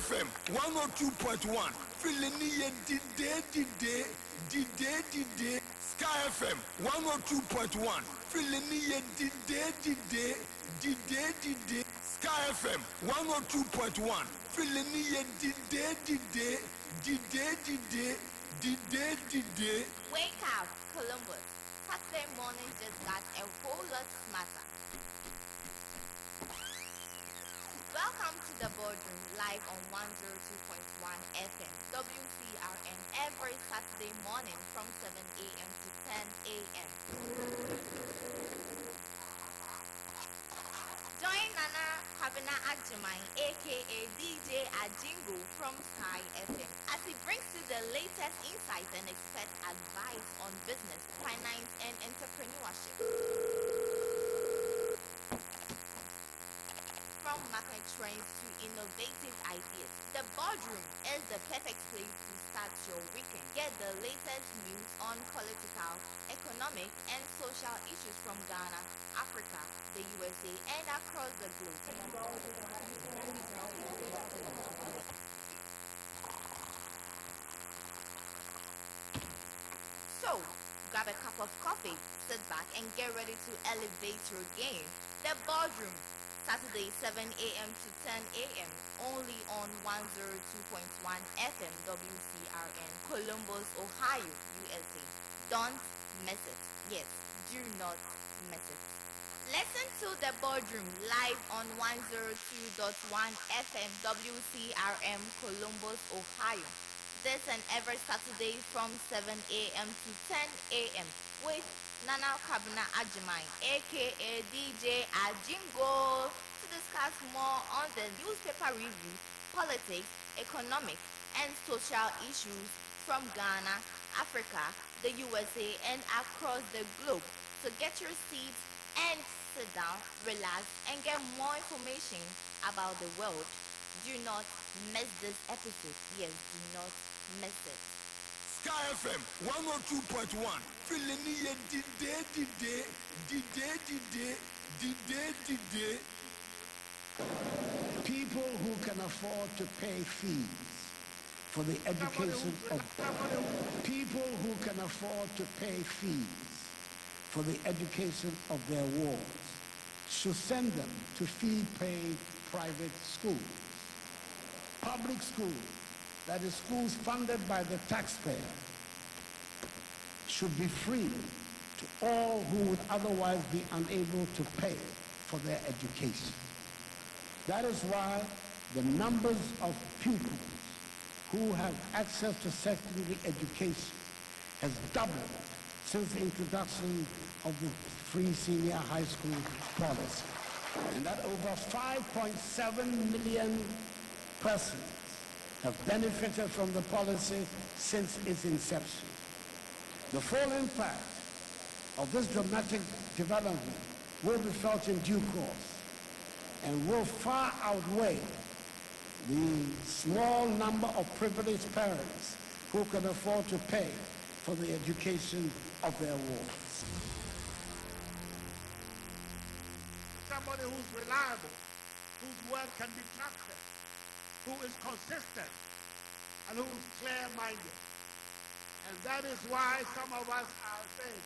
FM 102.1. Filini dide. Sky FM 102.1. Filini dide. Sky FM 102.1. Filini dide. Wake up, Columbus. Saturday morning just got a whole lot smarter. Welcome to the boardroom, live on 102.1 FM WCRN every Saturday morning from 7 a.m. to 10 a.m. Join Nana AGYENGO, aka DJ AGYENGO from Sky FM, as he brings you the latest insights and expert advice on business, finance, and entrepreneurship. From market trends to innovative ideas, the boardroom is the perfect place to start your weekend. Get the latest news on political, economic, and social issues from Ghana, Africa, the USA, and across the globe. So, grab a cup of coffee, sit back, and get ready to elevate your game. The boardroom, Saturday 7 a.m. to 10 a.m. only on 102.1 FM WCRN, Columbus, Ohio, USA. Don't miss it. Yes, do not miss it. Listen to the boardroom live on 102.1 FM WCRM, Columbus, Ohio. This and every Saturday from 7 a.m. to 10 a.m. with Nana AGYENGO, aka DJ AGYENGO, to discuss more on the newspaper review, politics, economic, and social issues from Ghana, Africa, the USA, and across the globe. So get your seats and sit down, relax, and get more information about the world. Do not miss this episode. Yes, do not miss it. Sky FM 102.1. Filini dide. People who can afford to pay fees for the education of people who can afford to pay fees for the education of their wards should send them to fee-paid private schools. Public schools, that is schools funded by the taxpayer, should be free to all who would otherwise be unable to pay for their education. That is why the numbers of pupils who have access to secondary education has doubled since the introduction of the free senior high school policy, and that over 5.7 million persons have benefited from the policy since its inception. The full impact of this dramatic development will be felt in due course and will far outweigh the small number of privileged parents who can afford to pay for the education of their wards. Somebody who's reliable, whose word can be trusted, who is consistent, and who's clear-minded. And that is why some of us are saying,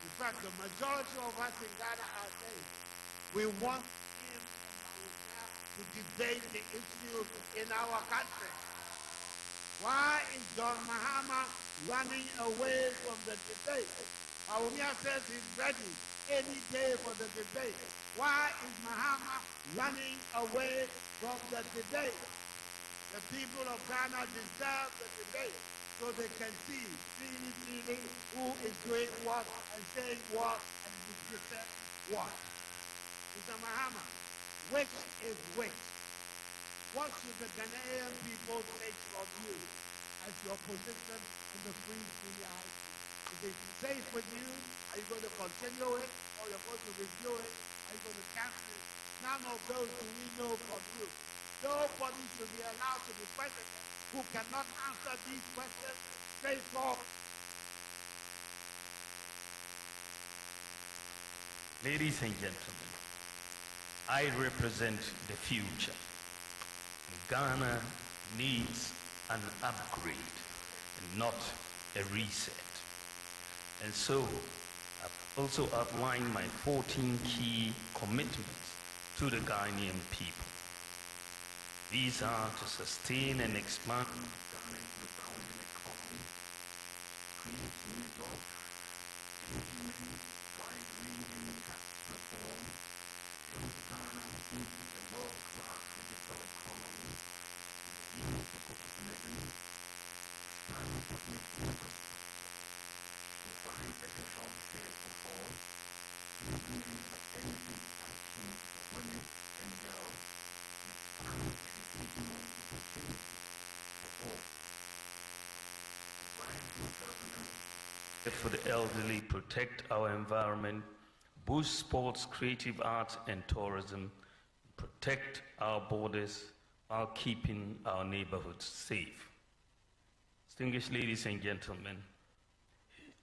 in fact, the majority of us in Ghana are saying, we want him to debate the issues in our country. Why is John Mahama running away from the debate? Awumia says he's ready any day for the debate. Why is Mahama running away from the debate? The people of Ghana deserve the debate so they can see who is doing what and saying what and represent what. Mr. Mahama, which is which? What should the Ghanaian people take from you as your position in the free senior high school? Is it safe with you? Are you going to continue it? Or you're going to review it? Are you going to cancel it? None of those do we know from you. Nobody should be allowed to be president who cannot answer these questions straightforward. Ladies and gentlemen, I represent the future. Ghana needs an upgrade and not a reset. And so, I've also outlined my 14 key commitments to the Ghanaian people. These are to sustain and expand for the elderly, protect our environment, boost sports, creative arts, and tourism, protect our borders while keeping our neighborhoods safe. Distinguished ladies and gentlemen,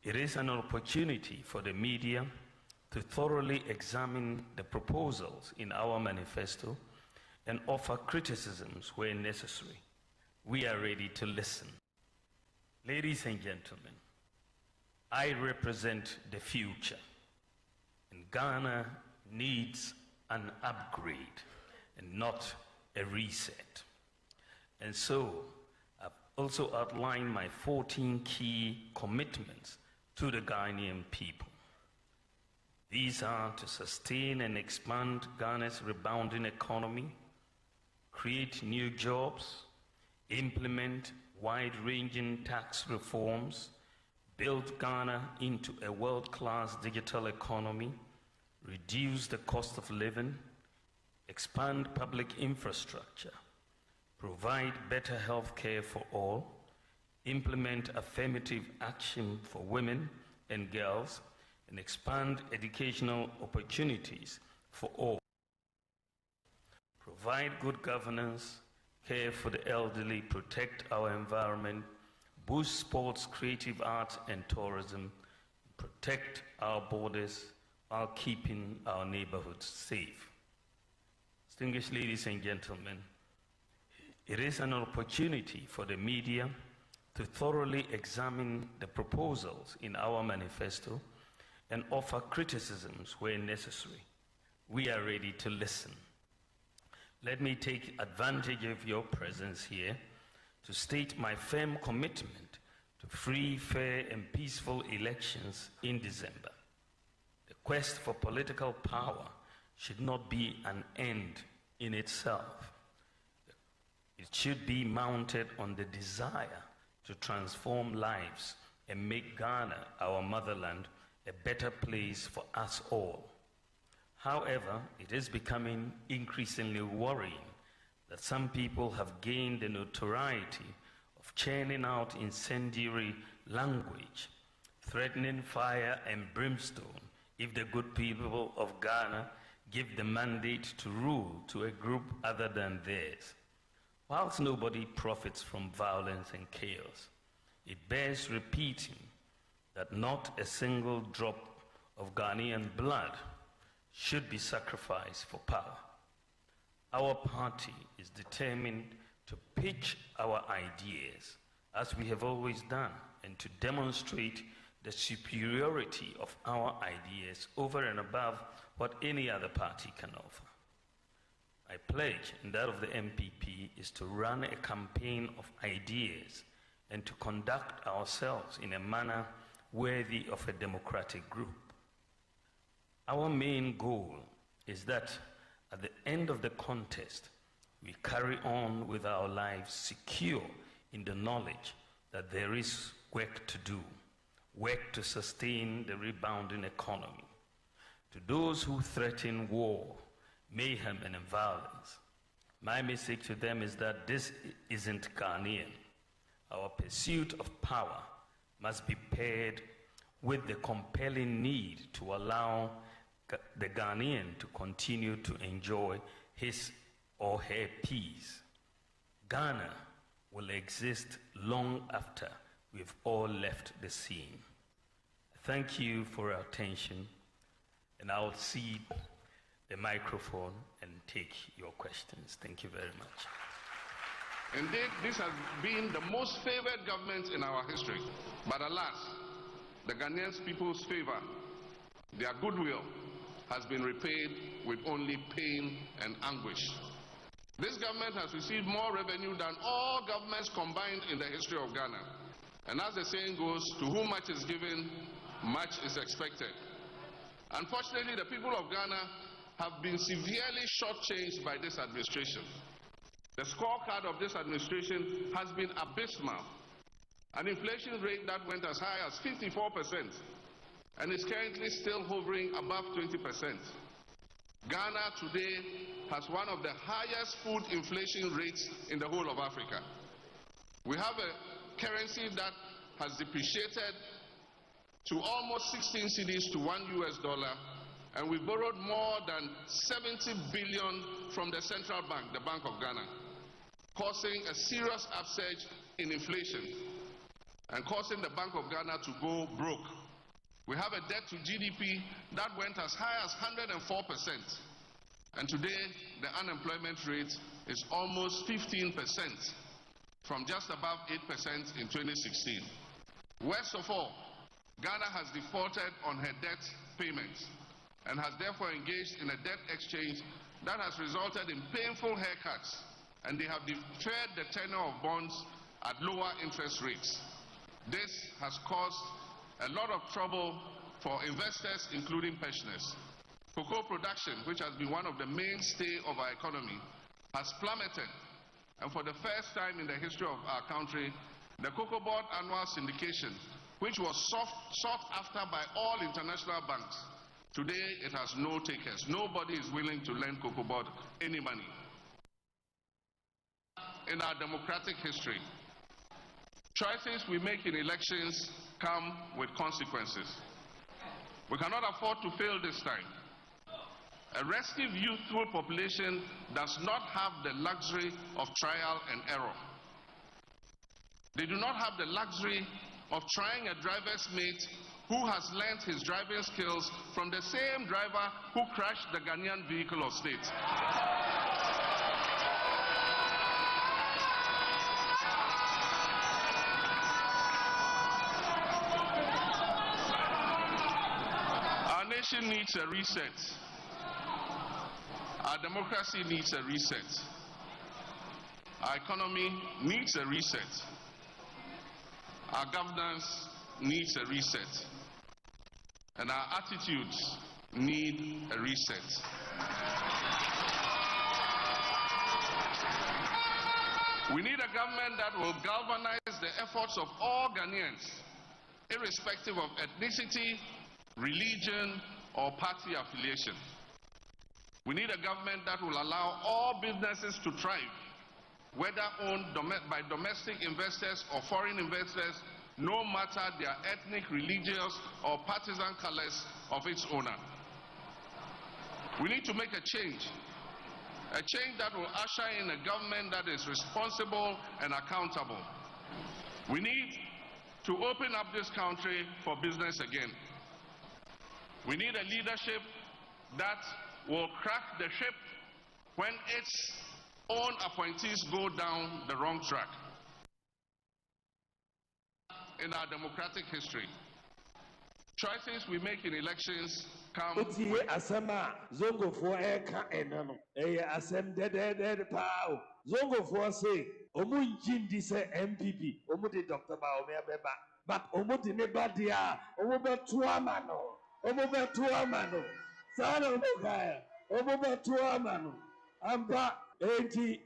it is an opportunity for the media to thoroughly examine the proposals in our manifesto and offer criticisms where necessary. We are ready to listen. Ladies and gentlemen, I represent the future, and Ghana needs an upgrade and not a reset. And so, I've also outlined my 14 key commitments to the Ghanaian people. These are to sustain and expand Ghana's rebounding economy, create new jobs, implement wide-ranging tax reforms, build Ghana into a world-class digital economy, reduce the cost of living, expand public infrastructure, provide better health care for all, implement affirmative action for women and girls, and expand educational opportunities for all. Provide good governance, care for the elderly, protect our environment, boost sports, creative arts, and tourism, protect our borders while keeping our neighborhoods safe. Distinguished ladies and gentlemen, it is an opportunity for the media to thoroughly examine the proposals in our manifesto and offer criticisms where necessary. We are ready to listen. Let me take advantage of your presence here to state my firm commitment to free, fair, and peaceful elections in December. The quest for political power should not be an end in itself. It should be mounted on the desire to transform lives and make Ghana, our motherland, a better place for us all. However, it is becoming increasingly worrying that some people have gained the notoriety of churning out incendiary language, threatening fire and brimstone if the good people of Ghana give the mandate to rule to a group other than theirs. Whilst nobody profits from violence and chaos, it bears repeating that not a single drop of Ghanaian blood should be sacrificed for power. Our party is determined to pitch our ideas, as we have always done, and to demonstrate the superiority of our ideas over and above what any other party can offer. My pledge, and that of the MPP, is to run a campaign of ideas and to conduct ourselves in a manner worthy of a democratic group. Our main goal is that at the end of the contest, we carry on with our lives secure in the knowledge that there is work to do, work to sustain the rebounding economy. To those who threaten war, mayhem, and violence, my message to them is that this isn't Ghanaian. Our pursuit of power must be paired with the compelling need to allow the Ghanaian to continue to enjoy his or her peace. Ghana will exist long after we've all left the scene. Thank you for your attention, and I'll cede the microphone and take your questions. Thank you very much. Indeed, this has been the most favored government in our history. But alas, the Ghanaian people's favor, their goodwill, has been repaid with only pain and anguish. This government has received more revenue than all governments combined in the history of Ghana. And as the saying goes, to whom much is given, much is expected. Unfortunately, the people of Ghana have been severely shortchanged by this administration. The scorecard of this administration has been abysmal. An inflation rate that went as high as 54% and is currently still hovering above 20%. Ghana today has one of the highest food inflation rates in the whole of Africa. We have a currency that has depreciated to almost 16 cedis to $1 and we borrowed more than 70 billion from the central bank, the Bank of Ghana, causing a serious upsurge in inflation and causing the Bank of Ghana to go broke. We have a debt to GDP that went as high as 104%. And today, the unemployment rate is almost 15%, from just above 8% in 2016. Worst of all, Ghana has defaulted on her debt payments and has therefore engaged in a debt exchange that has resulted in painful haircuts, and they have deferred the tenure of bonds at lower interest rates. This has caused a lot of trouble for investors, including pensioners. Cocoa production, which has been one of the mainstay of our economy, has plummeted, and for the first time in the history of our country, the Cocoa Board annual syndication, which was sought after by all international banks, today it has no takers. Nobody is willing to lend Cocoa Board any money. In our democratic history, choices we make in elections come with consequences. We cannot afford to fail this time. A restive youthful population does not have the luxury of trial and error. They do not have the luxury of trying a driver's mate who has learnt his driving skills from the same driver who crashed the Ghanaian vehicle of state. Our nation needs a reset. Our democracy needs a reset. Our economy needs a reset. Our governance needs a reset. And our attitudes need a reset. We need a government that will galvanize the efforts of all Ghanaians, irrespective of ethnicity, religion, or party affiliation. We need a government that will allow all businesses to thrive, whether owned by domestic investors or foreign investors, no matter their ethnic, religious, or partisan colors of its owner. We need to make a change that will usher in a government that is responsible and accountable. We need to open up this country for business again. We need a leadership that will crack the ship when its own appointees go down the wrong track. In our democratic history, choices we make in elections come with asema zongo for eka enano asem de pao zongo for say omu njindi se MPP omu de Dr. Baome abeba but omu de neba dia omu be tuamano sana omu kaya omu be tuamano amba enti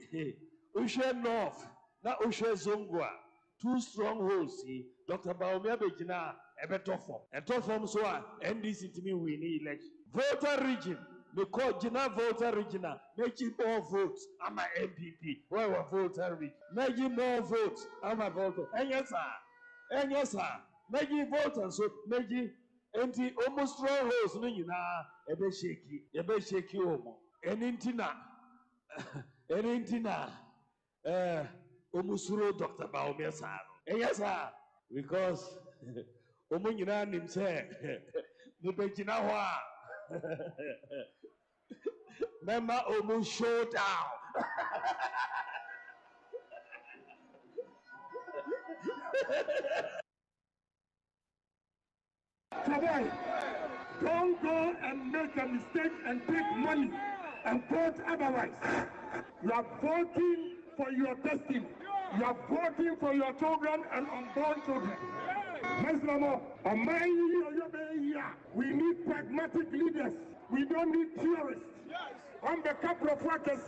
ushe north na ushe zongwa two strongholds Dr. Baome abejina Etofom so NDC to me win election. Voter region, because Jina voter region, making more votes, I'm a MPP. Why were voter region? Making more votes, I'm a voter. And yes, sir. Making voters, so making empty almost strong holes, no, you know, a bit shaky, homo. And intina, Omusuro Dr. Baome Sano. And yes, sir, because Omunyina nimse nibejina hwa mema omu showdown Today, don't go and make a mistake and take money and vote otherwise. You are voting for your destiny. You are voting for your children and unborn children. We need pragmatic leaders. We don't need theorists. On the couple of workers,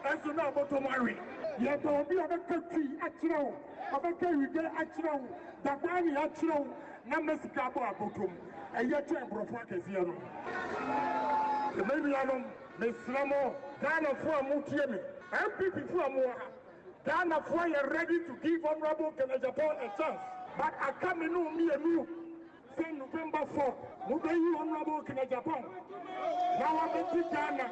as you know about Omari. You don't be a country actual, a country actual, the one actual, Namascabo Abotum, and yet you have workers here. The baby alone, Miss Lamo, Ghana for Mutiemi, MPP for Moa, Ghana for you ready to give Honorable Japan a chance. But I come in me and you. November 4, Mubayi Honorable Japan. Now I'm a Ghana.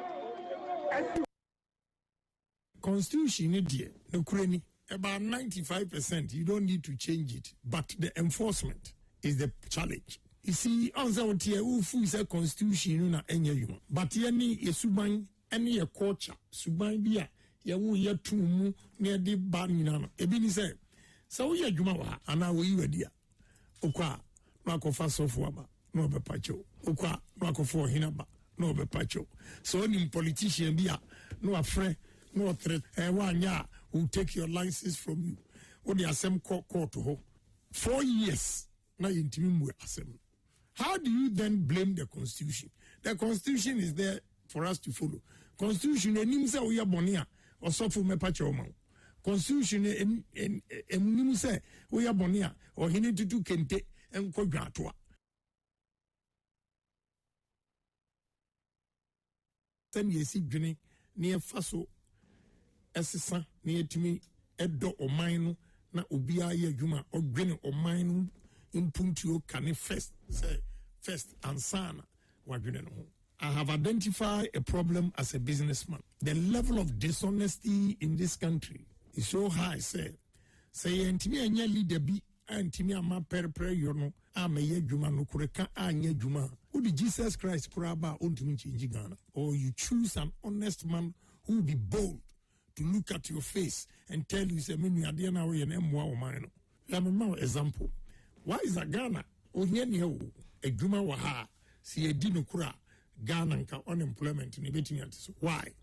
Constitution, no crony, about 95%. You don't need to change it, but the enforcement is the challenge. You see, answer what you is a constitution na enya yuma. But any suban, any a culture, suban biya, ya wu ya tumu near the barinana. Ebini say, so ya jumawa, ana we wedia. Okwa. No fast for no be pacho. Okwa no for hinaba no be pacho. So any politician be no a friend, no threat. One year will take your license from you. What the assembly court to hold 4 years. Now you intimate assembly. How do you then blame the constitution? The constitution is there for us to follow. Constitution enimsa we are bonia or so for me pacho man. Constitution enimsa we are bonia or he need to do kente. And Kogatwa. Then you see Jenny near Faso, Essesa, near to me, Edo or mine, na Ubia Juma or Grinning or mine, impuntio can first say first and sana. I have identified a problem as a businessman. The level of dishonesty in this country is so high, say, Antimi and leader be. Antimi ama perpre yono ama ye juma no kureka anya juma. Who did Jesus Christ kuraba ontimi change Ghana? Or you choose an honest man who will be bold to look at your face and tell you say me ade na we na mwa o man no. Let me give example. Why is a Ghana? Ohia ni ho e juma wa ha si e di no kura Ghana nka unemployment ni betimi ante so. Why?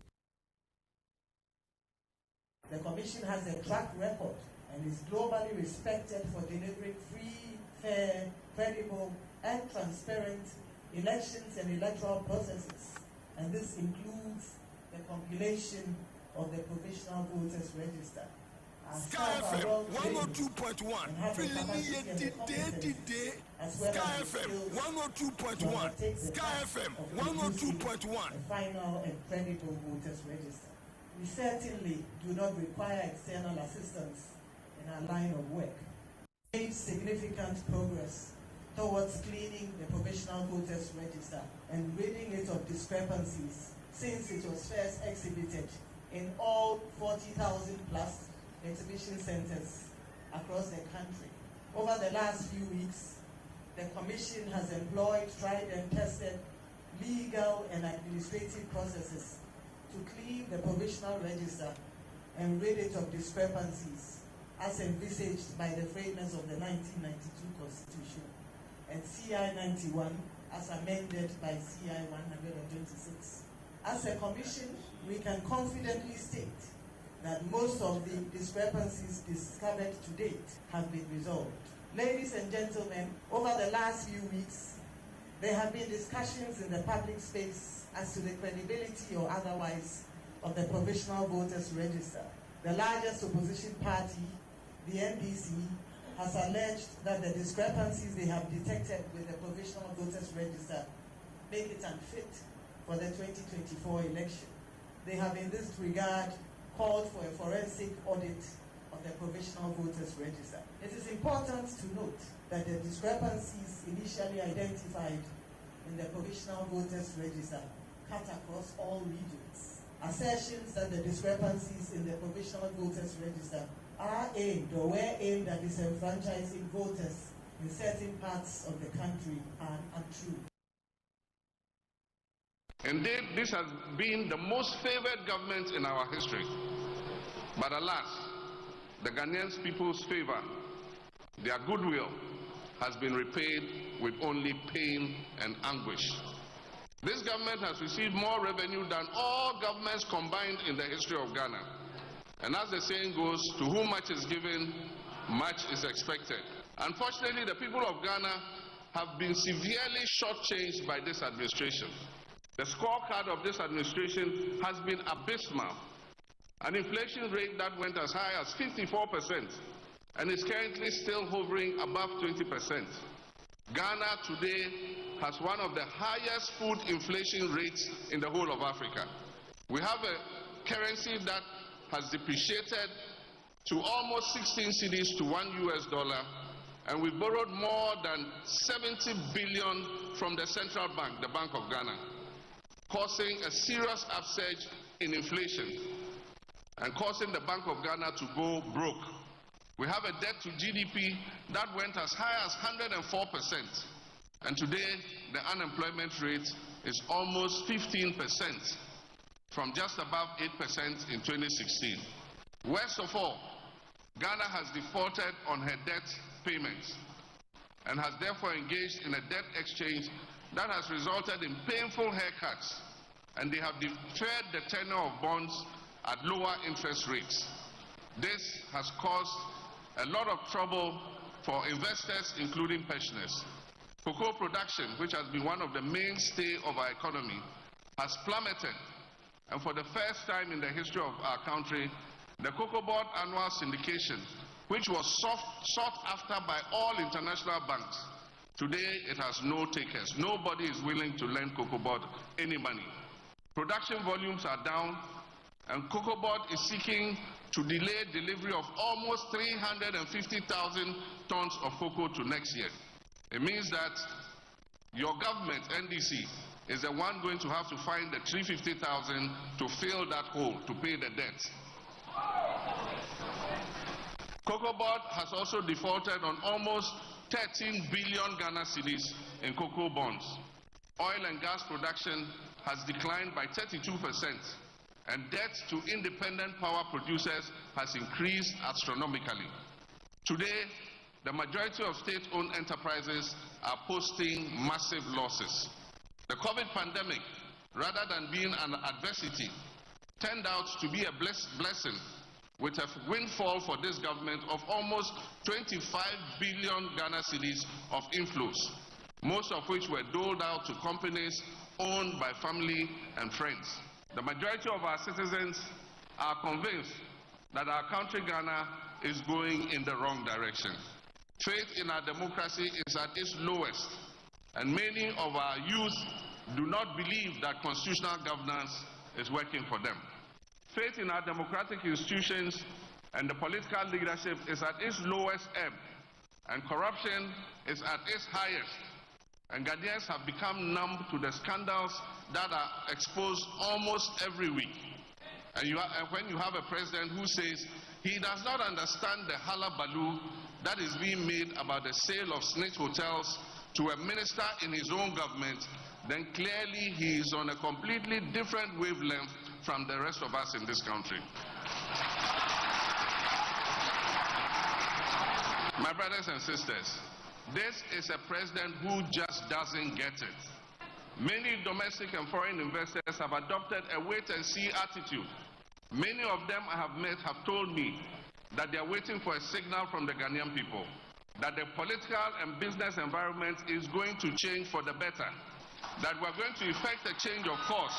The commission has a track record and is globally respected for delivering free, fair, credible, and transparent elections and electoral processes. And this includes the compilation of the Provisional Voters Register. Sky FM 102.1. Sky FM 102.1. Sky FM 102.1. A final and credible voters register. We certainly do not require external assistance in our line of work. We made significant progress towards cleaning the Provisional Voters Register and ridding it of discrepancies since it was first exhibited in all 40,000 plus exhibition centers across the country. Over the last few weeks, the Commission has employed tried and tested legal and administrative processes to clean the Provisional Register and rid it of discrepancies as envisaged by the framers of the 1992 Constitution and CI 91 as amended by CI 126. As a Commission, we can confidently state that most of the discrepancies discovered to date have been resolved. Ladies and gentlemen, over the last few weeks, there have been discussions in the public space as to the credibility or otherwise of the Provisional Voters Register. The largest opposition party, the NDC, has alleged that the discrepancies they have detected with the Provisional Voters Register make it unfit for the 2024 election. They have in this regard called for a forensic audit of the Provisional Voters Register. It is important to note that the discrepancies initially identified in the Provisional Voters Register cut across all regions. Assertions that the discrepancies in the Provisional Voters Register are aimed or were aimed at disenfranchising voters in certain parts of the country are untrue. Indeed, this has been the most favored government in our history. But alas, the Ghanaian people's favor, their goodwill, has been repaid with only pain and anguish. This government has received more revenue than all governments combined in the history of Ghana. And as the saying goes, to whom much is given, much is expected. Unfortunately, the people of Ghana have been severely shortchanged by this administration. The scorecard of this administration has been abysmal. An inflation rate that went as high as 54% and is currently still hovering above 20%. Ghana today has one of the highest food inflation rates in the whole of Africa. We have a currency that has depreciated to almost 16 cedis to $1, and we borrowed more than 70 billion from the central bank, the Bank of Ghana, causing a serious upsurge in inflation and causing the Bank of Ghana to go broke. We have a debt to GDP that went as high as 104%, and today the unemployment rate is almost 15%, from just above 8% in 2016. Worst of all, Ghana has defaulted on her debt payments and has therefore engaged in a debt exchange that has resulted in painful haircuts, and they have deferred the tenure of bonds at lower interest rates. This has caused a lot of trouble for investors, including pensioners. Cocoa production, which has been one of the mainstay of our economy, has plummeted, and for the first time in the history of our country, the Cocoa Board annual syndication, which was sought after by all international banks, today it has no takers. Nobody is willing to lend Cocoa Board any money. Production volumes are down, and Cocoa Board is seeking to delay delivery of almost 350,000 tons of cocoa to next year. It means that your government, NDC, is the one going to have to find the 350,000 to fill that hole, to pay the debt. Cocoa Board has also defaulted on almost 13 billion Ghana cedis in cocoa bonds. Oil and gas production has declined by 32%, and debt to independent power producers has increased astronomically. Today, the majority of state-owned enterprises are posting massive losses. The COVID pandemic, rather than being an adversity, turned out to be a blessing, with a windfall for this government of almost 25 billion Ghana cedis of inflows, most of which were doled out to companies owned by family and friends. The majority of our citizens are convinced that our country, Ghana, is going in the wrong direction. Faith in our democracy is at its lowest, and many of our youth do not believe that constitutional governance is working for them. Faith in our democratic institutions and the political leadership is at its lowest ebb, and corruption is at its highest. And Ghanaians have become numb to the scandals that are exposed almost every week. And when you have a president who says he does not understand the hullabaloo that is being made about the sale of snitch hotels to a minister in his own government, then clearly he is on a completely different wavelength from the rest of us in this country. My brothers and sisters, this is a president who just doesn't get it. Many domestic and foreign investors have adopted a wait-and-see attitude. Many of them I have met have told me that they are waiting for a signal from the Ghanaian people, that the political and business environment is going to change for the better, that we're going to effect a change of course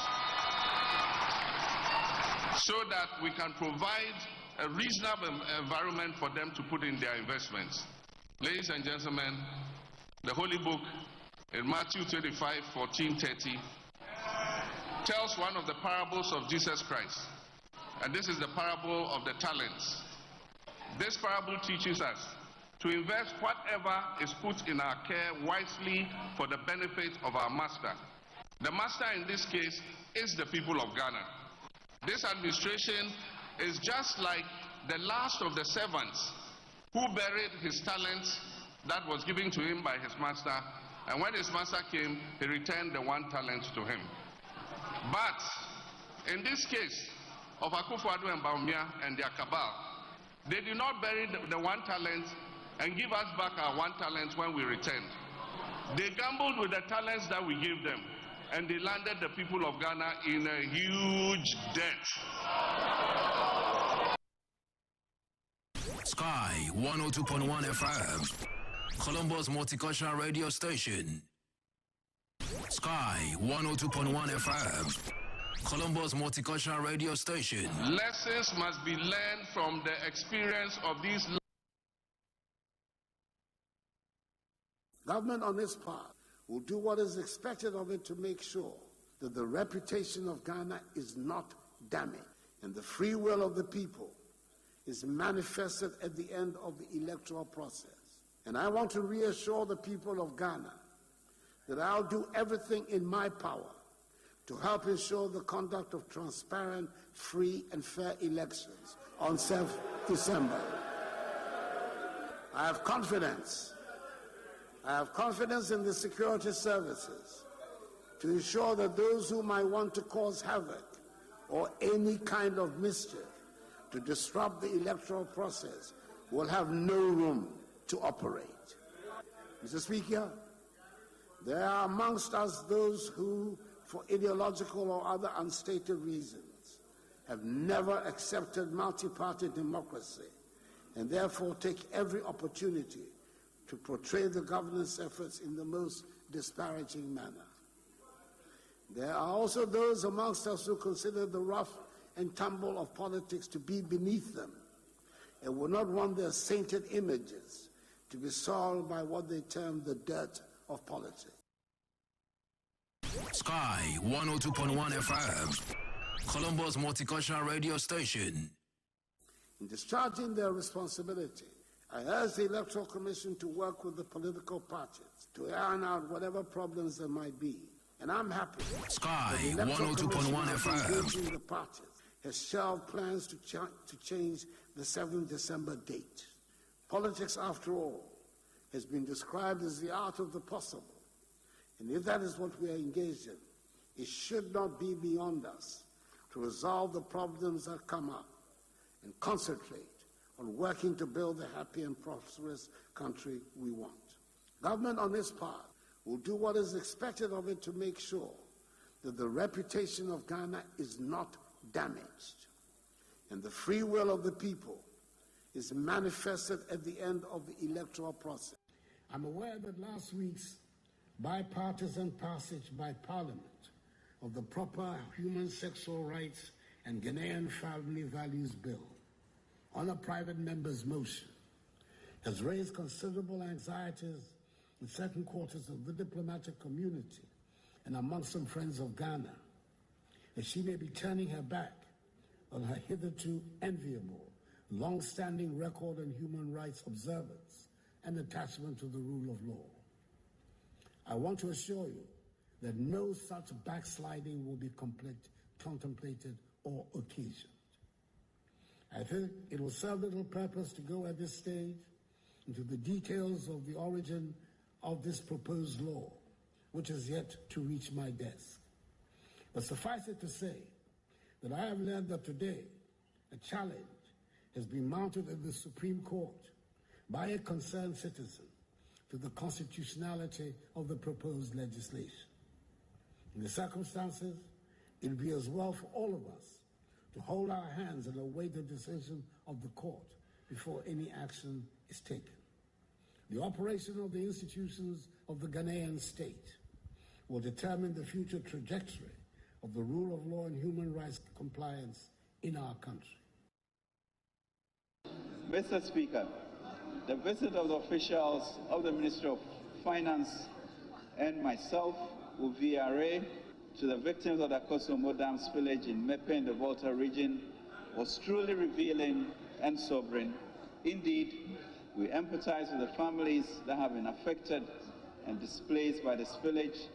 so that we can provide a reasonable environment for them to put in their investments. Ladies and gentlemen, the Holy Book in Matthew 25, 14-30 tells one of the parables of Jesus Christ. And this is the parable of the talents. This parable teaches us to invest whatever is put in our care wisely for the benefit of our master. The master in this case is the people of Ghana. This administration is just like the last of the servants who buried his talents that was given to him by his master, and when his master came, he returned the 1 talent to him. But in this case of Akufo-Addo and Bawumia and their cabal, They did not bury the 1 talent and give us back our 1 talent when we returned. They gambled with the talents that we gave them, and they landed the people of Ghana in a huge debt. Sky 102.1 FM, Colombo's multicultural radio station. Sky 102.1 FM, Colombo's multicultural radio station. Lessons must be learned from the experience of these. Government on its part will do what is expected of it to make sure that the reputation of Ghana is not damaged and the free will of the people is manifested at the end of the electoral process. And I want to reassure the people of Ghana that I'll do everything in my power to help ensure the conduct of transparent, free, and fair elections on 7th December. I have confidence in the security services to ensure that those who might want to cause havoc or any kind of mischief to disrupt the electoral process will have no room to operate. Mr. Speaker, there are amongst us those who, for ideological or other unstated reasons, have never accepted multi-party democracy and therefore take every opportunity to portray the governance efforts in the most disparaging manner. There are also those amongst us who consider the rough and tumble of politics to be beneath them and would not want their sainted images to be soiled by what they term the dirt of politics. Sky 102.1 FM, Colombo's multicultural radio station. In discharging their responsibility, I urge the Electoral Commission to work with the political parties to iron out whatever problems there might be. And I'm happy Sky 102.1 FM. The parties has shelved plans to change the 7th December date. Politics, after all, has been described as the art of the possible. And if that is what we are engaged in, it should not be beyond us to resolve the problems that come up and concentrate on working to build the happy and prosperous country we want. Government on its part will do what is expected of it to make sure that the reputation of Ghana is not damaged and the free will of the people is manifested at the end of the electoral process. I'm aware that last week's bipartisan passage by Parliament of the Proper Human Sexual Rights and Ghanaian Family Values Bill on a private member's motion has raised considerable anxieties in certain quarters of the diplomatic community and amongst some friends of Ghana, that she may be turning her back on her hitherto enviable, long-standing record on human rights observance and attachment to the rule of law. I want to assure you that no such backsliding will be contemplated or occasioned. I think it will serve little purpose to go at this stage into the details of the origin of this proposed law, which is yet to reach my desk. But suffice it to say that I have learned that today a challenge has been mounted at the Supreme Court by a concerned citizen to the constitutionality of the proposed legislation. In the circumstances, it would be as well for all of us to hold our hands and await the decision of the court before any action is taken. The operation of the institutions of the Ghanaian state will determine the future trajectory of the rule of law and human rights compliance in our country. Mr. Speaker, the visit of the officials of the Ministry of Finance and myself with VRA to the victims of the Kosomo Dam spillage in Mepe in the Volta region was truly revealing and sobering. Indeed, we empathize with the families that have been affected and displaced by the spillage.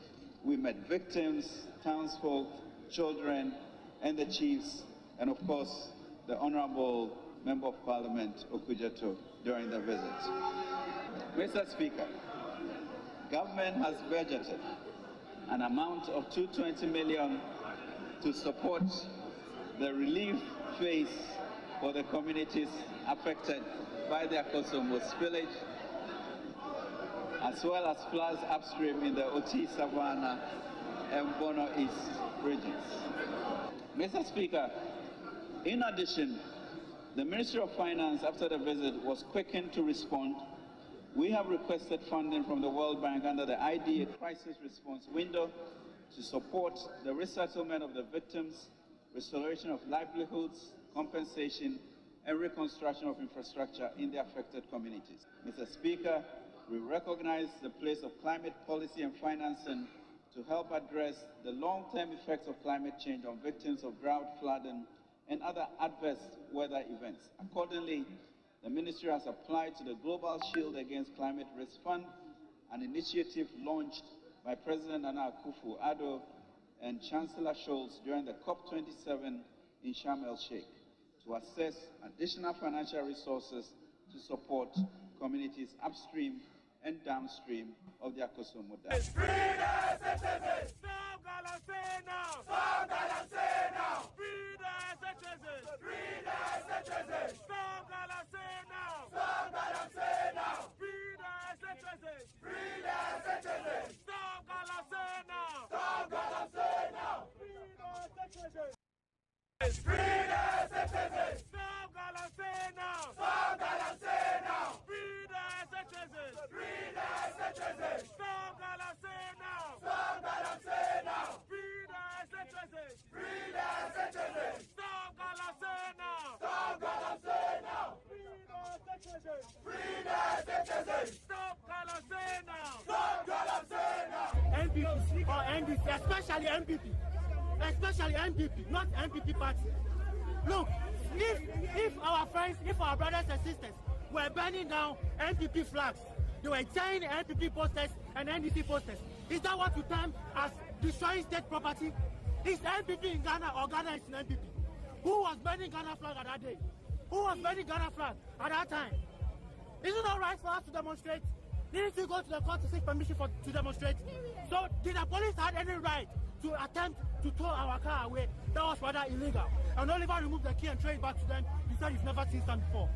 We met victims, townsfolk, children, and the chiefs, and of course, the Honorable Member of Parliament, Okujato, during the visit. Mr. Speaker, government has budgeted an amount of $220 million to support the relief phase for the communities affected by the Akosombo spillage, as well as floods upstream in the Oti, Savannah, and Bono East regions. Mr. Speaker, in addition, the Ministry of Finance, after the visit, was quickened to respond. We have requested funding from the World Bank under the IDA crisis response window to support the resettlement of the victims, restoration of livelihoods, compensation, and reconstruction of infrastructure in the affected communities. Mr. Speaker, we recognize the place of climate policy and financing to help address the long-term effects of climate change on victims of drought, flooding, and other adverse weather events. Accordingly, the Ministry has applied to the Global Shield Against Climate Risk Fund, an initiative launched by President Nana Akufo-Addo and Chancellor Scholz during the COP27 in Sharm el-Sheikh, to assess additional financial resources to support communities upstream and downstream of the Akosombo Dam. Especially MPP, not MPP party. Look, if our friends, if our brothers and sisters were burning down MPP flags, they were tearing MPP posters and NDC posters, is that what you term as destroying state property? Is MPP in Ghana or Ghana is in MPP? Who was burning Ghana flag at that day? Who was burning Ghana flag at that time? Is it not right for us to demonstrate? Didn't we go to the court to seek permission to demonstrate? So did the police have any right to attempt to tow our car away? That was rather illegal. And Oliver removed the key and threw it back to them. He said he's never seen something before.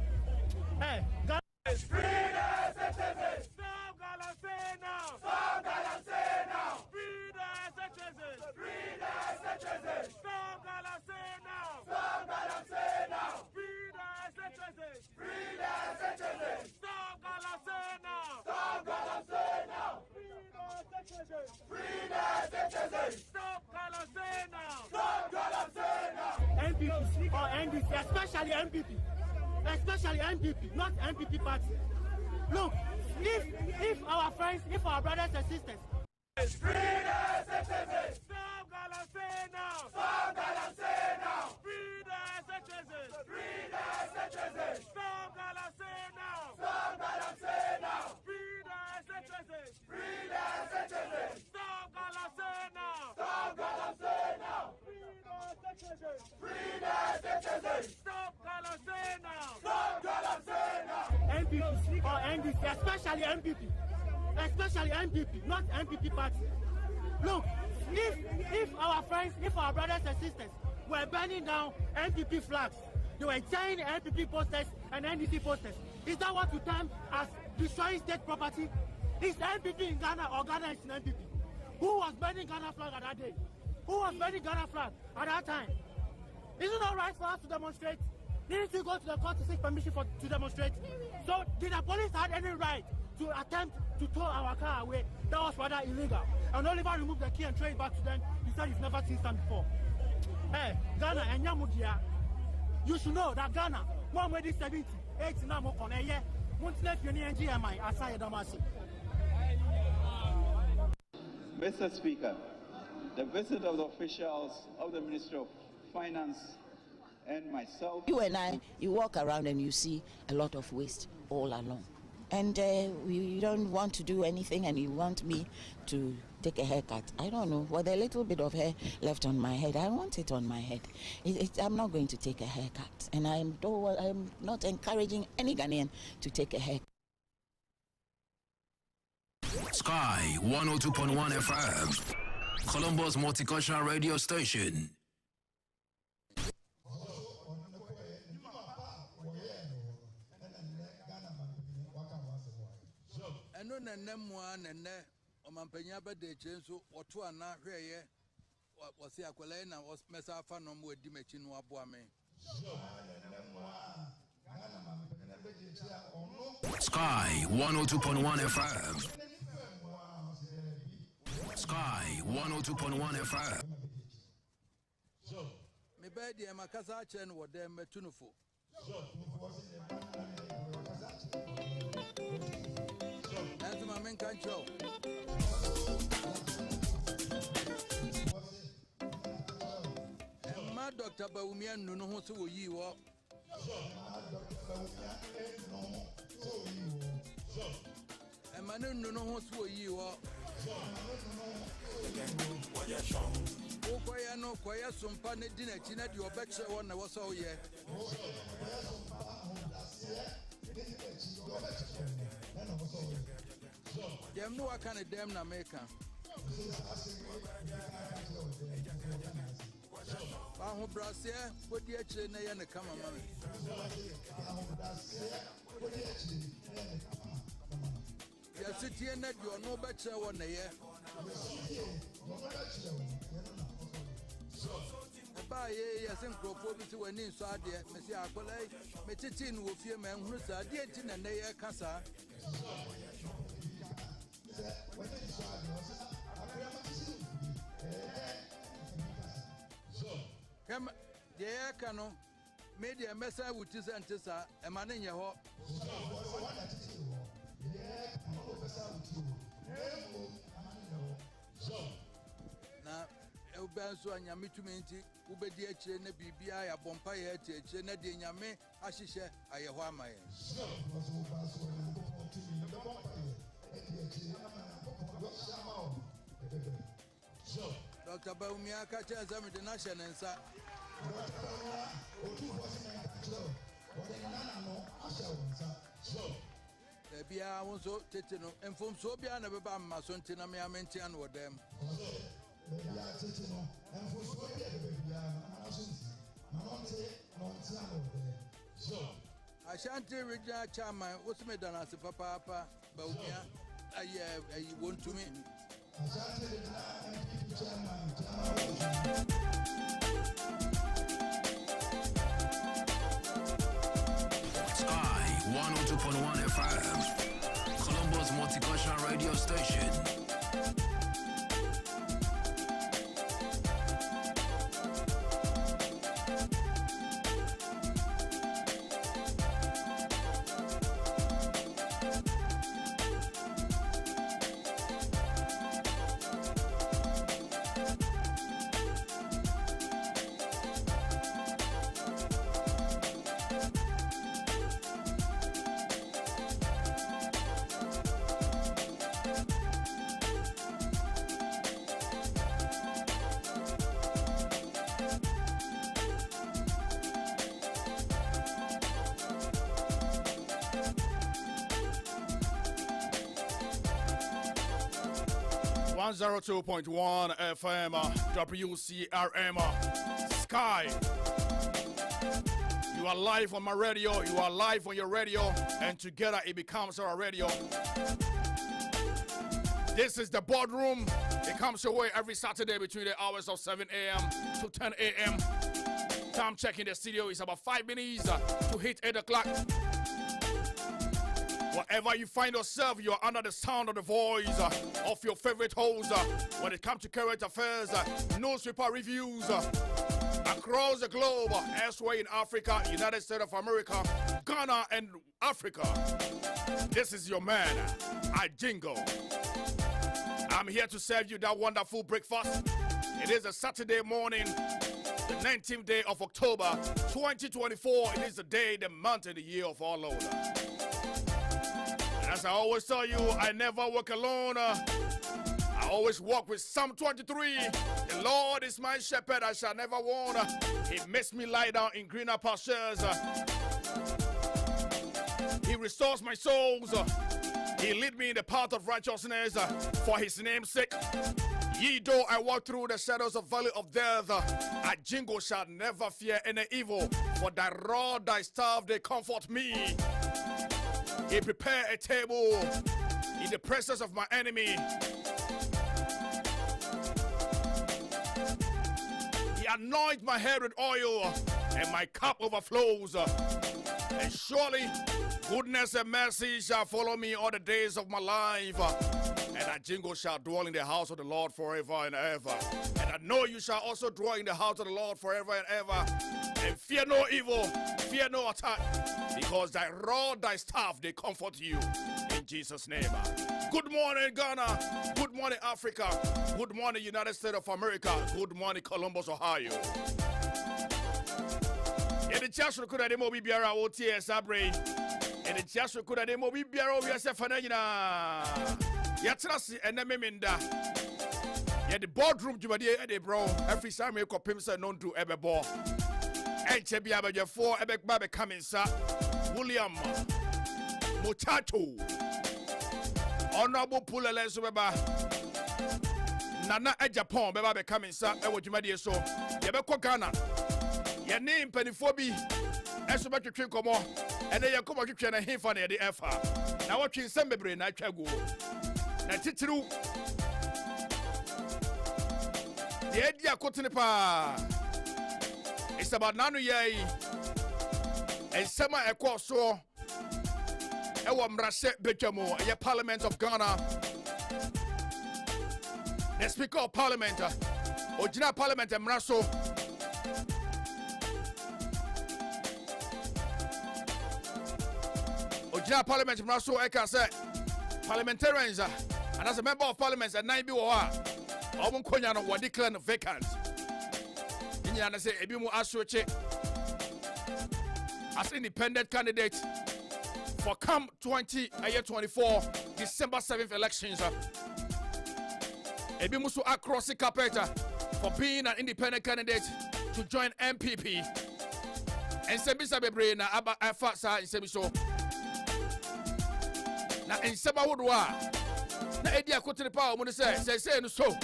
Hey, Ghana is free. Stop Ghana, say now. Stop Ghana, say now. Free the citizens. Free the citizens. Stop Ghana, say now. Stop Ghana, say now. Free the citizens. Free the citizens. Stop Ghana, say now. Stop Ghana, say now. Free the citizens. Free the citizens. Stop Ghana, say now. Stop Ghana, say now. MPP or NDC, especially MPP, not MPP party. Look, if our friends, if our brothers and sisters, free the citizens. Stop Ghana, say now. Stop Ghana, say now. Free the citizens. Free the citizens. Stop Ghana, say now. Stop Ghana, say now. Free the citizens. Free the citizens. Stop Ghana, say now. Stop Ghana, say now. Free the citizens. Free the citizens. Stop Ghana, say now. Stop Ghana, say now. MPP or NDC, especially MPP, not MPP party. Look, if our friends, if our brothers and sisters were burning down MPP flags, they were tearing MPP posters and NDC posters, is that what you term as destroying state property? Is MPP in Ghana or Ghana is in MPP? Who was burning Ghana flag at that day? Who was burning Ghana flag at that time? Is it not right for us to demonstrate? Didn't we go to the court to seek permission to demonstrate? So did the police have any right to attempt to tow our car away? That was rather illegal. And Oliver removed the key and threw it back to them. He said he's never seen something before. Hey, Ghana and Yamudia, you should know that Ghana, 170, 80 now more on a year. Mr. Speaker, the visit of the officials of the Ministry of Finance and myself. You and I, you walk around and you see a lot of waste all along. And you don't want to do anything and you want me to take a haircut. I don't know, with a little bit of hair left on my head, I want it on my head. I'm not going to take a haircut. And I'm not encouraging any Ghanaian to take a haircut. Sky 102.1 FM, Colombo's multicultural radio station. no nemwa nene omampanya bede chenso oto ana hweye wasi akwele na mesa afa no mo edi machi no aboa me Sky 102.1 FM. Sky 102.1 FM. Me bedi makasa ache no wode metunufo. As my men can show. My Dr. Baumian no ho so yi wo. Emanu no ho so yi wo. Okoya no koya sumpa ne di na chi na di obeche won na wo so ye. Dem no aka ne dem na meka. Ba ho brasie bodi akire na ye ne kama mama. Ya sitie na di ono beche won na ye. Ba ye ya sen krofo bi ti wani nso ade me si akola me titi no ofie ma nhunu sa ade ti na ye kasa. Come, the air cano, media messa with his antissa, a man in your home. Now, Elbanso and Yamitumenti, Ubediache, Nebibia, a Bompire, Chenedi, Yame, Ashisha, Ayahama. Dr. Baumia catches them with the national answer. Bia also Titino and from Sobia never by my son Tina me maintain with them. I shan't read that charmer. What's me done as a papa, Baumia? I want to me. Sky 102.1 FM, Colombo's multicultural radio station. On 102.1 FM, WCRM, Sky. You are live on my radio, you are live on your radio, and together it becomes our radio. This is the boardroom. It comes your way every Saturday between the hours of 7 a.m. to 10 a.m. Time check in the studio is about 5 minutes to hit 8 o'clock. Wherever you find yourself, you are under the sound of the voice of your favorite host. When it comes to current affairs, newspaper reviews across the globe, elsewhere in Africa, United States of America, Ghana, and Africa. This is your man, AGYENGO. I'm here to serve you that wonderful breakfast. It is a Saturday morning, the 19th day of October, 2024. It is the day, the month, and the year of our Lord. As I always tell you, I never walk alone. I always walk with Psalm 23. The Lord is my shepherd, I shall never want. He makes me lie down in greener pastures. He restores my souls. He lead me in the path of righteousness for his name's sake. Ye though I walk through the shadows of valley of death, AGYENGO shall never fear any evil. For thy rod, thy staff, they comfort me. He prepare a table in the presence of my enemy. He anoints my head with oil, and my cup overflows. And surely goodness and mercy shall follow me all the days of my life. And AGYENGO shall dwell in the house of the Lord forever and ever. And I know you shall also dwell in the house of the Lord forever and ever. And fear no evil, fear no attack, because thy rod, thy staff, they comfort you. In Jesus' name. Good morning, Ghana. Good morning, Africa. Good morning, United States of America. Good morning, Columbus, Ohio. In the church, we could have more BBR OTS Abre. In the church, we could have more BBR OTS Yatrasi and Neminda. Yet the boardroom, Jumadi, Eddie Bro, every time you copy himself known to Ebebo. HB Abaja 4, Ebek Babe coming, sir. William Muchacho. Honorable Pulele Subeba. Nana Ejapon, Beba coming, sir. Ewo Jumadi so. Yabeko Ghana. Your name Pennyphobi. Esuba to drink more. And then you come out to him for the FR. Now watching Sembebre, I can go. Na titru the idea kotinepa it's about nanu yai and sema ekwo so ewo mrase bejamo a Parliament of Ghana. The Speaker of Parliament original Parliament mraso original Parliament mraso eka say parliamentarians and as a member of parliament at 9 BOA, I won't call you on declare vacant. In Yana say, Ebimu Asroche as independent candidate for come 2024 December 7th elections. Ebimu so across the carpet for being an independent candidate to join MPP. And Sembisa Bebre na Aba Afasa in Semiso. Na in Seba Woodwa. Na Edia Kotini Power, when say so.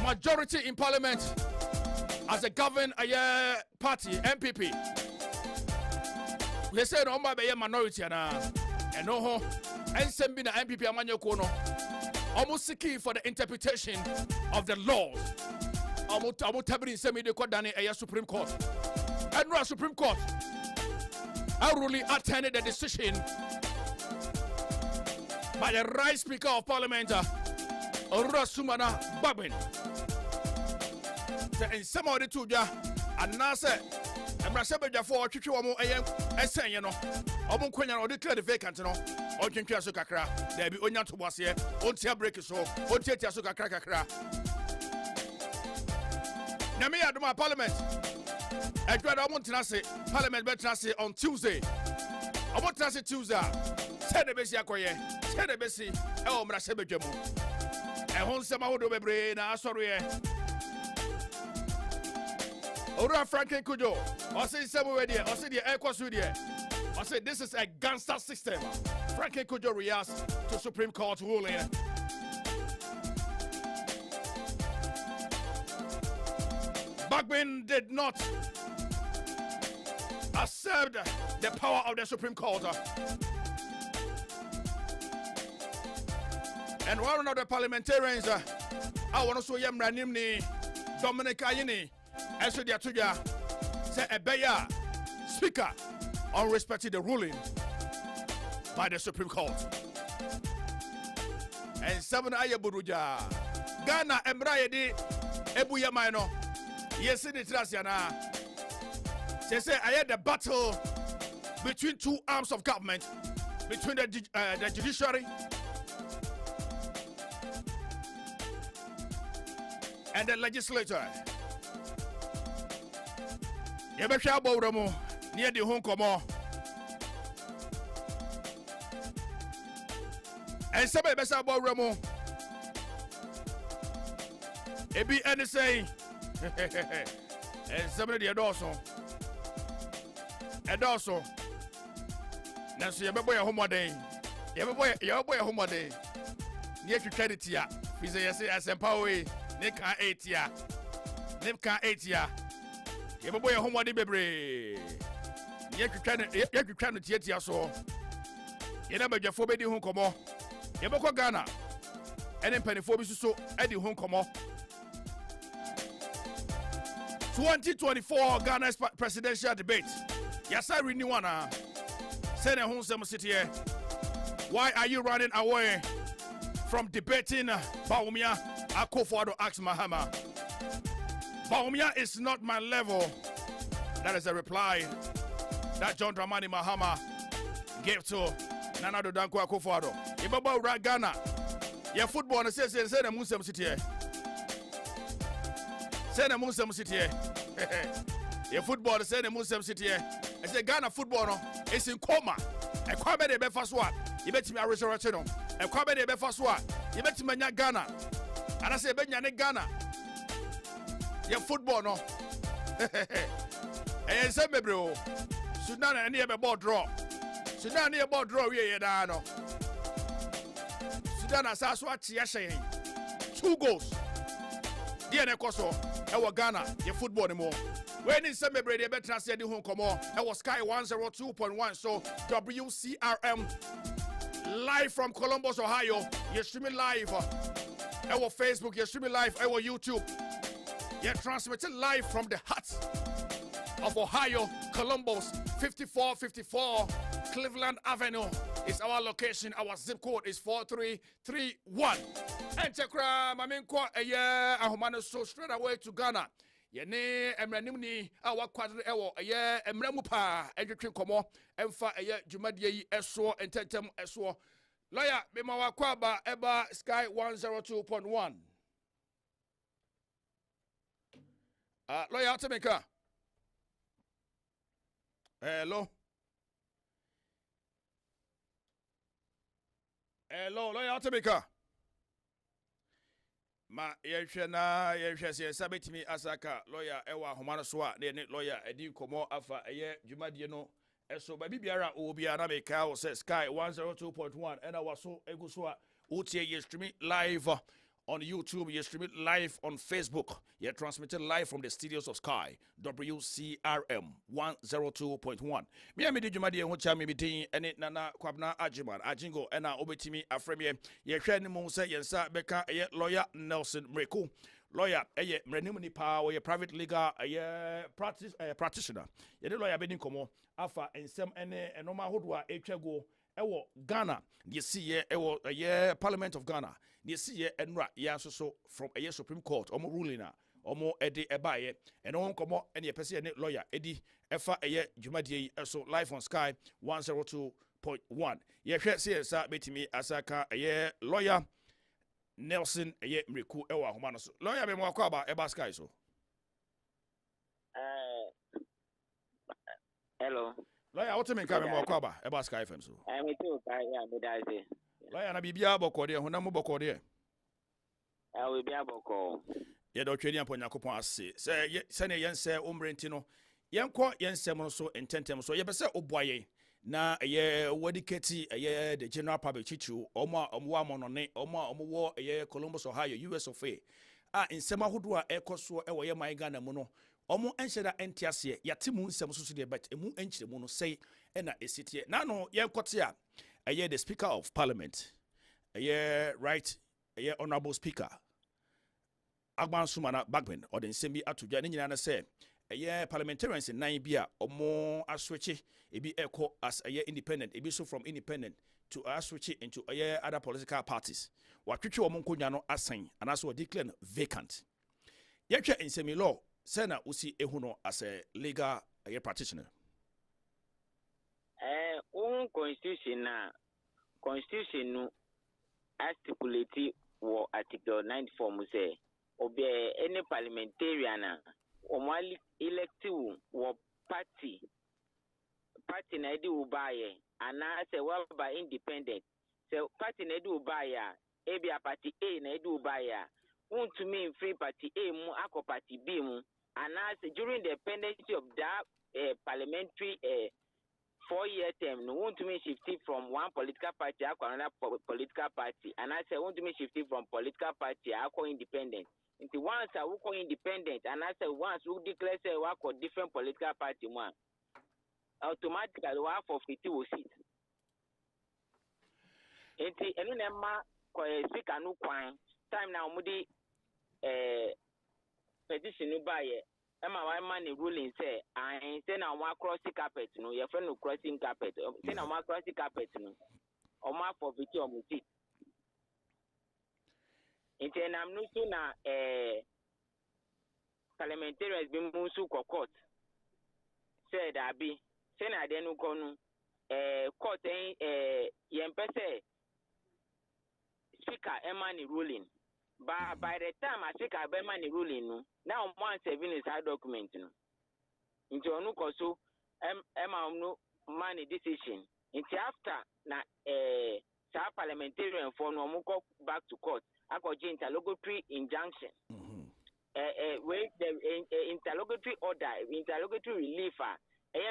Majority in parliament as a governing party, MPP. We say no more be minority and no and Sembi na MPP Amanyo Kono. Almost seeking for the interpretation of the laws. Almost tabiri semi de Kodani a Supreme Court. And no Supreme Court. I really attended the decision by the right Speaker of Parliament, Sumana Babin. And some of the two, and Nasa, and Rasabaja for Chichuamo AM, and say, you know, Obon Quenya or declare the vacant, you know, or Kinkia Sukakra, there be Onya to was here, Ontia break so, Ontia Sukakra. Namia Duma Parliament. I want to say Parliament better say on Tuesday. I want to say Tuesday. Say the best yakoye. Say the best. Oh, mrasebe jemu. And hon sema hodo bebre na sorry. Ora Franklin Kujo. I say sema we there. I say the Equasu there. I say this is a gangster system. Franklin Kujo reacts to Supreme Court ruling. Bagbin did not accept the power of the Supreme Court. And one of the parliamentarians, I want to show him Ranimni, Dominic Ayini, and so the Atuja, say a Beya speaker unrespected the ruling by the Supreme Court. And 7 Ayaburuja, Ghana, Embraedi, Ebuya Maino, yes, in the Trasiana. They say I had the battle between two arms of government, between the judiciary and the legislature. Yebesha Bouramo near the Hong Kong. And some Bessa Bouramo. Ebi and say, and somebody had also. And also, now so you boy a home day. You boy a home day. Near to credit ya. We say, as empower, Nick 8 ya. Nick 8 ya. You boy a home day, baby. You can yet ya so. Yena bajafo be di ho komo. Yeboko Ghana. Ene mpanifo bi so edi ho komo. 2024 Ghana's presidential debate. Yasa renew one. Send a home city here. Why are you running away from debating Bawumia? Akufo-Addo asked Mahama. Bawumia is not my level. That is a reply that John Dramani Mahama gave to Nana Addo Dankwa Akufo-Addo. Ibaba Ghana. Your football says the Muslim city here. Say the Muslim city here. Your football say the Muslim city here. I say Ghana football no, it's in coma. A kwabe de be first one. You bet me a resurrection. A kwabe de be first one. You bet me Ghana. And I say be Ghana. Your football no. And say me bro. Sudan and near ball draw. Sudan near ball draw we no. Sudan asaswa tia saying 2 goals. Dear Nekoso. Ewa Ghana, your football anymore. When in Semebra, they better say the home come on. Ewa Sky 102.1. So WCRM live from Columbus, Ohio. You're streaming live. Ewa Facebook, you're streaming live. Ewa YouTube. You're transmitting live from the heart of Ohio, Columbus, 5454 Cleveland Avenue is our location. Our zip code is 4331. Enter crime, I mean, Ahumano so straight away to Ghana. Yene Emranimni, our quadri ewo, Emremupa, Edric Como, Emfa, Jumadi Eswo, and Tentem Eswo. Lawyer, Bimawa Kwaba, Eba Sky 102.1. Lawyer Atameka. Hello. Hello, Lawyer Atameka. Ma yeshena sabetimi asaka lawyer ewa homano soa ne lawyer edi komo afa eye dwumadie no eso ba bibiara obia na meka o say Sky 102.1 and our so egu so a utie ye streaming live on YouTube, you're streaming live on Facebook. You're transmitting live from the studios of Sky, WCRM 102.1. Me am the Jumadi and Hocha Mibiti and it Nana Kwabna Ajiman, Ajingo, and Obetimi Afremie. Ye Shani Monsa, Yensa Beka, a lawyer Nelson Mreku. Lawyer, a Renumini Power, a private legal, a practitioner. Ye lawyer Bedin Komo, Alpha and some and Noma Hodwa, Echego, Ewo Ghana, the see a Parliament of Ghana. The see enra ya so from a Supreme Court omo ruling na omo edi ebaye and on komo any person lawyer edi efa eye dwumadie so live on Sky 102.1 ye hwe see sa betimi asaka eye lawyer Nelson eye Mreku ewa homa no so lawyer be mo akwa ba eba Sky so hello lawyer what me ka be mo akwa ba eba Sky FM so me too ya me daze lawyer na bibia bokode honam bokode we bia boko ye do twani ampo Yakopon ase se ne yense omrenti no yenko yensem no so intentem so ye be se oboaye na ye wadiketi ye the general public chichu omo amono ne omo wo ye Columbus Ohio US of A nsem ahodo a ekoso e wo ye man Ghana mu no omo enhyeda entiase yate mu nsem so de bet emu enkyire mu no sei na esitie na no yenkote a ye the Speaker of Parliament right honorable Speaker Agban Sumana Bagman or the Nsembi Atudja ni nyina na say parliamentarians in 9 bia omo aswitch ebi eko as independent ebi so from independent to switch into other political parties watwetwe omo nkonya no asan anaso declare vacant yetwe Nsemi law say na usi ehu no as a legal practitioner constitution no stipulate wo article 94 mu say obi any parliamentarian omali elective wo party na di ubaye ana say well by independent so party na di ubaye ebi a party A na di ubaye want to mean free party A mu akọ party B mu ana say during the pendency of that parliamentary 4-year term, no want to me shifting from one political party to another political party, and I say want to me shifting from political party to independent. Into once I will call independent, and I say once we declare say work for different political party one, automatically we have for 50 seats. Enti enu na ma speaker no kwan time na omudi petition no buy Emma why man ruling say I say na one crossing carpet no your friend no crossing carpet say na one crossing carpet no o ma for biti o muti enti na am no so na parliamentarians been musu court said abi say na de no ko no court yen pese speaker Emma ruling but by the time I speaker Emma ruling no now one serving is hard document no into onu koso Emma no man decision into after na sa parliamentarian for no mo go back to court akoje interlocutory injunction where the interlocutory order interlocutory relief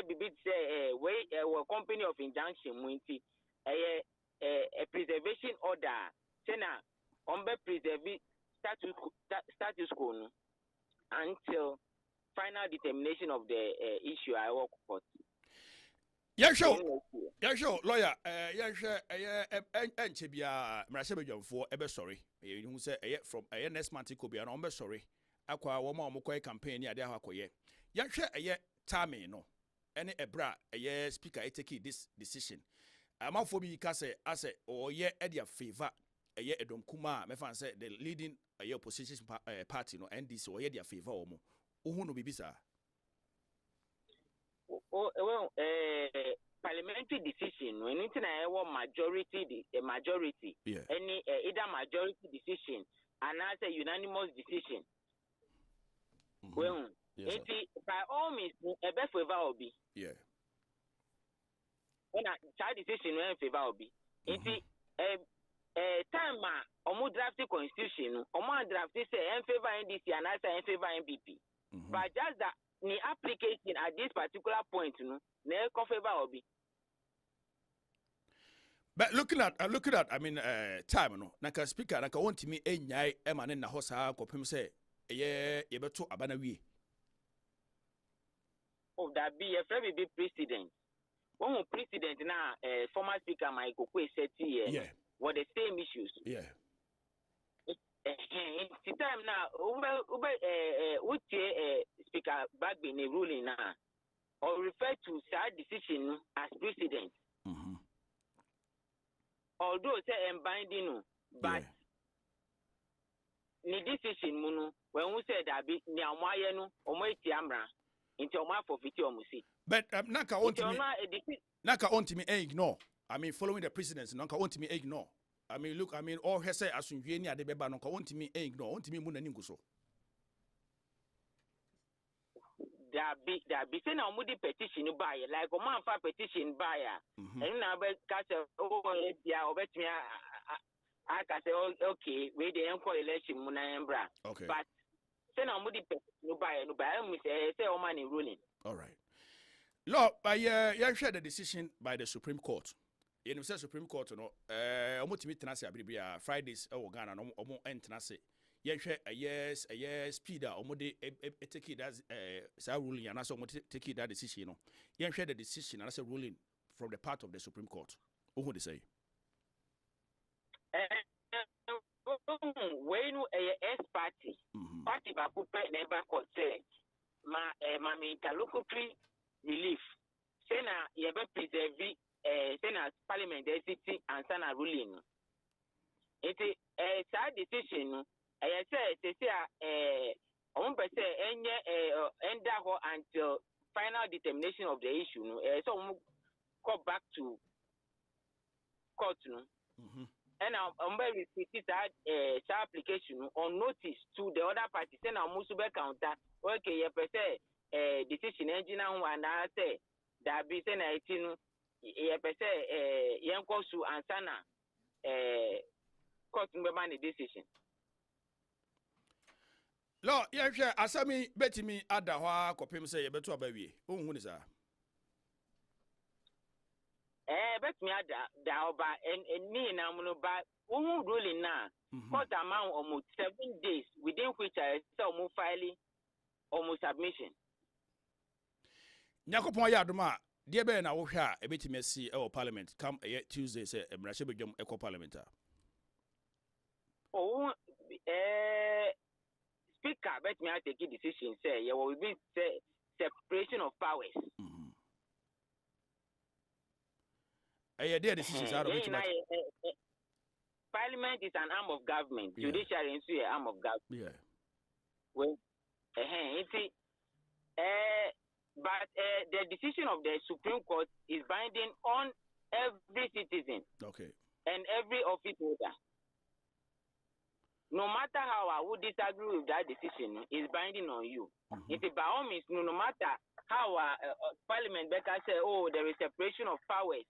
bibi say where company of injunction muinti a preservation order say na on be preserve status quo no until final determination of the issue I work for. Yeah, sure, lawyer. Yeah, sure. Enchebia, Marasebe for ebe sorry. You say from next month could be an umber sorry. Aqua woman moko campaign ya de hakoye. Yeah, sure. Time no. Any ebra speaker take this decision. Amaphobi kase ase or edia favor edom kuma me fan say the leading opposition party no NDC or their favor omo. Who no bibisa? Well, parliamentary decision when it's a majority, yeah. Any either majority decision and as a unanimous decision. Well, yes, by all means, a best favor will be. Yeah. When a child decision in favor will be. It's time omo draft the constitution, omo draft say in favor NDC and as in favor NPP. But just that the application at this particular point, no favor will be. But looking at I mean time no naka speaker naka want me enyai emane na hosa kopem say ye beto abana wie. Oh, that be a very big precedent. One precedent now former speaker Michael Kwe said here were the same issues. Yeah. It's time now speaker back in a ruling now or refer to that decision as precedent. Although say binding but the decision munu when we said that be ni amwaye no omo eti amra into omo for fiti omo si. But naka want me ignore. I mean following the precedents naka want me ignore. I mean, look, I mean, all he say as you any ade beba no want me ignore, want me mu nani nguso. There be say na omudi petition buy like o man fa petition buy and na be ka say o bia obetimi aka say okay we dey enko election mu na embra. Okay. But say na omudi petition buy no buy me say o man ruling. All right. Law by share the decision by the Supreme Court. You know, Supreme Court, no, almost me tenase abribia Fridays, Ghana, no, tenase. Share a yes, speeder, almost take it as a ruling, and also take it that decision. No, share the decision as a ruling from the part of the Supreme Court. Who would they say? When a S party, party bakupe never could say, my interlocutory relief, say na yebe preserve. Senate Parliament city and Sana ruling. It is a sad decision. I say, on per se, end until final determination of the issue. So, go back to court. And I'm very that application on notice to the other party. Send a Musube counter. Okay, per se, decision engine and I say that be sent 18. Yankosu and Sana court the decision. Law, asami beti me adahwa kopem say yebeto abawie. Ohun ni sa. Bet me da oba ni na muno ba ohun ruling na court amount almost 7 days within which I say almost filing almost submission. Nyakopon ya adoma dear Ben, I will hear a bit messy our parliament come Tuesday, say, a Brashibum Eco Parliament. Oh, Speaker, bet me I take a decision, say, you will be separation of powers. Dear decisions out of which Parliament is an arm of government. Yeah. Judiciary is an arm of government. Yeah. Well, but the decision of the Supreme Court is binding on every citizen. Okay. And every office holder. No matter how I would disagree with that decision, is binding on you. It's by all means, no matter how Parliament better say, oh, there is separation of powers.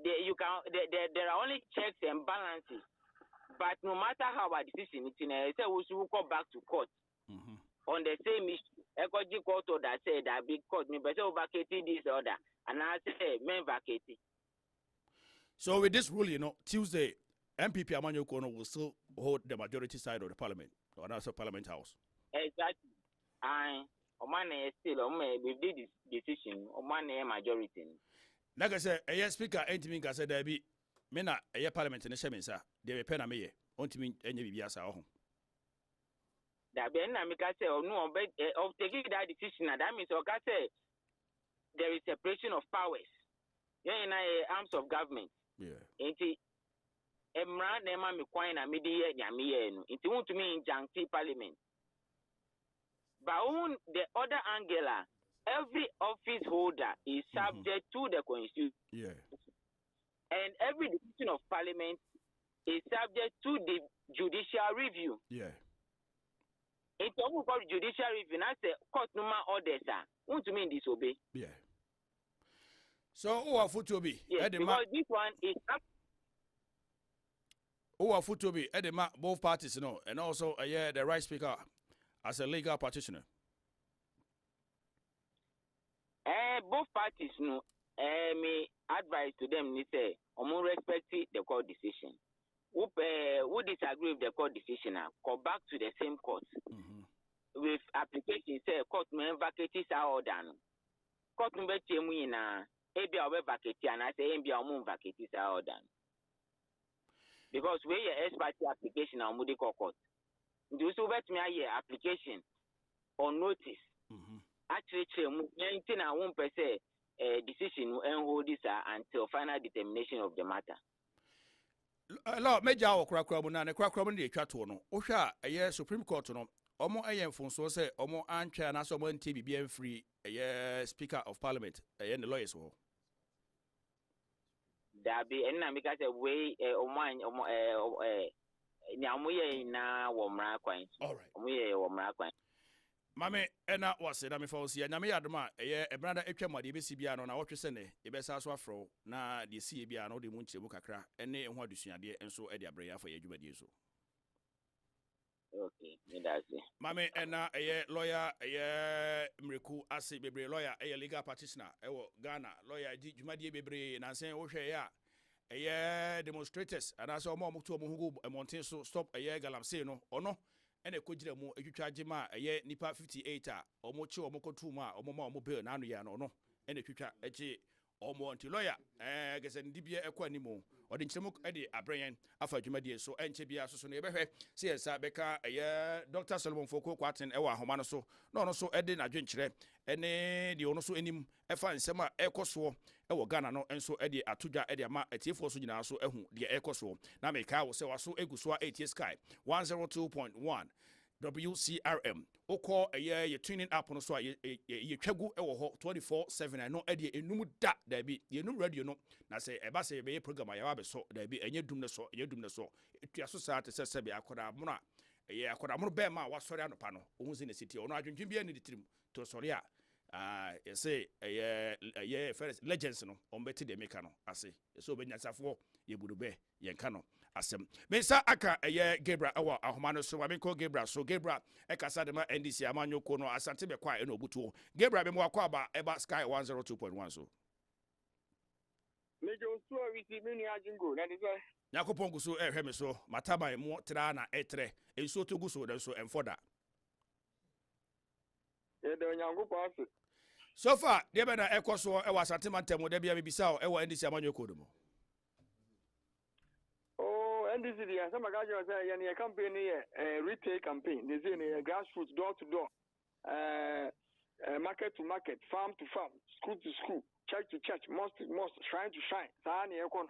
There are only checks and balances. But no matter how our decision is, say we should go back to court on the same issue. Ekoji court order said that big court me better vacating this order, and I say men vacating. So with this rule, Tuesday, MPP Amanyo Kono will still hold the majority side of the parliament, or also Parliament House. Exactly. And Omane still we did this decision. Omane majority. Like I said, a speaker ain't me say there be mena a parliament in the Sheminsa, they be pen a me, on to me any BBS at home. That Ben Namika say, or no, of taking that decision, and that means say there is separation of powers. Yeah, in arms of government. Yeah. Ain't it? Emra Nema Miquine and Media Yamian. It won't mean Janky Parliament. But on the other angle, every office holder is subject to the Constitution. Yeah. And every decision of Parliament is subject to the judicial review. Yeah. It's almost called judicial review. And I say, court number orders, won't mean disobey. Yeah. So, who are foot to be? Yes, because this one is up. Who are foot to be? Edema, both parties, and also, the right speaker as a legal practitioner. Both parties, me advise to them, they say, respect the court decision. Who disagree with the court decision, go back to the same court. With application, say, court may vacate our order. Court may be Ebi awe vacate and I say Ebi awe vacate our order. Because we are expert application on Mudiko court. Do so bet me a application or notice. Actually, anything I won't per se decision and hold this until final determination of the matter. Lord, Major Crackroman and Crackroman de Chatono, Osha, a year Supreme Court, Omo Ayen Fonso say, Omo Ancha and Asomo TBBM free, a year Speaker of Parliament, a the lawyers. There be any because a way Namuye na Womra coin. All right. We Womra coin. Mame, and that was it. I mean, for see, and I may admire a brother Echema, the BCBN on our send a best as fro, na the CBN or the Munchi Bukakra, and they want to see a dear and so Edia Brea for your jubilee. Okay, that's it. Mame, and a lawyer, a Mriku, Asi Bebre lawyer, a legal practitioner, Ghana, lawyer, Jumadi Bebre, and I say, okay, a year demonstrators, and I saw more to Mugu, a Monte so stop a year galamseno, or no. And a kujira mo a chargema a year nipa 58 or mocho or moko tuma or moma mobile nanuyan or no and a future a j or more anti lawyer I guess and dibia equanimo or the chimuk eddy a brain after Jumadia so and chibia so never see as Becca a year Dr. Solomon Foko Quatin ewa homano so no so edin a drenchre and the ono so enim efa and sema ecoso ewo Ghana no and so eddy atuja eddy ama a tifo so jina so ehu the ecoso na meka wo se waso egusua 8 sky 102.1 WCRM oko a ye tuning up on so ye twagu ewo ho 24/7 no eddy enum da da bi ye num radio no na say eba say be program ya ba so da bi enye dum ne so etua so sa te se be akoda mono ye akoda mono be ma wasori anopa no ohun se ne city ono adwendwen bia ne ditirim to sori a you say a first legends no on beti de meka no ase so be nyansafo ye budube ye nka no asem mensa aka Gabriel awa ahomano so wa ko Gabriel so Gabriel ekasa de ma NDC amanyoko no asante be kwa no obutuo Gabriel be mo akwa ba eba sky 102.1 so mejo so we see many AGYENGO that is why yakopon guso ehwe me so mataba mo tra na etre enso to guso den so emfoda ye de onyango pass So far, there been a echo so I was at him and tell there be a bisao, I want this among your codomo. Oh, and this is the some guys are saying a campaign retail campaign. They say a grassroots door to door, market to market, farm to farm, school to school, church to church, mosque to mosque, shrine to shrine. Sahani ekon.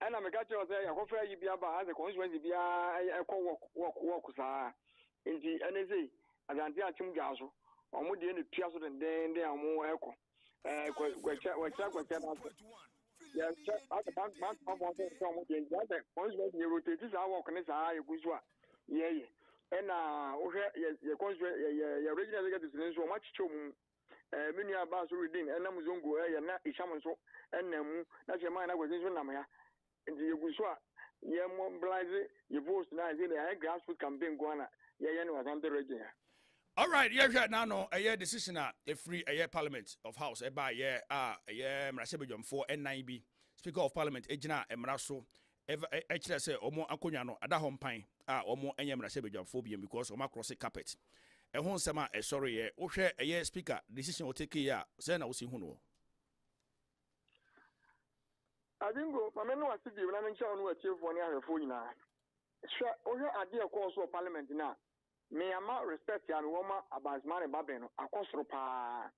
And I'm a guy say I prefer you be about as a consequence be a walk sa in the NSA as anti achim gaso. Or more than the piazza and then they are more echo. Yes, at the bank of you rotate this hour can say Guzwa. Yeah, and your original get is so much to many about reading and Namuzungu and Ishamanso and Nemu. That's your mind. I was in Namaya and the Guzwa. Yeah, Mobilize your voice now in the grassroots campaign. Guana, yeah, was under region. All right, yeah, now no, a year decision a free a year Parliament of House, a by year, Mrasebijum 4 N9B, Speaker of Parliament, Ejina, Emraso, ever actually say, or more Anconiano, at that home pine, or more any Mrasebijum phobia because of macross carpet. A home summer, a sorry, Osha, a year speaker, decision will take a year, Sena will see who know. I didn't go, my men was to give an answer on what you've won your phone now. Sure, Osha, I did a course of Parliament now. Me ama respect ya woman about money babeno akosoro pa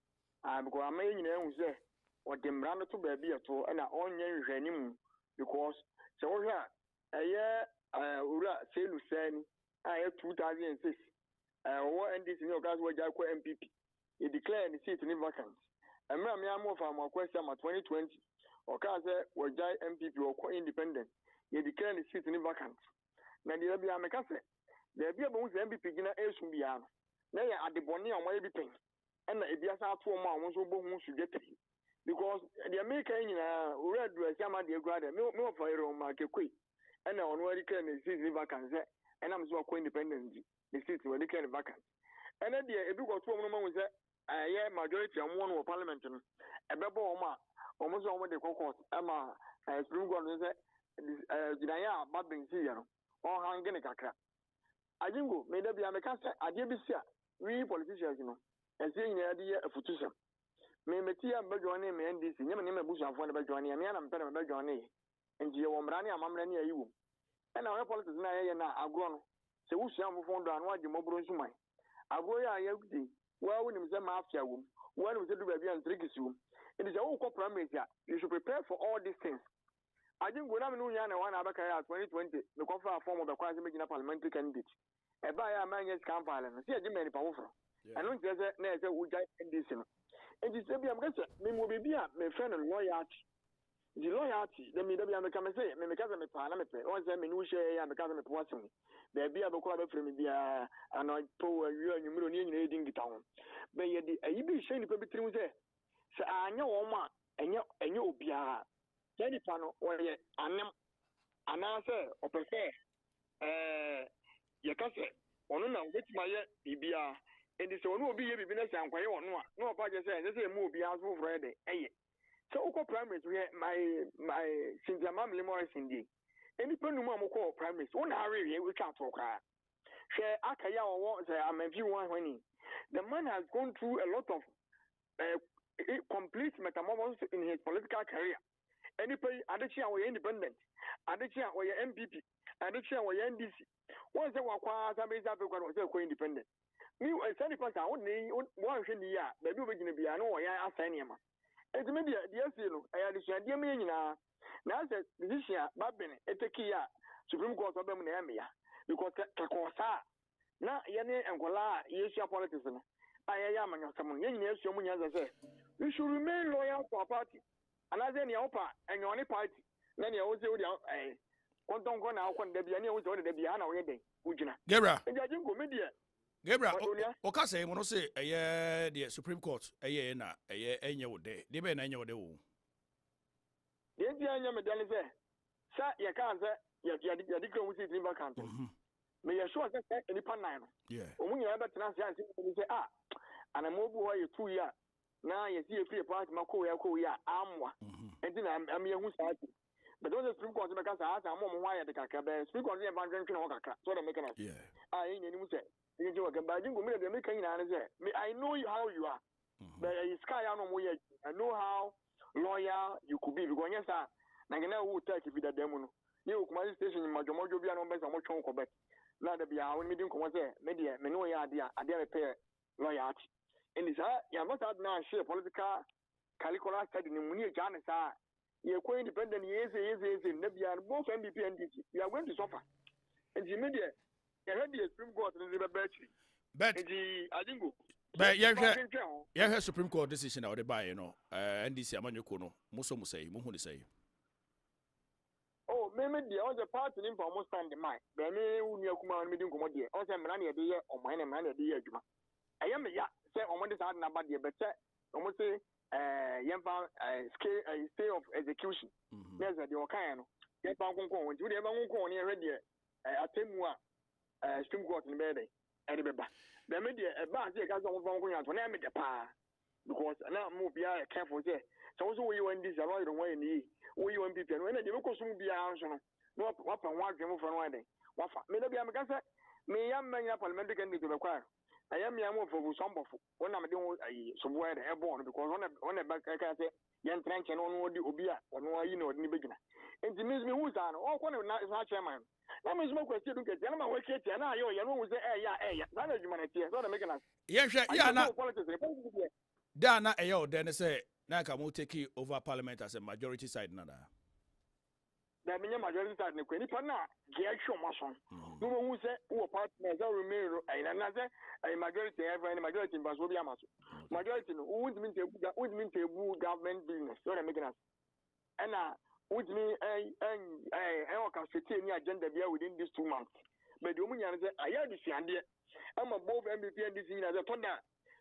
because am yin na hu se o de mra no to ba bi eto na onye nhwanim because se wo hwa eye ura selu sani aye 2006 wo NDC ni ogas wo ja ko MPP he declare the seat ni vacant emra me am of am question ma 2020 oka se wo ja MPP wo ko independent he declare the seat ni vacant na de bia me ka se there be about MPP gina esumbiano. Na ya adeboni on why be pen. And na ebiasa ato ma won so bohu sugete. Because the American red dress yama de grade me for ero ma kekwe. And na on where can seat vacant and I'm so independent. The seat where they can vacant. And then the ebi go to mo say yeah majority am one parliament no. Ebebo o ma almost on the court ama Supreme Court say dinaya babin si ya no. On hangene kakra. Ajingo me da bia me ka se ade bi sia we politicians no e se nyina de ye afutusem me meti am badwane me NDC nyame ne mabusuafo ne badwane me na mpere me badwane nti ye wo mrane amamre ne ayiwo e na we politics na ye na agro no se wusua mfofo ndo anu age mobro nsuman agro ya ya gudi wa wonim se mafia wo wa wonim se du ba bia ntrikisi wo it is all corporate ya you should prepare for all these things. Ajingo na me no nya na wana abaka ya 2020 me confer form of the kwase me gina parliamentary candidate e ba ya manye scam file no se ajima ni pawofro anu nti se na ese uja NDC no enti se bia me ka me mo bibia me friend loyalty the loyalty the me da bia me ka me say me ka se me pa na me pe on se me no share ya me ka se me po asem be bia be ko ba frame bia ano po awi anyumiro ni nyina edin gita ho be ye di ayi bi hye ni pe bitrim se anya wo ma enye obia Jenny Pano or ye anem anase or prefer Yakase or no which my BBR and this one will be a business and quite on one. No, I just say this is a movie as move ready. So primaries we my Cynthia Mam Limores indeed. Any penuma call primaries one hurry we can't talk. Share Akaya or I'm a few one when the man has gone through a lot of complete metamorphosis in his political career. Any pay addition we independent, addition we MPP, addition we NDC. Once they were quite a bit of a independent. Me, a 70% only one year, maybe we're going to be an oil assign him. It's maybe the SEO, I addition, dear me, now that this year, Babin, Etekia, Supreme Court of Bemia, because Kakosa, now Yane and Gola, Asia politics. I am someone, yes, your money as I say. You should remain loyal to a party. Another any upper and your only party. Then you also Quantum Gona, Debiani was already Debiana already. Gebra. And I didn't go media. Gebra, Okase, when I say a year, the Supreme Court, a year, a year, annual day. They may annual day. The Indian Medallion said, Sir, you can't say, you're declaring with it in vacant. May you sure that any pan nine. Yeah. When you have a chance, you say, and I'm over 2 years. Now you see a free party, Makoya, Amwa, and then I'm your society. But those Supreme Court because I asked why the Kaka, Supreme Court, Evangelist, so I'm making it. Yeah. I ain't any say. You do a gambling, the American answer. I know how you are. But sky I know how loyal you could be because yes, Nagana will take if you that demo. You come station in Majomojo be an open so much on Quebec. Now the be our meeting come say media me no idea repair loyalty. And this you must have now share political curricular study in Muni Janis you're quite independent yes maybe both MBP and DG. You are going to suffer. And the media you heard the Supreme Court in the battery. But AGYENGO. But yeah, Supreme Court decision out the buy, you know, NDC Amanyokono, Muso Musay, Muhuni say. Oh, maybe the other party in for almost time the mind. But me, who you come on meeting Commodity, also Melania dear or mine and Mania dear Juma. I am ya, say on what is hard number dear, but say, almost say, Yampa stay of execution. There's a Diocano. Yampa Conco, when you never go near ready a Temua Supreme Court in bed. And the media about the guys on going out when I made the power because now move be careful there. So also you went this along the way in the we you people when they look soon be answer no what and one game for one day. What maybe I'm gonna say me young man parliamentary candidate to require. I am young for some of when I'm doing somewhere airborne because on a back I can say young trench and on the Obia or no you know the beginner. And it means me who's on all one of not chairman. Let me smoke with you. Get them away, and I know say, yeah, that is humanity. Not making us. Yeah, Dana, then say, Nakamu take over parliament as a majority side. Nada. That means majority side. The Queen Pana, Giacho Mason. No one who said, who partners are remaining, and another a majority ever and majority in Basovia Maso. Majority would mean to government business. So I'm making us. And which means I can fit any agenda here within these 2 months. But the woman said, I had this idea. I'm above MVP and this as a thunder.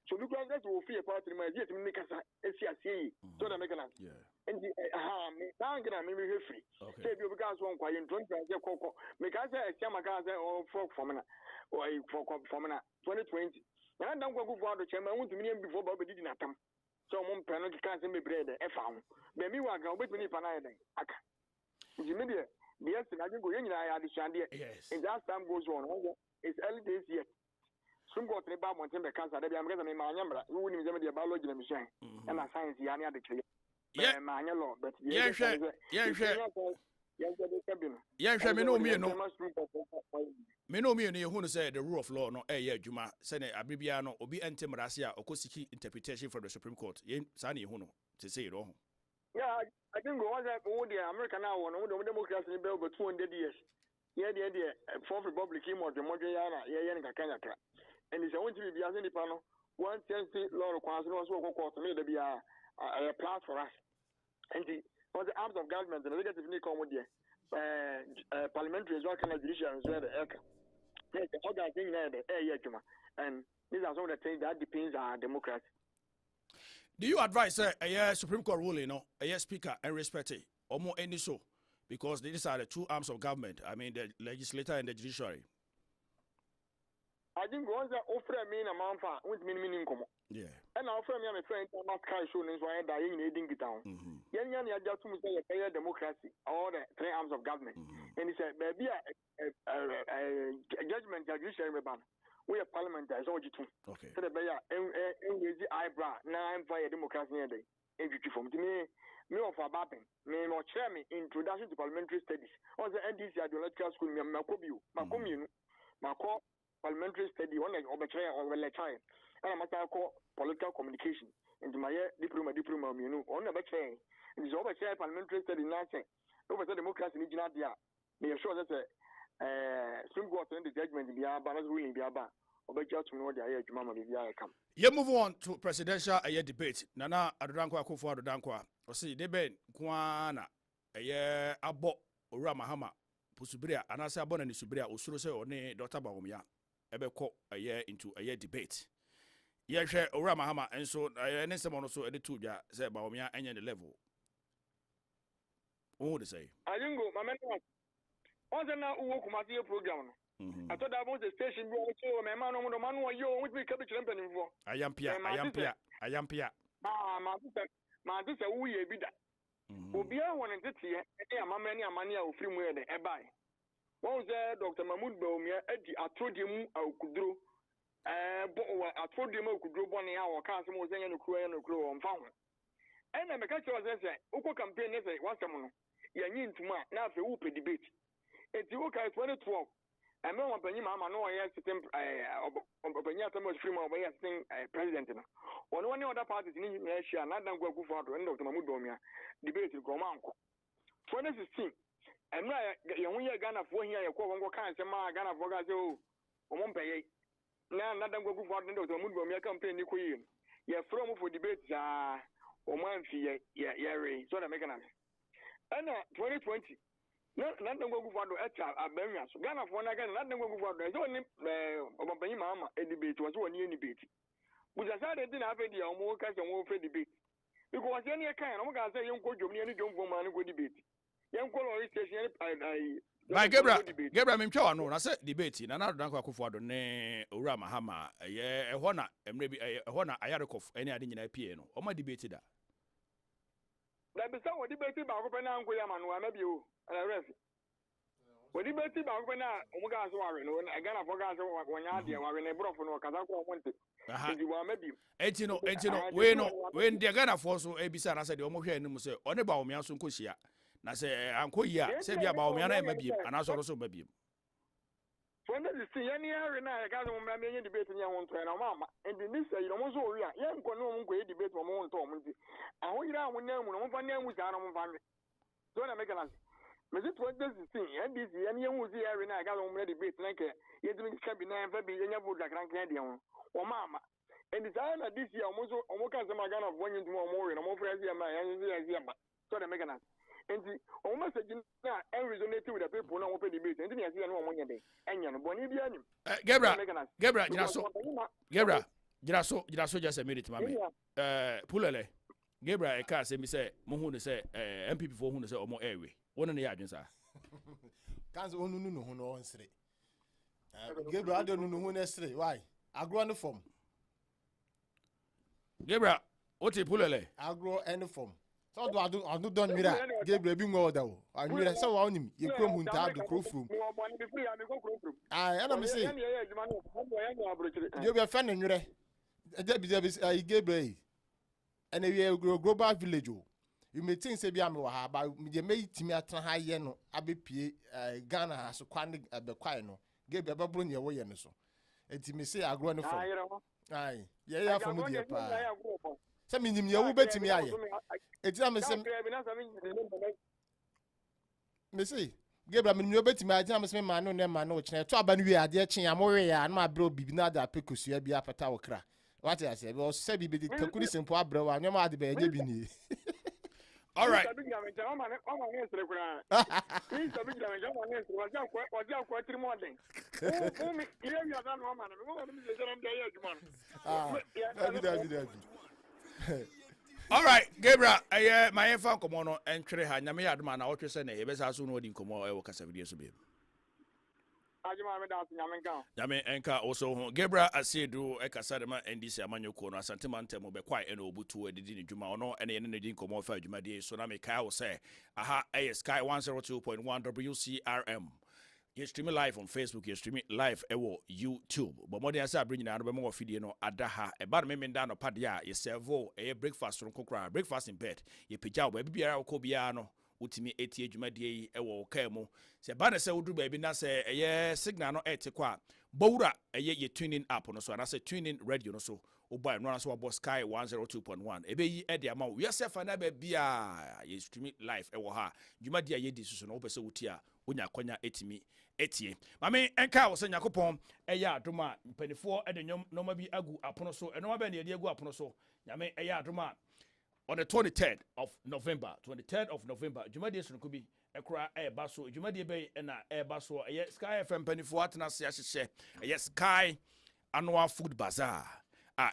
So because that will feel part of my yet to make us a CSA. So I'm making us. And now I'm going to make free. Say you because one quiet 20 cocoa. Make us a Chamagaza or folk formula or a folk formula 2020. And I don't go for the chairman. I want to meet before Bobby didn't come. So one penalty can't be bread and found. Maybe we are going to be panaying. The media, yes, I think we understand it. Yes. And as time goes on, it's early days yet. Some got the Bab Mountain cancer. They are going to be my number. We will be the biology and machine. And I science the other tree. Yeah, my law, but yes, me no me who say the rule of law no Juma sene abibia no obi ente marasia okosiki interpretation from the Supreme Court yen sani hu no to say it all. Yeah, I think we want the American now one the democracy in over 200 years. Yeah, the fourth republic came or the Mojayana, Kenya. And it's going to be as any panel. One Chelsea law requires also court to me to be a plan for us. And the arms of government, the negative Nico parliamentary as well can judiciary as well the other thing there the and these are some of the things that depends on democracy. Do you advise a Supreme Court ruling, a speaker and respect it or more any so? Because these are the two arms of government. I mean the legislature and the judiciary. I think once I offer me a month with meaning come. Yeah. And I offer me a friend that sky show is why dying in Eding town. Yan just to say a democracy, all the three arms of government. And he said, maybe a judgment judiciary ban. We are parliament as all you too. Okay. So the bear and eyebrow, now I'm for a democracy a day. And you from me of a bapping, me or chairman introduction to parliamentary studies. On the NDC ideological school, Macomu, Maco. Parliamentary study on like overture or lecture, and I must call political communication. into my diploma, you know, on the back chain. And it's over here, parliamentary study, nothing. Over the democracy in Nigeria. They are sure that Supreme Court and the judgment in the Abba, ruling the Abba, or by just to know the area to Mamma, the come. You move on to presidential debate. Nana Adrankwa Kufu Adrankwa. Or see, they been Kwana, a year abo, Ura Mahama, Pusubria, and I say Abon and Subria, Usurose, or ne, Dr. Baumia, Ebeko, a year into a year debate. Yeah, share Ura Mahama, and so I need someone also at the two, yeah, said Baumia, and the level. What would they say? I didn't go, my man. Once I now walk my program. I thought I was the station, my man, on the man, you with me, cabbage company for. I am Pia. My sister, we a bidder. Ubia one and this year, and my many money of free where they buy. One was there, Dr. Mahmoud Baumia, Eddie, I told him I could do I told them I could do 1 hour, can't some say no crew on found. And I'm a catcher was say, Uko campaign as a once a month. Yanin to my now for Upe debate. It's okay 2012. I know one penny mamma no I asked them Benyata was free my way as thing president. On one other parties in Asia, not go for the end of the Mamudomia debate to Gomanko. 2016. And when you're Ghana for here, you call one kind of Ghana for Gazo or Montpellier. Now, not go for the end of the Mamudomia campaign. You queen. You're from for debates or month, so I'm making us. And 2020. Not go for the Abemias. Ghana for again, not go for the only Mama a debate was one year debate. Which I said, didn't have any more cast and more debate. Because any kind of guys say, you go to me and you don't go man go debate. Young color station, My Gabriel Mimcho, no, I said debating, and I don't know for the name Urama Hama, a Hona, and maybe a Hona Ayarkov, any idea in a piano, or my debated that. That be some debated about open and Guyaman, or maybe you, and I rest. What debated about when Omegas Warren, when I got a Bogas when Yadia, when I brought from Kazako wanted. Etino, when they're gonna force Abisa, I said, almost here, and say, on about me, also Kushia. Na say anko ya say bia ba o me na maybe and also maybe when the see any area na ga no me any debate nya won to na mama and this say no mo so ori a ye nko no mo nko debate mo won to mo nti ahun yira ahun na mu no mo fa na mu ja no mo fa me so na me kana me say 2016 and this any hu see area na ga no mo debate na ke ye dimi ka bi na fa bi nya board akran kan de ho o mama and this na this year mo so o mo ka se ma ga na vonyin to mo we no mo fra see ma yan see ma so na me kana. And the message now resonate with the people now open debate. And then you see no one day. And you know, Bonibian. Gebra, Jiraso just a minute, mammy. Pulele. Gebra, a car say me say, Mohun say, MPP for whom say, or more airway. One in the agents are. Can't own no one say. Gebra, I don't know who necessarily. Why? I grow on the form. Gebra, what a pulele? I grow any form. So do I do done mira Gabriel be more though. I mean so on him you come hun ta do crofrum. Ah and am say you be fan nwere e Gabriel and we global village o. You may think say be am wa ha ba me dey timi atra ha ye no abepie Ghana ha so kwan be kwai no Gabriel be bro ne wo ye no so. Enti me say agro no for. Ai ye ya for mu dey pa. Say minim ye wo betimi aye. Etia me say Gabriel me obetimi atia me say ma no ne ma no kire to aba no wi ade kyen amore ya no abro bibi na da pekosu bia pata wo kra what I say because say bibi de takuri simple abro wa nyoma ade be eje bi ni. All right. All right, Gabriel, my fan come on and try ha nyame aduma na otwe se na e besa so no odi nkomo e wo kasa video so be. Nyame enka also Gabriel Asiedu e kasa de ma NDC amanyoko no asantema ntemo be kwai e no obutu edidi ni djuma ono ene ne di nkomo fa djuma die so na me kai wo say aha Sky 102.1 WCRM. You stream live on Facebook, you stream live ewo YouTube. But more than say bring na no be more video no adaha e ba me nda no padia ye servo e breakfast ron kokra breakfast in bed ye pija wo bibia wo ko bia no utimi eti adwumadie ewo ka mu se ba na se wudu ba bi na se eye signal no etekwa bowura eye ye tuning app no so na se tuning radio no so oba no na so bo Sky 102.1 ebe yi e de ama we self na ba bia ye stream live ewo ha dwumadie ye di so no obese wutia onya kwanya etimi etie mame enka wo se nyakopon eya adoma mpanifo edenyom no ma bi agu apono so eno ma ba na edi agu apono so nyame eya adoma on the 23rd of November jumadi so ko bi ekura eba so jumadi be na eba so eye Sky FM mpanifo atena se ahyehe eye Sky annual food bazaar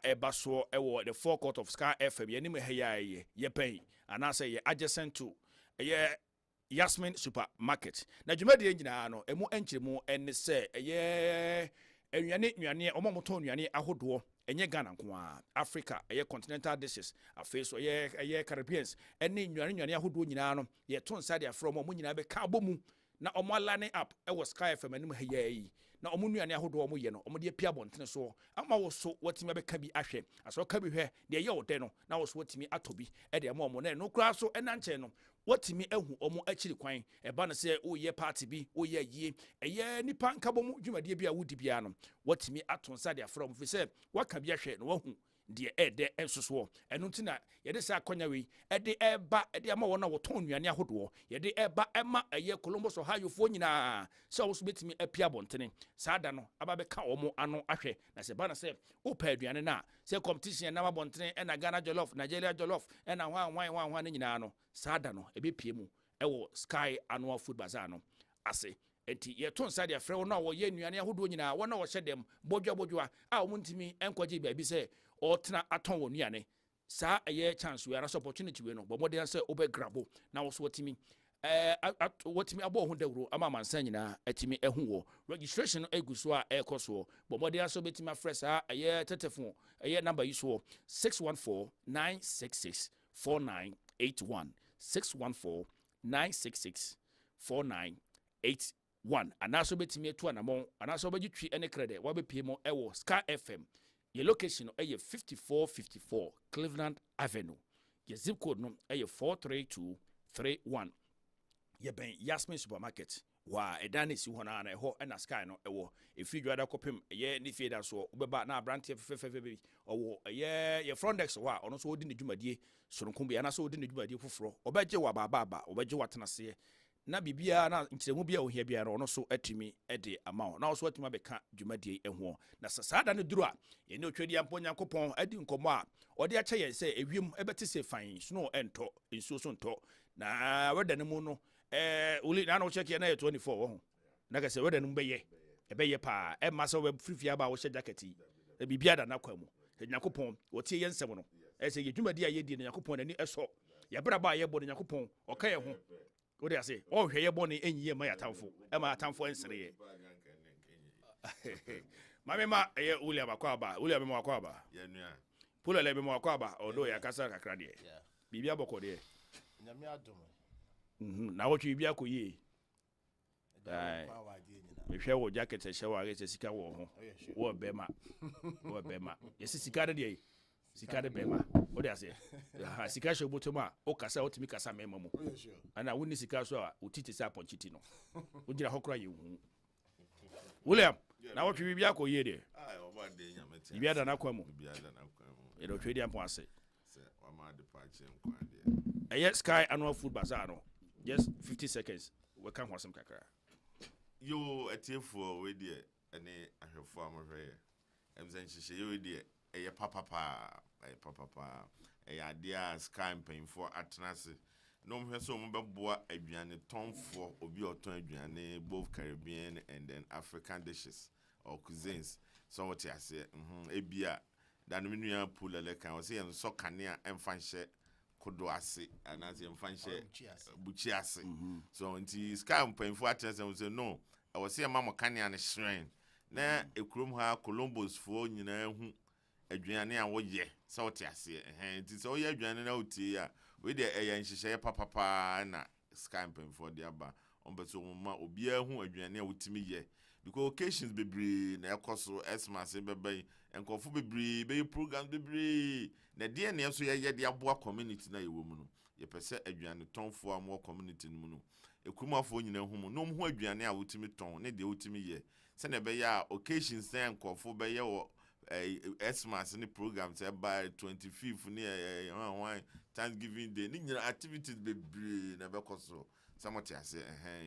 eba so ewo the forecourt of Sky FM ye ni me heya ye pen anase ye adjacent to eye Yasmin supermarket na dwumadi engina no emu enkyiremu enne se eye enwane omomoto nwane ahodo enye Ghana nkoa Africa eye continental dishes afeso eye Caribbeans enne nwane ahodo nyina no ye to nsade afro mo nyina be ka bomu na omo line up e was Sky FM anim ha yi na omo nuane ahodo omo ye no omo de pia bontene so ama wo so watimi be ka bi ahwe aso ka bi hwe de ye wo de no na wo so watimi atobi e de ama omo na no kura so e na nche no watimi ehu omo akiri kwan e ba na se o ye party bi o ye yie eye nipa nkabo mu dwumade bi a wudi bia no watimi atonsa de afro mo fi se waka bi ahwe no wahu de ede ensoso eno ntina ye de sa akonya we ede eba ede ama wona woton nuane ahodo ye de eba ema eye Columbus Ohio fo nyina se wo so betimi apia bontene saada no aba be ka omo ano ahwe na se ba na se wo pa aduane na se competition na bontene e na Ghana jollof Nigeria jollof e na hwan nyina no saada no ebe pie mu e wo Sky Annual Food Bazaar no ase enti ye ton sa de afre wo na wo ye nuane ahodo nyina wo na wo hye dem bodwa a wo ntimi enkwaje baabi se or tena aton wo nuane sa eye chance we are opportunity we no but modern say obe grabo na wo so watimi watimi abo ho dawro ama mansan nyina atimi ehu wo registration eguso a ekoso but modern so betimi afresh a eye tetefon eye number yi so 614-966-4981 614-966-4981 anaso betimi etu anamon anaso obegitwi ene krede wa be pie mo ewo Sky FM. Your location is 5454 Cleveland Avenue. Your zip code no is 43231. Your ben Yasmin Supermarket. Wa edani si hona na ho na Sky no ewo. If you ada kopem ye ni fie da so obeba na branch fefe owo ye your front desk wa ono so odi ne dwumadie soronko bia na so odi ne dwumadie foforo obeje wa baba obeje watena se na bibia na ntiremu bia ohia bia no so atumi ede ama na so atumi abeka dwumadie eho na sasada ne duru a ye ne otwedi ampo nyankopon adi nkomo a ode ache ye se ewiem ebete se fan so ento ensuo so nto na weda ne mu no uli na no check ye na 24 wo ho na ka se weda ne mu beye pa e ma so we frifia ba wo hye jacket yi bibia da na kwamu nyankopon wotie ye nsem no se ye dwumadie a ye di nyankopon nani eso ye bra ba ye bo nyankopon oka ye ho what do I say? Oh, here born in ye my atamfo. Am I atamfo ensere? Mamma, William Aquaba, William Aquaba. Pull a lebe mo Aquaba, although ya casa cradi. Bibia Boko de. Now what you be a coye? If you will jacket a shower, it's a sika war. Or Bema. Or Bema. Yes, it's Sicada day. Sika de Bema. What do I say? Sika show botoma, o kasa otimi kasa memo. And I wouldn't sika so utiti sa ponchitino. Ujira hokra you. William, now what you be a coye there? You be a naquamo. You don't trade up once. A yet Sky Annual Food Bazaar. Just 50 seconds. We come for some kakra. You a tear for with dear, and I have farmer here. And then she say, you dear. Papa, a idea Sky paying for Atlantis. No, her so boy, a biane tom for obi or ton both Caribbean and then African dishes or cuisines. So what I say, a beer, then when you pull a lake, I was saying so cania and fan share Kodoasi and as in fan share Buchiasi. So until Sky paying for Atlantis, I was say no, I was saying Mamma Cania and a shrine. Na a crum ha Columbus for you know. Adriane a wo ye so wote ase nti so ye adriane na oti a we de nhihye papa na scamping for the aba on beso ma obi ahu adriane a wotimi ye because occasions bebre na ekoso Xmas bebe enkofu bebre be program bebre na de na so ye de aboa community na ye wo mu no ye pese adriane tonfo am community mu no ekumafo nyina hu mu no hu adriane a wotimi ton ne de wotimi ye se na be ya occasions na enkofu be ye wo Xmas ni program say by 25th ni Thanksgiving day ni activities bebre na be koso samoti ase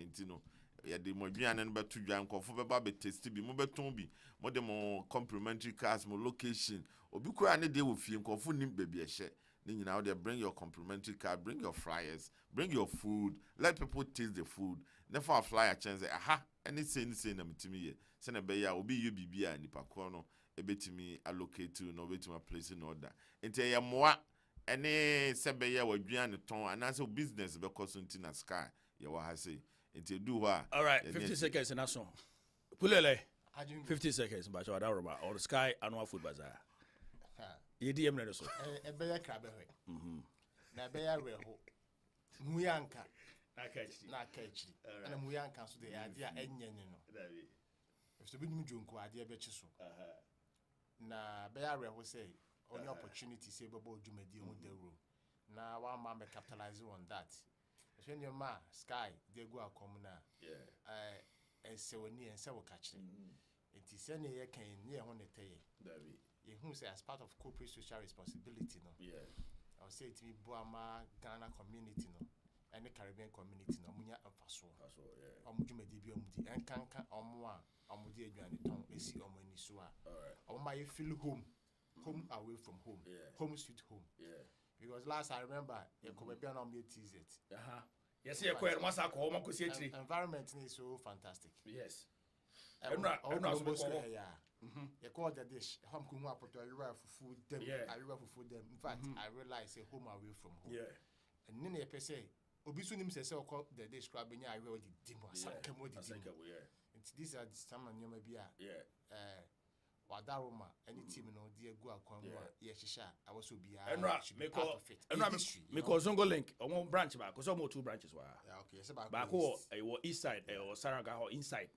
ntino ya de modwane no beto dwan kofo be ba be test bi mo beton bi mo de mo complimentary cars mo location obi kura ne de wo fie kofo nim bebi ehye ni nyina they bring your complimentary card, bring your flyers, bring your food, let people taste the food. Never a flyer chance aha anything na mitimi ye se na be ya obi you bibia nipa ko no ebetimi allocate to no betimi place in order ente ya moa ene sebe ya wadwan ton anase business be cost na Sky ya wa ha say ente do wa all right 50 seconds na so pulele 50 seconds ba cho da roba or Sky Annual Food Bazaar EDM na so ebe ya krabe hwe na be ya reho muyanka na catch and I'm young council the idea enye no if so binim jonko ade be chiso na be are we say only opportunity say babo dwumadi ho dawro na one man be capitalize on that when your ma sky they go akom na se woni en se wo ka kire enti se ne ye kan ne ho ne teye you who say as part of corporate social responsibility no I would say it be Boama Ghana community no and the Caribbean community no munya emfaso omudwumadi bi omudi enkanka omwa omudi adwane ton esi omani so a omma you feel home away from home home sweet home because last I remember you come be on TZ yes you go once I call man see three environment is so fantastic yes everyone so you call the dish home kumu apoto ariwa fufu dem in fact I realize say home away from home and then you say obi so nim say the dish crab nya ariwa di dimo asankamo di dimo and these are some nyoma bia wadaroma any team no dey go akwanwa ye hihya awoso bia me Zongo link omo branch ba cause omo two branches wa okay yes ba ko wo east side or Saraga ho inside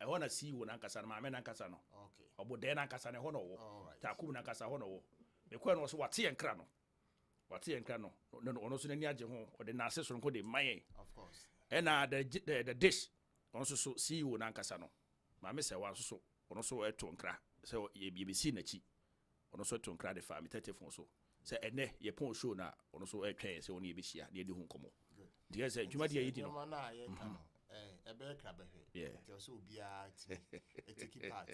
ehona see wo nankasa na ma me nankasa no okay oboden nankasa ne ho no wo takum nankasa ho no wo me ko no so wate enkra no ono so nani age ho o de na ase so nko de maye of course na the dish ono so see wo nankasa no ma me se wan so ono so eto nkra se ye bi si na chi ono so eto nkra de fa me tetefon so se ene ye pon show na ono so etwen se ono ye bi hia de edi hu nkomo de se dwuma de ye di no ebe krabehe there also be a take part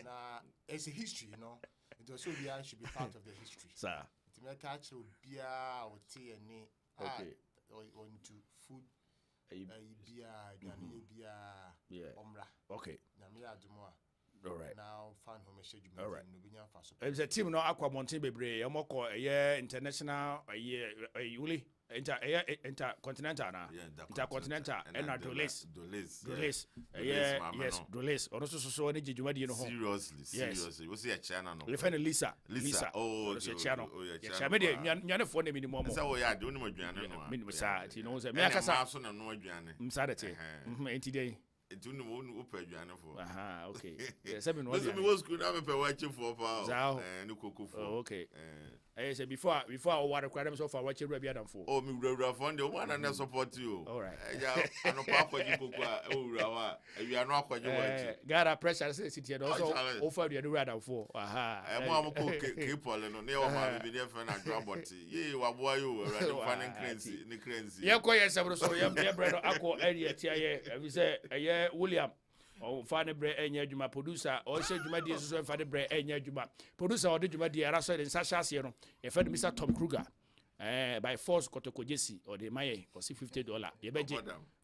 now it's a history you know it also should be part of the history sir it make catch bia o tie ni okay on to food bia gani bia omra okay na me adumo all right now fan home schedule all right no binya fa so it's a team no akwa mountain bebre yamoko international wuli intercontinental na intercontinental and Dolis yes Dolis ono so ne jijuma di no ho seriously we see a channel no le fan Lisa oh the channel ya chama de nyane fo ne minimum say wo ya de oni madwane no minimum sa ti no say me akasa so na no adwane msa de te enti dey ntunu mo opa adwane fo aha okay say me no we was good am pe watch for pa ni kokofo okay say before I water crowd so far watch Rabi Adam for oh me wura fund the one and support you all right ya ano pa kwaji kokwa o wura wa wi ano akwaji watch gara pressure say city and also offer the Adam for aha mo am ko ke pole no ne o ma be dey friend adrobot ye waboa yo radio fan crazy ni crazy ye ko yes so ye brother akọ area tia ye we say William o fane bre enya adwuma producer o hye adwuma die so fane bre enya adwuma producer o de adwuma die ara so de nsahya ase no ye fane Mr Tom Kruger by force kotokojesi o de maye o si $50 ye beje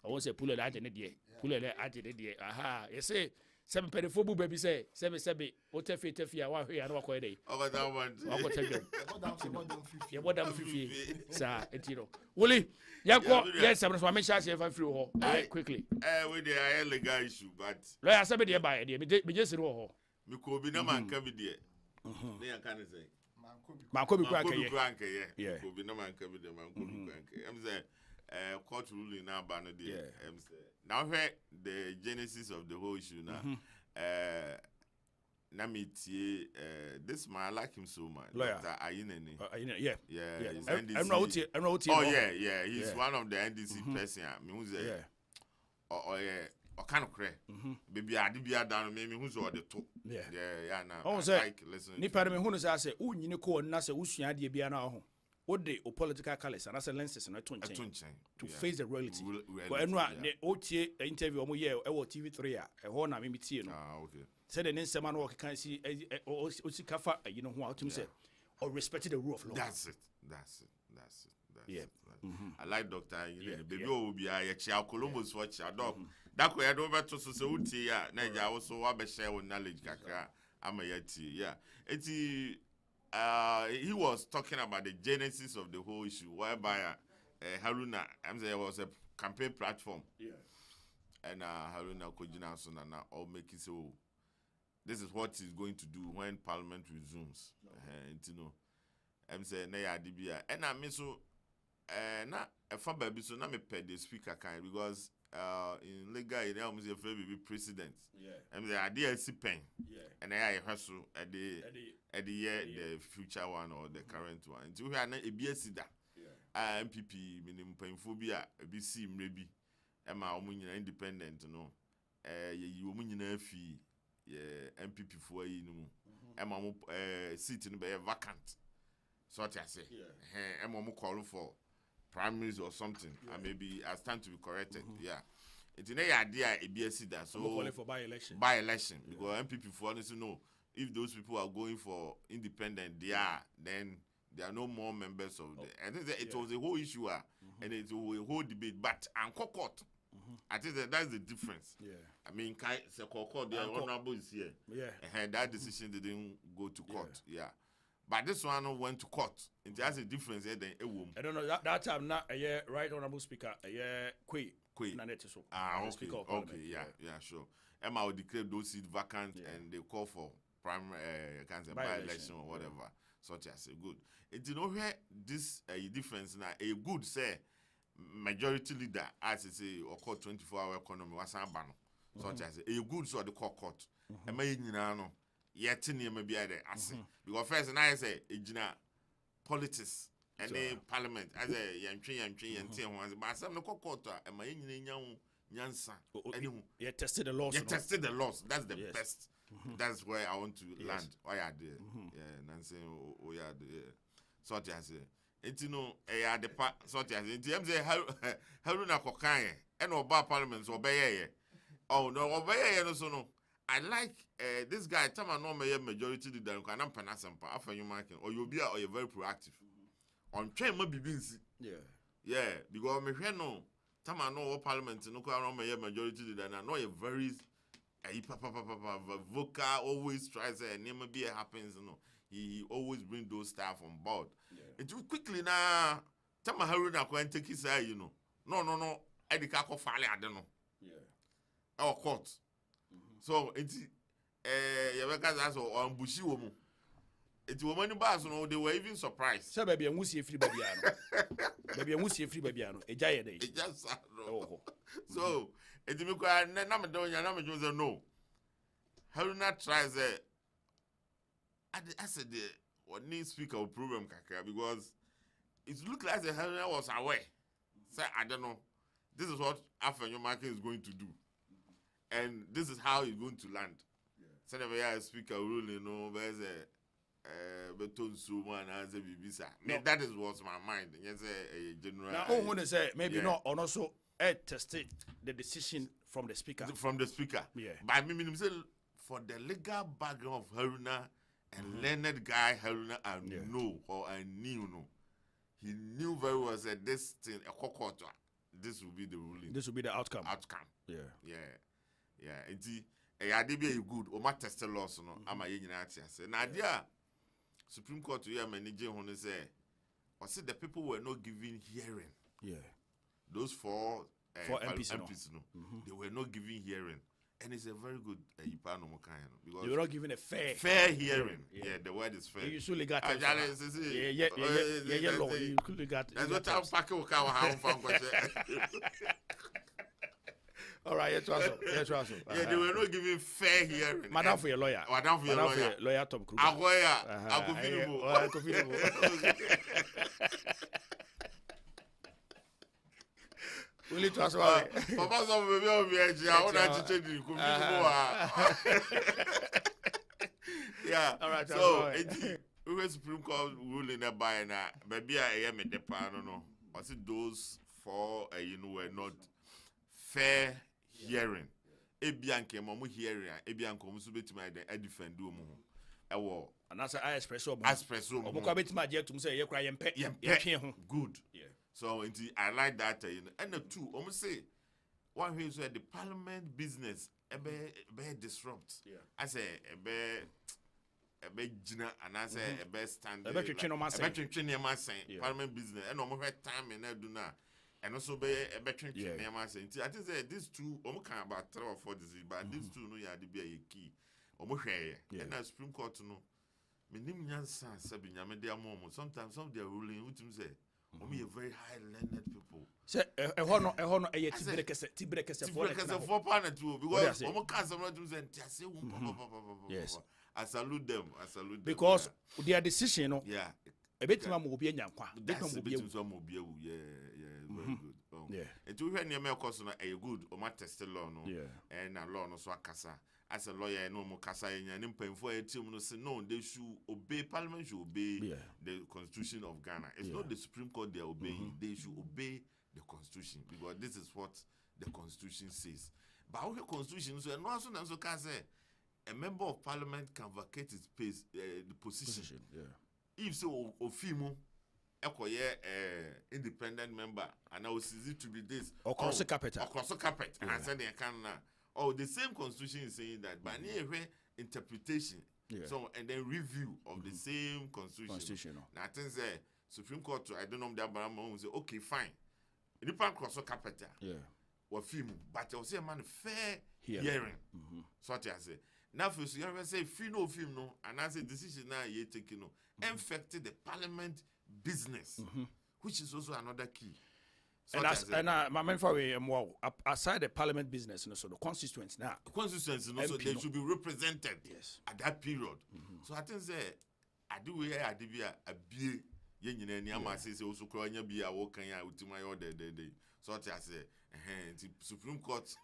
o won say pull le age ne die aha ye say sebe perifo bu baby say sebe o tefi a wa hwe ya na wakoye dey o that one o ko tell you bodam fifi sa etiro woli yakọ yes I'm so mention say fa free ho quickly we dey legal issue but lawyer sebe dey buy dey me just ro ho me ko bi na man ka bi dey ne yan kan say man ko bi kranke ye ko bi na man ka bi dey man ko bi kranke am say court ruling na ba no dey am say now where the genesis of the whole issue now Namiti, this man, I like him so much. Dr. Ayinene. He's one of the NDC person. Kind of cray. Baby, I did be down, maybe who's all the top. Yeah, now. Oh, like, listen. Nipa me who say, you ko na se usua de bia na ho. What the political colors and as a lenses and a to face the reality. But the OTA interview omo ye e wo TV3 a ho na me tie no. Okay. Said the name man work can see Osikafa, you know who to say or respected the rule of law. That's it. Yeah. I like Dr. Baby will be a child Columbus watch a dog. That way I don't over to society. Yeah, Naja also have a share with knowledge. I'm a yeti. Yeah, it's he was talking about the genesis of the whole issue, whereby Haruna, I'm saying, was a campaign platform. Yeah, and Haruna Kojina Sonana all make it so. This is what he's going to do when Parliament resumes. You know, I'm saying, "Naya Dibia," and I mean so. na efa baby so na me pay the speaker kind because in legal area almost a be president. Yeah. And the idea is pen. Yeah. And I hustle at the year the future one or the current one. So we are not a BSC da. Yeah. MPP minimum phobia BC maybe. Emma omunyina independent no. Ye omunyina fi MPP for yi no. Emma seat no be vacant. So what I say. Yeah. Emma calling for primaries or something, and maybe I stand to be corrected. Yeah, it's an idea a BSC that so calling for by-election. By-election because MPP for honestly know if those people are going for independent, then there are no more members of the. I think that it was a whole issue, and it's a whole debate. But and court, I think that's the difference. Yeah, I mean, court, the honorable is here. Yeah, and that decision didn't go to court. Yeah. But this one went to court. It has a difference here than a woman. I don't know that time not a year, right, honorable speaker, a year Kui. Okay, yeah, sure. Emma will declare those seats vacant and they call for primary by-election or whatever. Such as a good. It you know where this difference now a good say majority leader as I say or call 24-hour economy was a ban. Such as a good so the court. Yet in maybe either because first and I say politics and then parliament as a young tree and but some no court and my yansa anyway you tested the laws. You tested the laws. That's the best. That's where I want to land. Oh yeah, yeah, Nancy. Oh yeah, so I say. It's you know, the part. So I say. It's how do na kokan and oba parliament obey. Oh no, obey no so no. I like this guy. Tama no majority leader. Can I'm penasempa. After you marking, or you'll be or you're very proactive. On train, maybe busy. Yeah. Because me hear no. Tama no parliament. No, can majority leader. And I know you're very vocal. Always tries to name be happens. You know, he always bring those staff on board. It will quickly now. Tama Haruna go and take his side. You know. No. Edika ko fale I don't know. Yeah. Or court. So it's that's on Bushi woman. It's woman in Bas, no, they were even surprised. So baby, and we see free babiano. Baby, and we see free babiano. A giant day. It just so it's because number don't your number just no. Haruna tries I said what needs speaker of problem because it looked like the Haruna was aware. Say I don't know. This is what Afenyo Market is going to do. And this is how he's going to land. So never hear a speaker rule, you know, there's a beton suman as a BBC. That is what's my mind. Yes, a general. Now, I want to say maybe not, and also tested the decision from the speaker. From the speaker. Yeah. But I mean, for the legal background of Haruna and learned guy Haruna, I know or I knew no. He knew very well that this thing a court. This will be the ruling. This will be the outcome. Yeah. It's a be good or my test loss no am I say na dia Supreme Court to hear many when say or say the people were not giving hearing. Yeah. Those four MPs no. They were not giving hearing. And it's a very good because they were not giving a fair hearing. Yeah, the word is fair. You usually got law. You could got. That's what I'm packing with all right, yeah, they were not giving fair hearing. Madam for your lawyer. Lawyer Tom Kruger. I Will you trust me? Papa, some baby of the edge. I want to change the yeah. All right. So, the Supreme Court ruling by now, maybe I am a depano. No, I see those four, were not fair hearing. Ebianke, mamu hearing. Ebianke, musubeti my defend do mo. Ewo. And that's I express. Obuka beti my jet to say you cry yempe. Good. Yeah. So I like that. And the two, almost say one way where the parliament business be disrupt. Yeah. I say a be jina and I say a be stand. A be training parliament business. And almost time and I do now. And also be a better training I think these two almost can about 3 or 4 disease, but these two no ya be a key. Almost here. And the Supreme Court no. Me nim nyansa sabi nyame dia momo. Sometimes some they ruling which say We are very high learned people. Say ehono tibrekese for partner too because yes. I salute them. Because their decision, yeah. A bit more will be a That's a bit more very good. Yeah. And to hear near me, of course, a good or my test law, no, and a law no so casa. As a lawyer, no more casa and impaying for a team no say no, they should obey Parliament should obey the Constitution of Ghana. It's not the Supreme Court they are obeying, they should obey the Constitution because this is what the Constitution says. But our Constitution so and also can say a member of Parliament can vacate his place, the position. If so, Ofimo, independent member, and I will see it to be this. Or cross the carpet. And I said, the same Constitution is saying that, but near interpretation, so and then review of the same Constitution. Now, I think the Supreme Court, I don't know that, but I'm going to say, okay, fine. Independent cross the carpet. Or film, but I will say, man, fair hearing. So I say. Now, if you say film no, and I say decision now you taking no, affected the Parliament business, which is also another key. So my main for more aside the Parliament business, so the constituents now. Constituents, so they should be represented at that period. So I think I do hear a beer. Say also crying be a walk and my order. So I say, Supreme Court,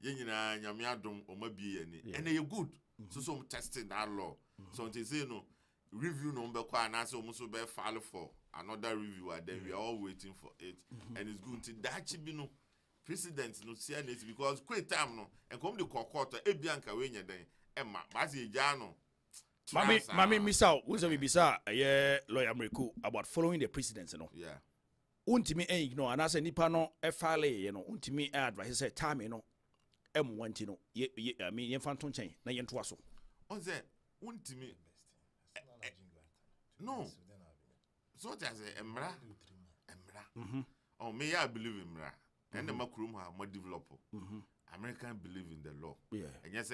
Yamiadum or maybe and they are good. So some testing that law. So they say no review number and also be file for another review, and then we are all waiting for it. And it's good to that should be no precedent no see it because quick time no and come the court a bianca when you're then Emma Basi Jano. Mami Misa, who's a Bisa, a lawyer Americo about following the precedents, you know. Yeah. Untimi ignore and as a nipano FLA, you know, untimi advice said time, you know, M1, you know, I mean, Infanton chain, na Yentwaso. On the untimi. No. So that's a Emra. Oh, may I believe in Mra. And the Macrum are more developed. American believe in the law. Yeah. And yes,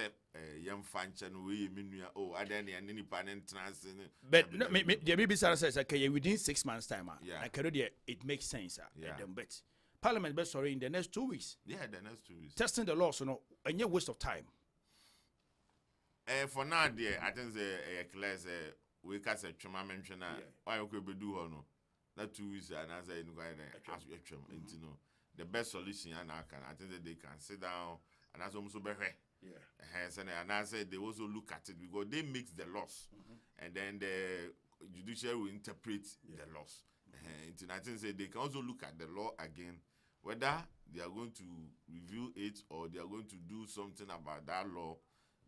young function, we mean, oh, I don't need any parent trans. But maybe Sarah says, okay, within 6 months' time, yeah, I carry it makes sense. Yeah. But Parliament, but sorry, in the next 2 weeks. Yeah, the next 2 weeks. Testing the law, so no, and your waste of time. For now, dear, I think the class, we can say, Chuma mention, why you could do or no. That 2 weeks, and as I know, the best solution I think that they can sit down and as almost be and I said they also look at it because they mix the laws and then the judiciary will interpret the laws. I think they can also look at the law again, whether they are going to review it or they are going to do something about that law.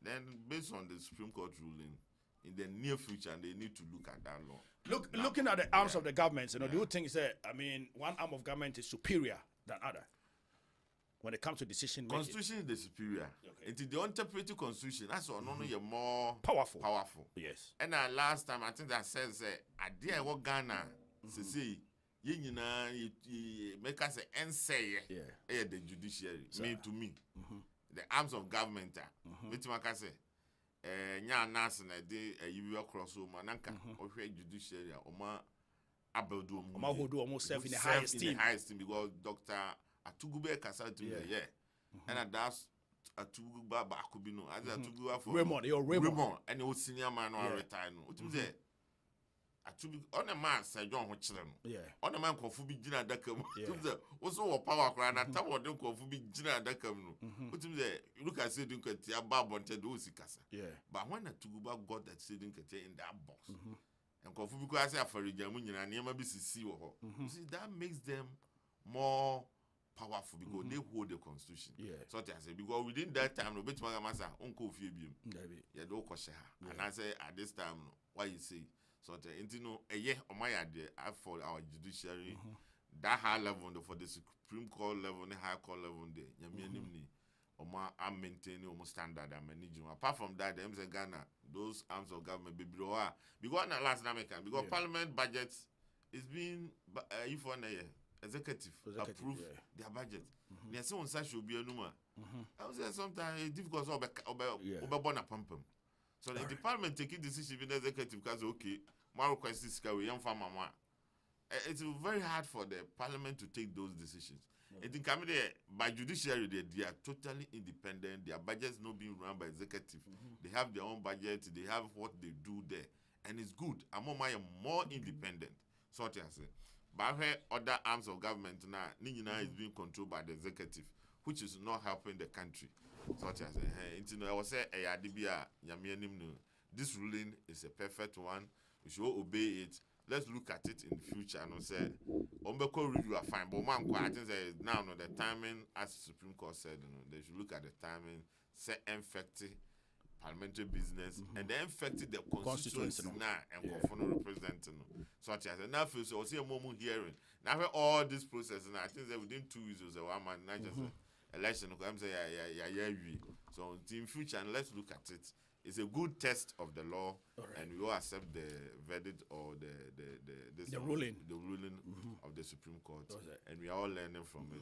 Then based on the Supreme Court ruling, in the near future, they need to look at that law. Looking at the arms of the government, you know, do you think that one arm of government is superior than other when it comes to decision making? Constitution is the superior. Okay. It's the interpretive constitution. That's why you're more powerful. Yes. And last time I think that says I dare what Ghana say you make us say the judiciary. Me to me. The arms of government say nya nasa na de you across mananka or judiciary or who almost self in the highest team because Dr. Atugube Kasa to and that's Atuguba Bakubino as Atuguba for Raymond and the senior man or retired. What is it? On a man said John Hodgson. On a man called Fubi Gina Dakam. Also a power cry and a tower don't call Fubi Gina Dakam. What is it? You look at Sidin Katia Bab on Tedosi Casa. But when Atuguba got that Sidin Katia in that box. And Kofubi Kwasi for Jamun and Yama BCC. See, that makes them more powerful because they hold the constitution. So I say, because within that time, no bit Magamasa, Uncle Fabium. Yeah, don't question her. And I say, at this time, why you say, so a year on my idea, for our judiciary, that high level for the Supreme Court level, the high court level, I'm maintaining almost standard and managing. Apart from that, the MC Ghana, those arms of government be below. Because not last American, because Parliament budget is being if one executive approve their budget. There's someone such should be a number. I would say sometimes it's difficult to pump. So the department taking decision with the executive because okay, my request is we young farmer. it's very hard for the parliament to take those decisions. I think by judiciary, they are totally independent. Their budgets not being run by executive. They have their own budget. They have what they do there. And it's good. Amoma are more independent. So what I say. But other arms of government now, is being controlled by the executive, which is not helping the country. So what I say. I was saying, this ruling is a perfect one. We should obey it. Let's look at it in the future and say, Ombeko review are fine, but man, I think now the timing, as the Supreme Court said, they should look at the timing, say infected parliamentary business, and then infected the constituency now and representing. So I said, now so I see a moment hearing. Now all this process, and I think that within 2 weeks was a 1 month, not just election. I'm saying, so in future, and let's look at it. It's a good test of the law, and we all accept the verdict or the ruling of the Supreme Court, and we are all learning from it.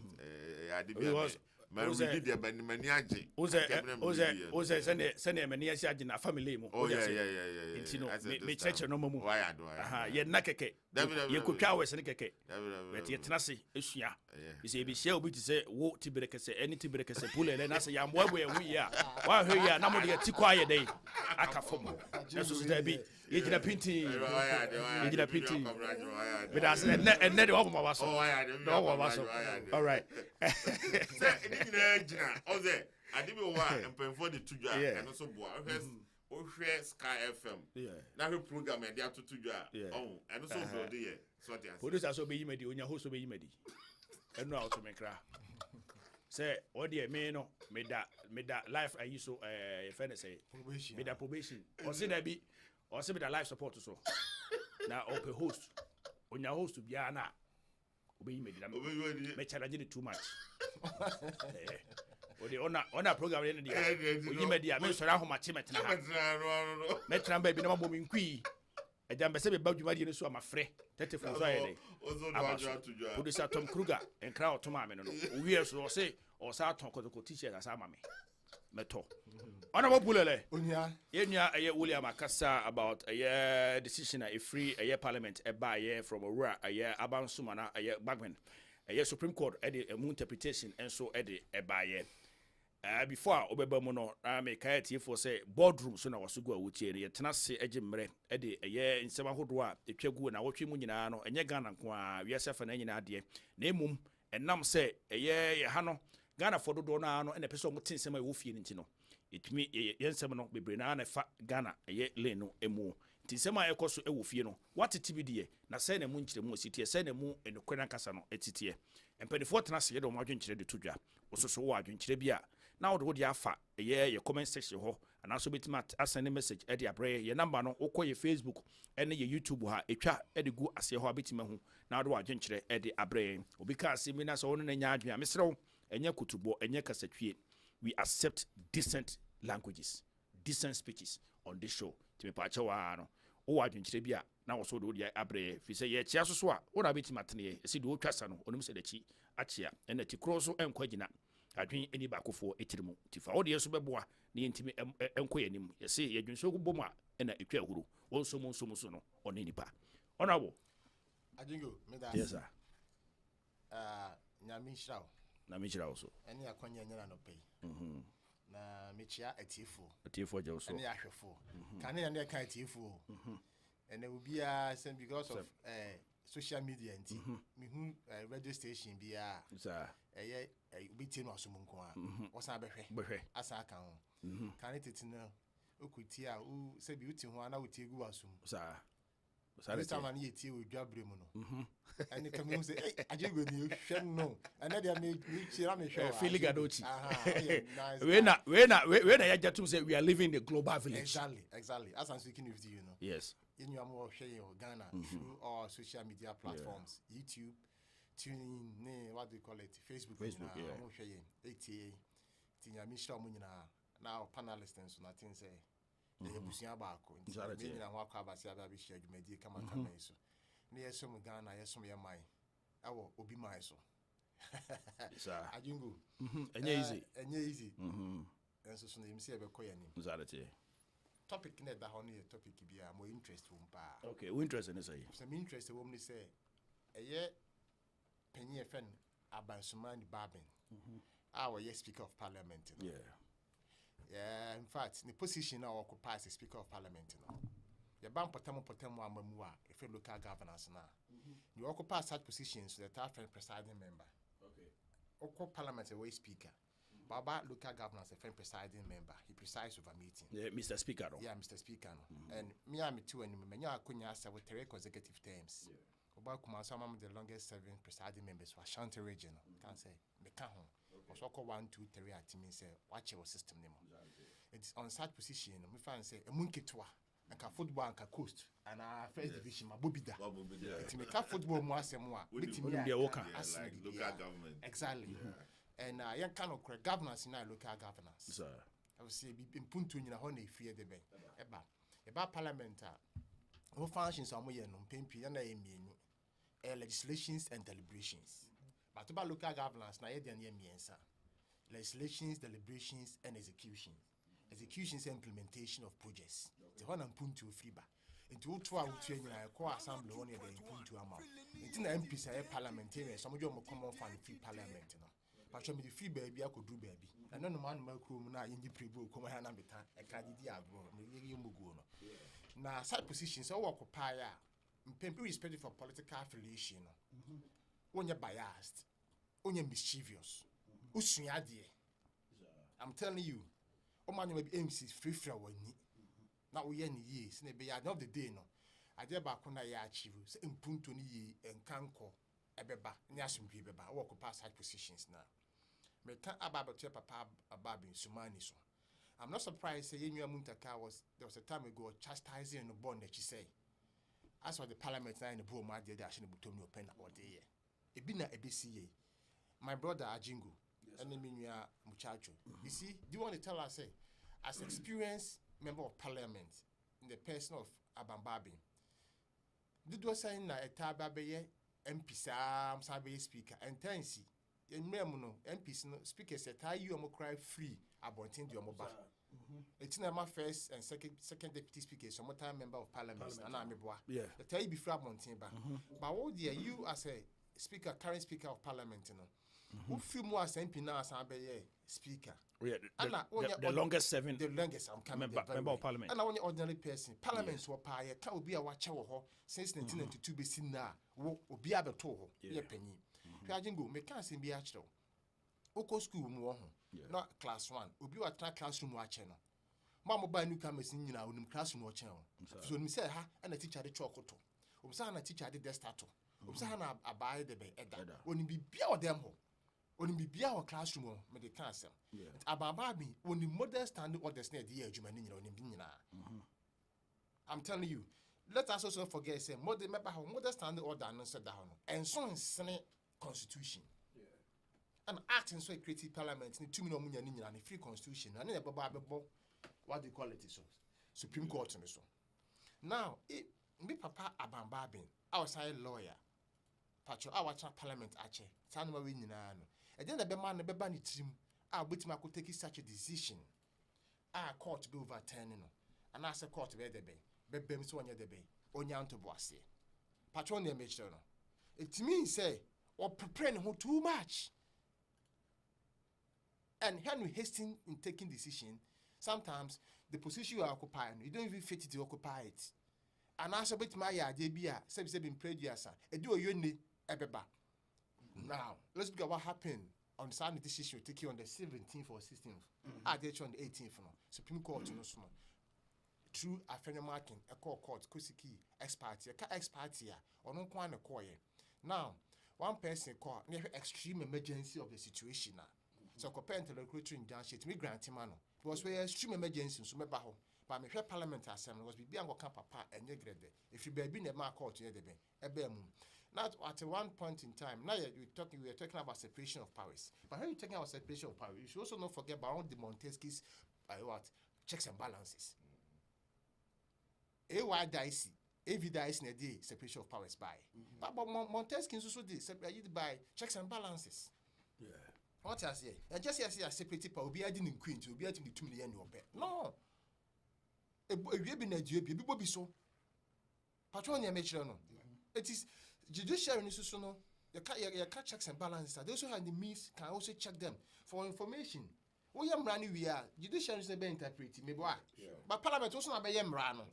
All right. I didn't know why I'm paying for the two jobs and also Sky FM. Now her program and they have to oh, and also the so produce also be made on your host be made. And no to make cry. Say, oh dear, me that life I used to say made that probation. Or say that be or say that life support so. Now open host on your host to be ana. Obey made it. Me challenge it too much. O the ona program in the you made the me so ra ho ma che metna ha metna ba bi na mo mi nkui e jam be se be ba djuma di so ma frɛ 34 so aye dey producer Tom Kruger en kra otoma me no o wie so o se o sa ton ko t-shirt asa ma me meto ona mo bulele onia yenya aye William Akasa about aye decision a free aye parliament e ba aye from Owura aye Abansuma na aye Bagman aye Supreme Court e the interpretation and so e the e ba aye before obeba mu no me kai tie for say boardroom so na waso go awutie ne yetena se agimre e de eye nsem ahodo a etwagu na wotwe mu nyina no enye Ghana nko a wiase fa na nyina ade na emum enam se eye ye ha no Ghana fododo na no ene pese o mute nsem a wo fie nti no etumi yensem no bebre na na fa Ghana eye le no emu nti nsem a ekoso ewo fie no watete bidie na se na mu nkyere mu ositie se na mu enokwana kasa no etitie empanifo tena se ye do mo adwenkyere de todwa ososo wo adwenkyere bia now the would afa ye comment section ho and also betima send a message e dia bre ye number no okọ ye Facebook ene ye YouTube ha etwa e de gu ase ho abetima hu na do adwenkyere e de abre obi ka ase mi na so wono na nya adwen amesrew enye kutubo enye kasatwie. We accept decent languages, decent speeches on this show to me pacha wa no o adwenkyere bia na wo so do dia abre fi se ye chia so a wona betima tene e se do twasa no onum se de chi achia ene ti kroso enkwagina adwen eni bakofo etirimu tifa wo de yeso beboa ne yentimi enko yanim yese yadwunso bom a ena etwa ahuru wonso monso so no one nipa honorable Ajengo me that yes sir nyami shraw na me chira also eni akwanya nyana no pay na me chia atifo je also eni ahwefo kan ne ne kan atifo ene ubia send because of social media nti me hu radio station bia sir ubitie no asom nko a wosan behwe asa kan ho kan tete no okuti a u se bi uti ho ana uti egu asom sir this time na ye tie odwabre mu no ani kam hu se Ajengo ni hwe no ana dia me chira me hwe feeling adochi we na ya jatum say we are living in the global village exactly as I'm speaking with you know yes in your more share Ghana through all social media platforms YouTube tuning what do you call it Facebook yeah mo hwe yen eti tinya mi shira mo nyina now panelists and so nothing say they busia baako nti me nyina ho akwa abase aba bi share dwumadi kama kama eso ne yesom Ghana yesom ye mai awo obi mai so sir Ajengo enye easy enso so na yimsi ebe koya ni zarate topic na da ho ne topic bia mo interest wo mpa okay we interest in say some interest wo me say Penny Fen Abansumani Babin. Our Speaker of Parliament. Yeah, in fact, the position now occupies the Speaker of Parliament. The Bam Potamo Amamua, if you look at governance now. You occupy such positions with the third presiding member. Okay. Parliament away Speaker. Baba local governance a friend presiding member. He presides over meeting. Yeah, Mr. Speaker. Yeah, Mr. Speaker. And me and me too, and me kunya with 3 consecutive terms. About some of the longest serving presiding members for Ashanti region. Can't say me can't. So 1, 2, 3 at me say watch your system name. It's on such position. Me find say a monkey tour. And football and coast and our first division, my bobida. It's me football more as more. Like local government. Exactly. And young kind of governance in our local governance. I would say be puntu in a honey fear the bank. About parliament, no functions are more than pimpi and legislations and deliberations. But about local governance, na yet than legislations, deliberations, and executions. Executions and implementation of projects. The one and puntu fiba. Into 2 out in a core assembly only the puntu amount. It's in the MPs parliamentarians, some of your common fund free parliament. But show me the free baby, I could do baby. And none of man milk room now in the pre-book, come and ambita, a candidate agro, now, side positions all occupy irrespective of political affiliation. When you're biased, when you're mischievous, I'm telling you. Man may be MC's free flower. Now we any years, maybe at the end of the day, no. I dare back when I achieve, in Punto and Kanko, Ebeba, Nyasum Beba, walk past high positions now. May can't about papa abab in Sumaniso. I'm not surprised saying your Muntaka there was a time ago chastising the bond that you say. As for the parliament in the Bro, my dear, I shouldn't be your pen about the year. It been a BCA. My brother AGYENGO. And then muchacho. You see, do you want to tell us, as experienced member of parliament in the person of Abambabi, did you say na etababe MP Sam Sabe speaker and tensi in Memono MPs speaker said you am cry free about your mobile. It's not my first and second deputy speaker, some time member of parliament, and I'm a boy. Yeah, the tell you before Montimba. But oh dear, you as a speaker, current speaker of parliament, you know. Who feel more as MP now as speaker? Yeah, the longest serving. The longest member of parliament. And I want an ordinary person. Parliament were pie, can be a watcher since 1992 be seen now. Will be able to yeah penny. Go make us in be actual. Oko school more, not class 1. Will be a classroom watching. Mamma buy newcomers in our classroom watching. So me say ha and a teacher the chocolate. Obsana teacher the destato. Obsana abide the bay. Only be them home. When we be our classroom, may they cancel. Abababi, when the model standard orders near the edge, I'm telling you, let us also forget, say, model standard order and set down, and so in Senate constitution. And acting so a creative parliament, 2 million and a free constitution, and then what they call it is Supreme Court. Now, it me papa Abambabin, outside lawyer, patcho, our parliament, Ache, Sanma Winano. And then the man, the bunny team, I bet my could take such a decision. Our court be overturning, and ask a court where they be, Bebem so near the bay, or Yan to Boissy. Patronia Mitchell. It means, say, or preparing who too much. And Henry Hastings in taking decision, sometimes the position you are occupying, you don't even fit to occupy it. And as a bit my idea, says been prayed, yes, sir. A do a uni, ebeba. Now, let's look at what happened on Sunday decision taken on the 17th or 16th. I did on the 18th. Supreme Court, through a friend marking, a court, Kusiki, ex-party, or no one a coy. Now, one person called near extreme emergency of the situation. So, compared to the recruiter in John Shit, me grant him, because we extreme emergency, so maybe but me parliament assembly was be papa and ye grade. If you be in a mark court, a bear. Now, at one point in time, now we are talking about separation of powers. But when you're talking about separation of powers, you should also not forget about the Montesquieu's checks and balances. AY dicey, AV dicey in a day, separation of powers by. But Montesquieu also did separate by checks and balances. Yeah. What I say? And just as a separated power, be adding in Queen to be adding the 2 million or bet. No. A baby in a baby so. Patronia Mitchell. It is judiciary is also no. You can checks and balances. Those who have the means can also check them for information. We are running. We are judiciary is being interpreted. Maybe but parliament also not be rano.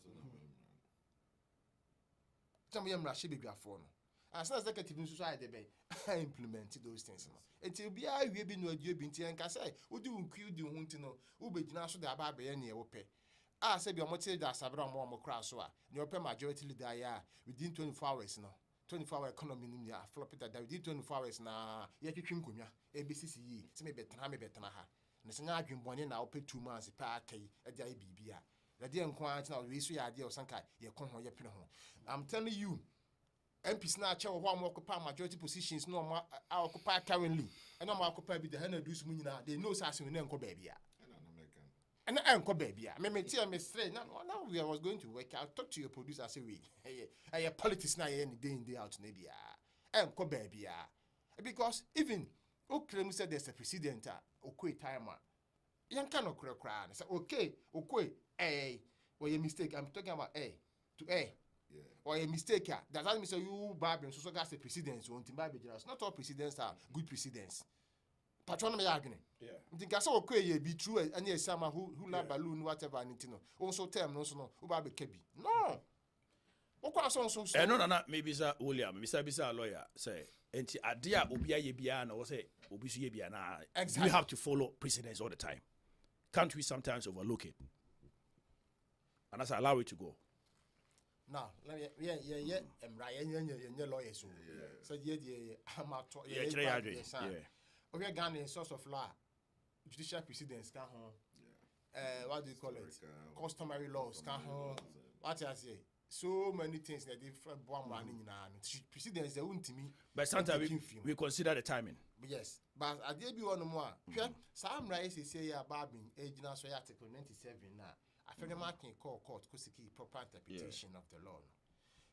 Some of them are she be grafon. As an executive news society, they implemented those things. It will be a we be no idea binti and can say, who do include you want to know who be national the about any open. I say, be a motive that Sabra more crass, your pay majority leader within 24 hours now. 24-hour economy in India, flop it that within 24 hours now. Yet you can come here, ABCCE, some better, better. And it's an argument one now pay 2 months per at the IBBA. The dear inquiry now, we see idea of some kind, you come on your pinhole. I'm telling you. MP snatch or one occupy majority positions no more occupy currently. And I'm occupied with the hand of this moon. They know Sassy and Uncle Baby. And Uncle Baby. I mean, tell me straight. Now we was going to work out. Talk to your producer. Say, we a politics now any day in the out, maybe. Uncle Baby. Because even Oklahoma said there's a precedent. Okay, timer. Young cannot cry. Say, okay, well, your mistake. I'm talking about A to A. Yeah. Or a mistake, that doesn't mean you Bible so that's the precedence. Not all precedents are good precedents. Patronomy argument. Yeah. I think I saw okay be true and yes, someone who love balloon, whatever, and also term no so no Ubabe Kebi. No. What so no, maybe sir William, Mr. Lawyer say, and idea Ubia Yebiana or say Ubisu Yebiana. Exactly. We have to follow precedents all the time. Can't we sometimes overlook it? And as I allow it to go. Now, lawyers. So, we are Ghana source of law, judicial precedents, what do you call it? Customary laws, what I say. So many things that different one running precedents, they won't to me. But sometimes we consider the timing. Yes, but I did be one more. Some rights say about being age now, so article 97 now. I feel the marking call court because it's proper interpretation of the law.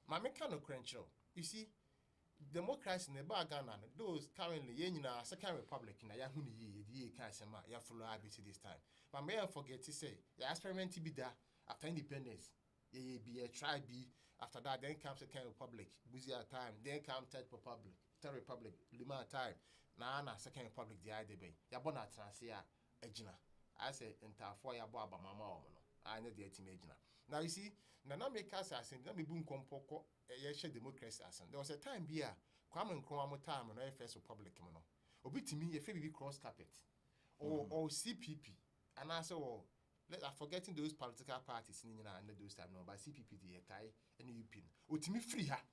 My mechanical credential, you see, democracy in the Ghana, those currently in a second republic in a Yahoo ye Kasama, Yafula ABC this time. But may I forget to say, the experiment to be there after independence, ye be a tribe, after that, then comes second republic, busier time, then comes third republic, Lima time, Nana, second republic, the IDB, Yabona Transia, Ejina. I say, enter for your Baba Mama. I know the imagine. Now you see, Nana make us as in let me boom compoko a democracy as there was a time here, Kwame Nkrumah time on first republic mono. Obi to me if we cross carpet or CPP and I say forgetting those political parties in those time no by CPP the Kai and UP. O to me free her.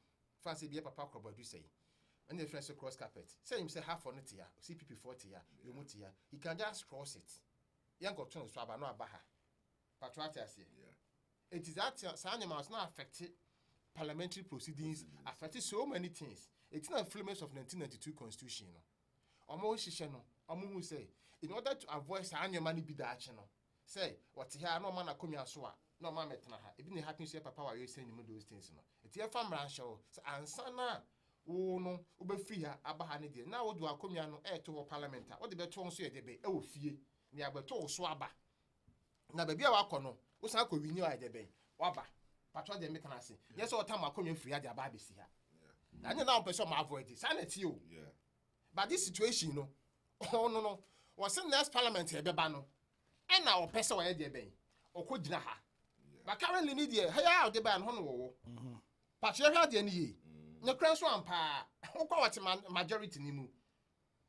Fancy be a papa crop do say. And the first cross carpet. Say him say half on it here, CPP 40 here, you mut here. He can just cross it. Young got turn swab no abaha. Yeah. It is that animals now affected parliamentary proceedings, affected so many things. It's not influence of 1992 constitution. Almost who say, in order to avoid annual money be that channel. Say, what here no man a come here so no man metnaha. It didn't happen to papa you saying those things. It's your farm ranch show. And sana oh no, ube free her abahani. Now do I come here no air to parliament? What the better one say debe oh fee. Ni abeto swaba. Na baby a no wo san ko renew ai de ben waba patro de make na say yes all time akonya free ade aba besi ha na nya na person ma avoid it sanity o yeah but this situation no no was in next parliament e beba no e na o person we de ben okogina ha but currently need here how de ban ho no wo patro hwa de ni ye ne kran so ampa ukwa what majority ni mu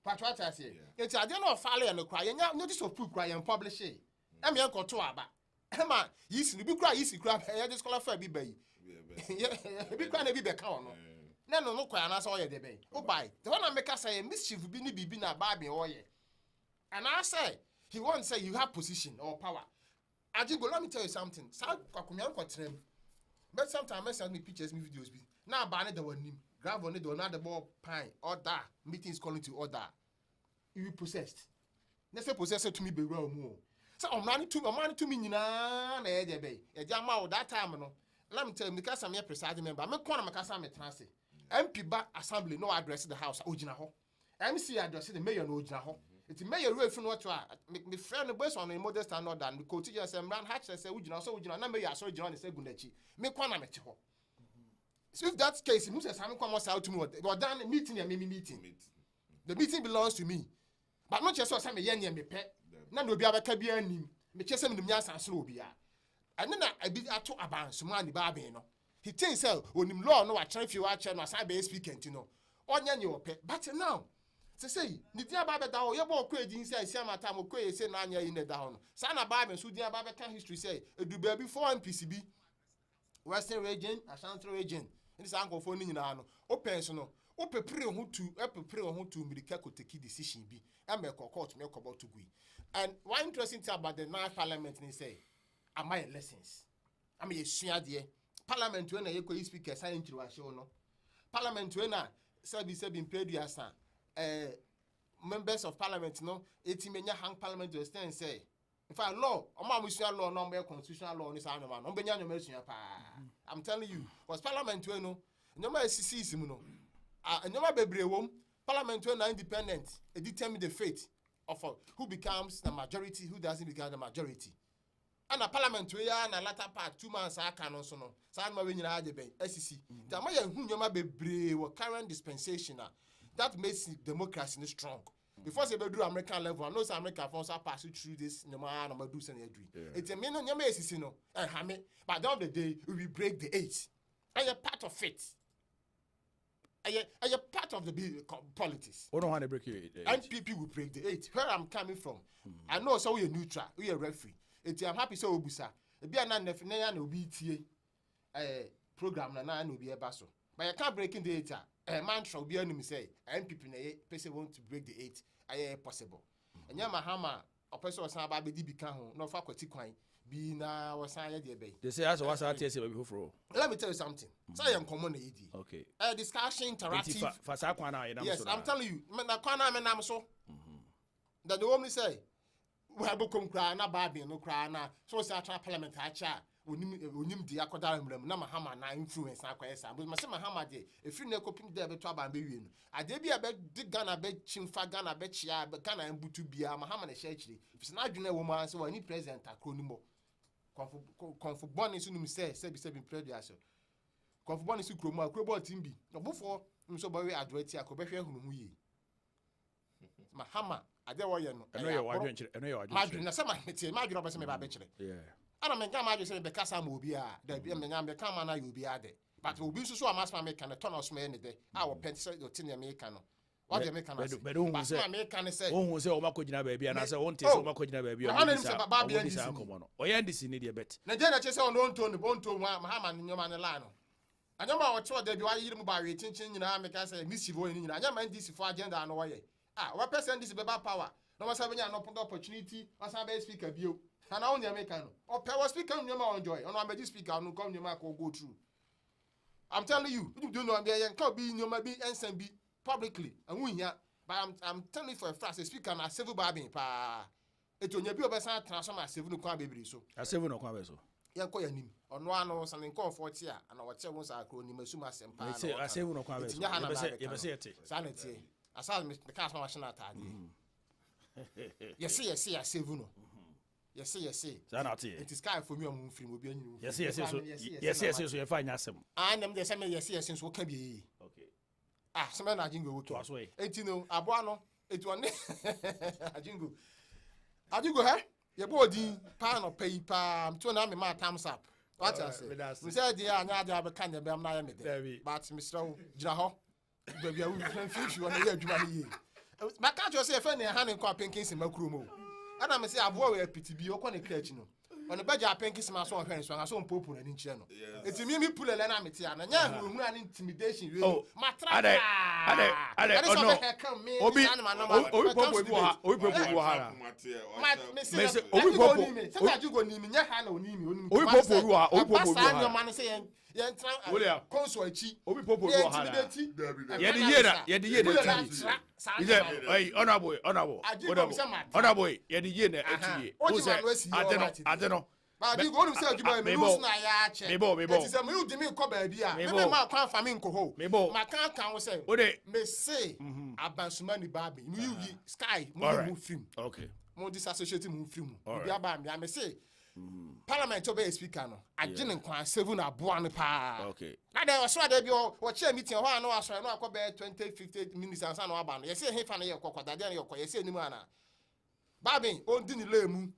patro ta say enti ade na o file no kra ye nya notice of proof kra ye publish it I'm young to aba. Emma, yes, you be cry, easy crap, I disqualify be bay. Be crying a bit count. No, cry, and I saw you the bay. Oh, by the one I make us say mischief be na Barbie or ye. And I say, he won't say you have position or power. I think, let me tell you something. South Kakumian Cottram. But sometimes I send me pictures, me videos. Now, Barney, the one name, grab on it, or another ball pine, or that meetings calling to order. You possessed. Never possessor to me be well more. So I'm running to me na e bay. E jama that time no. Let me tell you because I'm a presiding member. I'm a makasa me transit. MP back assembly no address the house ojina ho. MC address the mayor no ojina ho. It's mayor way from what to me friend the boys on a modest standard than the coaches and ran hatch say ojina so ojina na mayor so ojina say gunachi. Me kwana me ho. So if that's the case, who says I'm coming out to me? But done meeting and maybe meeting. The meeting belongs to me. But not just some yen and me pet. None will be able to be a name. Me chase him the Mias and slow be. And then I be at two about some money, Barbie. He thinks so when him law no I try if you watch and I be speaking, you know. On your pet. But now, to say, the dear Baba down, your boy crazy say, Sama time will create say 9 years in the down. Sana Baba, so dear Baba can history say, it do be before MPCB. Western region, Ashanti region. And this uncle for Nina, o personal, o prepare who to make a decision be, and make a court make about to be. And one interesting thing about the National Parliament, they say, am I lessons? I mean, Parliament when I equal speaker, sign to a show no. Parliament when I said been paid as members of Parliament, no, 18 men hang Parliament to stand and say. In fact, law, law, no more constitutional law on this animal. I'm telling you, was Parliament no, no more SCC, no, no more baby womb. Parliament when independent, it determine the fate of who becomes the majority, who doesn't become the majority. And a Parliament we are in a latter part 2 months. I can also know. San Marina SCC. The Maya who you might be brave or current dispensation that makes democracy strong. Before they do American level, I know America force pass through this no matter do something. It's a minute you may see no, but at the end of the day, we will break the 8. Are you part of it? Are you part of the politics? We don't want to break your 8. NPP will break the 8. Where I'm coming from, I know so we are neutral, we are referee. I'm happy so Obusa. Be an na no BTA program na no be a basso. But I can't break in the 8. A man shall be enemy say, NPP person want to break the 8. I possible. And Yamahama, a person was about the DB no faculty coin, be now was signed the bay. They say, as was our TSA before. Let me tell you something. So I am common AD. Okay. A discussion interactive. Yes, I'm telling you, I'm so that the woman say, we have become crying, not Barbie, no crying, so it's our parliament. I chat. Unim di akoda emrem na mahama na influence na kwesa but ma se mahama de efiri na kopim de beto aba be wie no ade bia be di Ghana be chimfa Ghana be chia be Ghana embutu bia mahama na hye chiri if na adwene wo ma se wani president akro ni mo konfo boni so num se be president so konfo boni so kromo akro bo team bi obofo nso bo we adwati akobehwe hunu hu yi mahama ade wo ye no eno ye wadwen na se ma hete ma adwene obese me ba be kire I don't mean, I just say because I'm Ubia, the Biamana, you'll be added. But we'll be so much American, a ton of smell in the day. Our pencil, your tin American. What the American say, American say, oh, say, Omako baby, and I say, won't tell Omako baby. I'm Baby and this common. Or Yandis in India bet. Then I just on to Mahaman in your man Lano. I know what they do. I hear by retention in America, say, Miss Sivoin, I never mind this for agenda and away. What person this is about power? No one's having an open opportunity, or some speaker view. And only American. Or power speaker, you may enjoy. And I'm a speaker, no come your mark or go through. I'm telling you, you do not be a can be in your maybe and be publicly. And we here, but I'm telling you for a fast speaker and a civil barbing. It will be a person transform as civil baby. So, a civil no so. Young Koyanim, on one or something called 40 and our children's are called Nimasuma Sempa. I say, no comment. You say it. Sanity. I saw Mr. Castle machine at Yes, I say, Vuno. Yes. It is kind for me on film. Yes, so you find us. I am the same yes, since what can be. Okay. Some men are jingle to us way. And you know, Abuano, it one a jingle. How do you go here? Your body, pan or paper, I'm 2 and my thumbs up. What I say? We said, dear, I have a kind of Bam, but Mr. Jaho, baby, I will confuse you on the edge of my year. My country say, a friend and hand in copying case in my crew. And I'm say I've worried PTB or con a crutch, you know. On the badger pink is my son, friends, when I saw Popo and in channel. It's a me pull a lenamity and a young run intimidation. Oh, my trade. I don't know. But you go to say you buy me lose na ya che. It is a me do me ko ba bia. Me ma kwa fa me nko ho. Ma kan say. Me say abansuma ni ba bi. You sky mo film. Okay. Mo disassociate mo film. Bia ba me say Parliament obey speaker no. Agyeenggo kwa 7 aboa pa. Okay. Na dey so dey bi o chair meeting ho no aso no akọ 20-50 minutes and no aba no. Ye say he fa na ye kokota dey na ye kọ ye say nimu ana. Babin on di ni lemu.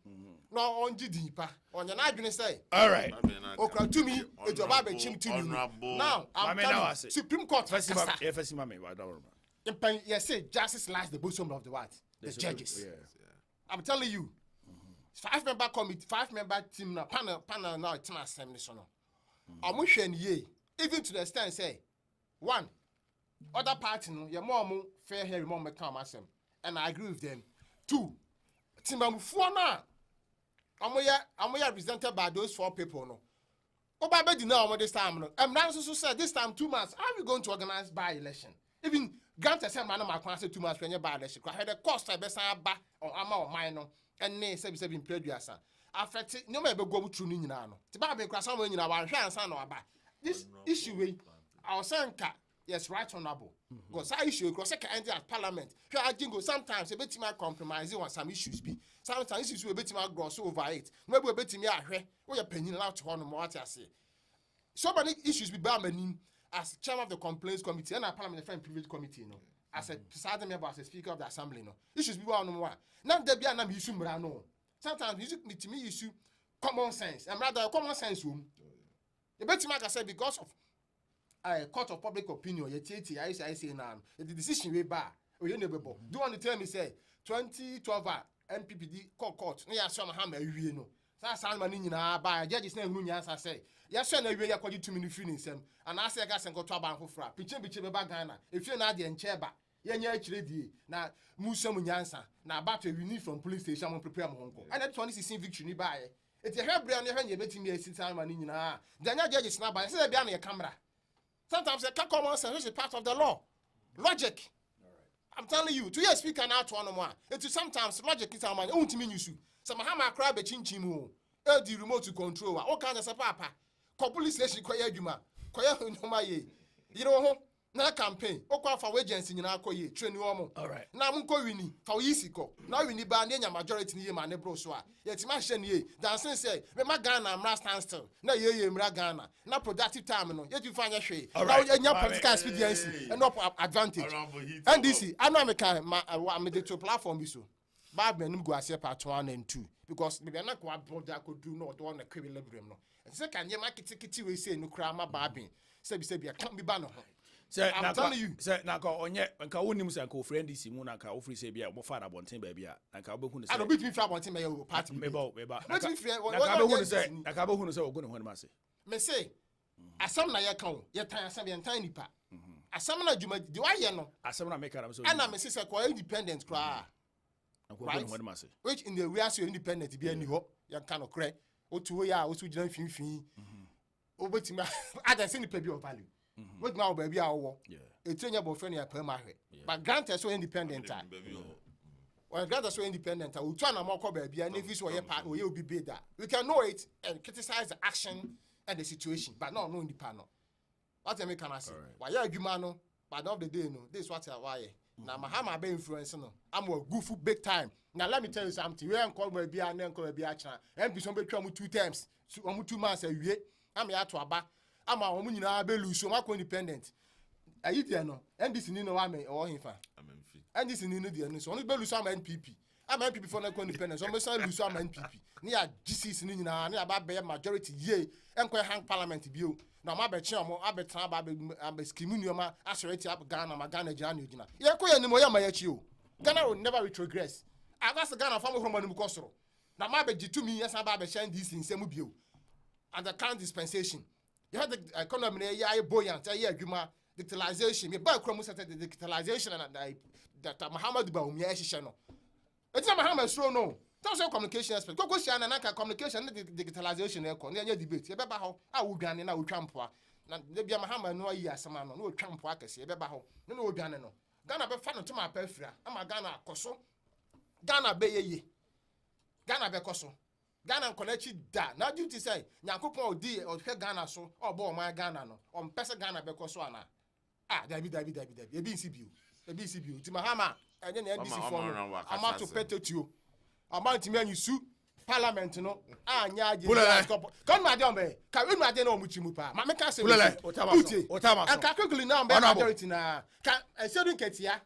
No on gidi pa. On ya na adwene say. All right. Okra to me ejoba be chim to me. Now I'm telling you, Supreme Court first mama I don't remember. Yes, say justice lies the bosom of the what? The judges. Yeah. I'm telling you. 5-member committee, 5-member team na panel now it's not assembly so no. Amuhwe ye even to the extent say one other party no your mom fair hearing mom come asem and I agree with them. 2 Timbamufuo na amoya represented by those 4 people no. Oba be di na this time no. Now so said this time 2 months how are we going to organize by election? Even grant a man ma kwa say 2 months when by election. Kwa the cost e be san ba or ama o man no. And ne se be impreduasa affect no me be go through ni nyina no ti ba be kra some nyina wa hwe ansa na aba this issue we our sanka yes right honorable because that issue because second end at parliament hwe Agyengo sometimes e betima compromise on some issues be sometimes issues we betima gross over it no be betimi ahwe wo ya panyin na to ho no mo ati ase so many issues be ba manim as chairman of the complaints committee and our parliament friend privilege committee no as a presiding member, as a speaker of the assembly, no issues be one on one. Now there be an issue, no. Sometimes you to me issue common sense, and rather common sense room. The better I say because of a court of public opinion, I say now the decision we bar or you never do you want to tell me say 2012 MPPD court? No, some hammer you know. That's how many na by judges name Nunyas I say. Yes, sir, we are calling 2 minute feelings and I say I got and go to a bank for fra. Pitching Ghana. If you're not the encheba. Yenya chiredi na musa munyansa na battle we need from police station mon prepare mo honko and that 2016 victory ni bae it hebra na hwanye betimi asitan ma ni nyina danya judges na bae say bia na your camera sometimes the common sense is part of the law logic. I'm telling you to your speaker now to one more it is sometimes logic is am untimi nyusu some hama cry be chinchin o e di remote to control o kan say papa ko police station ko ya adwuma ko ya nyoma ye you know na campaign okwa fa agency nyina akoye training omo all right na mko wini fa yisiko na wini ba na nya majority ni ye ma ne bro so a yetima hye ne ye dancing say me ma Ghana mra stand still na ye mra Ghana na productive time no ye tu fa nya hwe na nya political expediency and up advantage NDC anameka ma the to platform bi so ba benum go ase part 1 and 2 because me na ko aboda ko do no do na kwebe lebrem no se kan ye market we say no kra ma ba ben se bi kan bi ba no ho. I'm telling you. Sir, now onye nka wonim say nka friend this mu na nka ofri say bia mo fa na bonten ba bia nka obehu say I don't beat me fa bonten me your party me ba nka obehu say nka obehu say ogo ne ho ma say me say asam na ye kan ye tan asam ye tan nipa asam na djuma di wa ye no asam na make am so and me say ko independent kra right which in the way so independent bi ani ho ye kan no kre otu ya otu gina finfin obetima ada say nipa bi o value. What now, baby? Our it's about friendly permanent, but grant us so independent. Well, grant us so independent. We'll try to more baby, and if it's your part, we'll be better. We can know it and criticize the action and the situation, but not knowing the panel. What I can say? Why you man? But not the day, no. This is what I why. Now, Mahama be influencing. I'm a goofy big time. Now, let me tell you something. We ain't called baby and then call baby action. And be somebody come 2 times. So, 2 months a year. I'm here to aba. I'm a woman in a belu, so I'm independent. Are you there no? NDC ni no ame or him fa. NDC ni no there no. So only belu so am NPP. I'm NPP for no independence. So me say lu so am NPP. Ni a GCC ni na ni aba be majority ye. Enko hang parliament bio. Na ma be che omo abetra aba scheme ni ma asoreti up Ghana ma Ghana Ghana ogina. Ye ko ye ni mo ya ma ya chi o. Ghana will never retrogress. Aga se Ghana fam from anu kosoro. Na ma be gitumi yes aba be shine this nsem bio. And the current dispensation. You had the economy, yeah, buoyant, yeah, digitalization. You buy Chrome set the digitalization and that Muhammad Baum, yes, channel. It's not Muhammad, so no. That's your communication aspect. Go share and communication, digitalization, near debate. You better how I will gan and I will trample. Now, there be a Muhammad, no, yes, a man, no trample, I can say, Bebaho, no Ghana. Ghana be fan to my perfra. I'm a Ghana Coso. Ghana be ye. Ghana be Coso. Ghana connect da. Now duty say Nyankopon odi or Ghana so or bo my Ghana no. On pesa Ghana because so ana. David. E bi CBU. Ti mahama and then NDC for. I'm out to pet you. I'm out to me you su. parliament no anya agenda come my don be ka we ma dey na omuchimu pa ma me ka say otama ka quickly now be majority na ka esedu nketia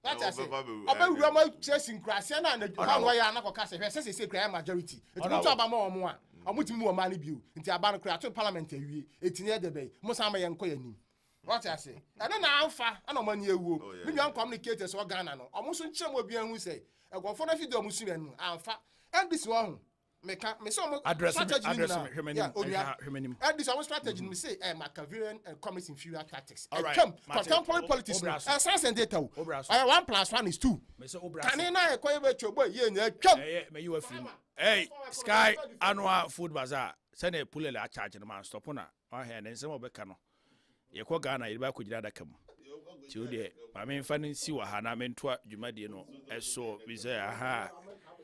that I say oba ma chase nkrase na na ya na koka say say kra majority etu aba ma omo a omutimi wo ma na biu nti aba no kra to parliament awie etinye de be mo sa ma ye nko ya nim what I say and na amfa ana mo na ewu me nwan communicators o Ghana no omo so nkyere mo bia hu say egwofo na video musu enu amfa and this one me say strategy and this our strategy me say Machiavellian and communist inferior tactics contemporary politics science and data 1 + 1 is 2 can na e koye be chobo ye nya twam me you afim hey Sky annual food bazaar say na pulele a charge no man stop na o he na nsem obeka no ye ko Ghana ye ba ko gira daka mu ti o de ma me mfa nsi wa ha na me ntoa dwumadie no eso bi say aha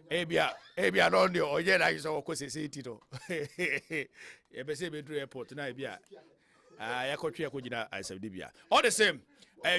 ebia no de oye na iso ko seseti to e be say be through airport na ebia ya ko twe ko gina isabdi bia all the same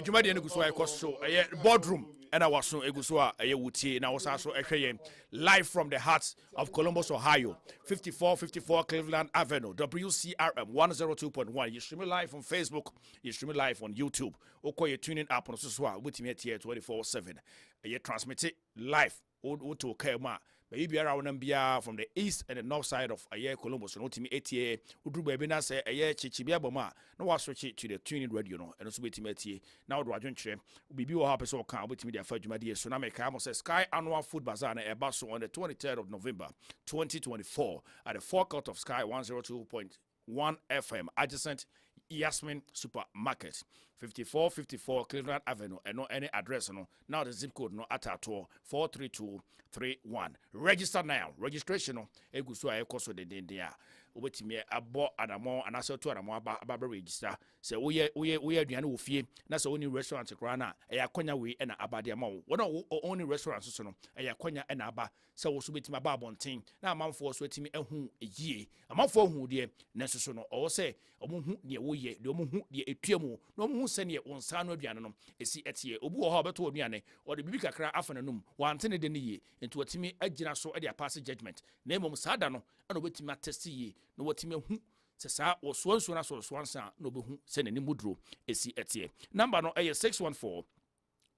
dwumadie no guso ya ko so boardroom and our son Egusua Wuti na wasa so ehwe live from the heart of Columbus, Ohio, 5454 Cleveland Avenue, WCRM 102.1. You stream live on Facebook, you stream live on YouTube. Oko you tuning up on Suswa with me here 24/7. You transmit it live to Kema. Maybe around Nambia from the east and the north side of Columbus, no team 88. Udru baby na say Chichibia Boma. No was switch to the tuning radio no and also with me now do adventure. Bibi will happen so can with me their first Jumadia. So now make Sky Annual Food Bazaar and Basso on the 23rd of November 2024 at the forecourt of Sky 102.1 FM adjacent Yasmin Supermarket, 5454 Cleveland Avenue, and no any address no. Now the zip code no at all 43231. Register now. Registration no. Egusua ekoso de dia. Obetimi abo adamo anaso to adamo aba register. Say we aduane wo fie. Na say only restaurant kra na yakonya we na abade ama wo. Wona only restaurant so no yakonya na aba. Say wo so betimi aba abonten. Na amanfo so etimi ehu yie. Amanfo hu de na so no. O say omo hu de wo ye, de omo hu de etuamu. No omo hu se ne wonsa no aduane no esi etie. Obu wo ha obeto aduane. O de bibi kakra afananum. Wantene de ne ye. Enti watimi agina so e de pass judgment. Na emom sada no ana obetimi attest ye. No watimi hu se sa wo so na so ansa no be hu se nani mudro esi etie. Number no 614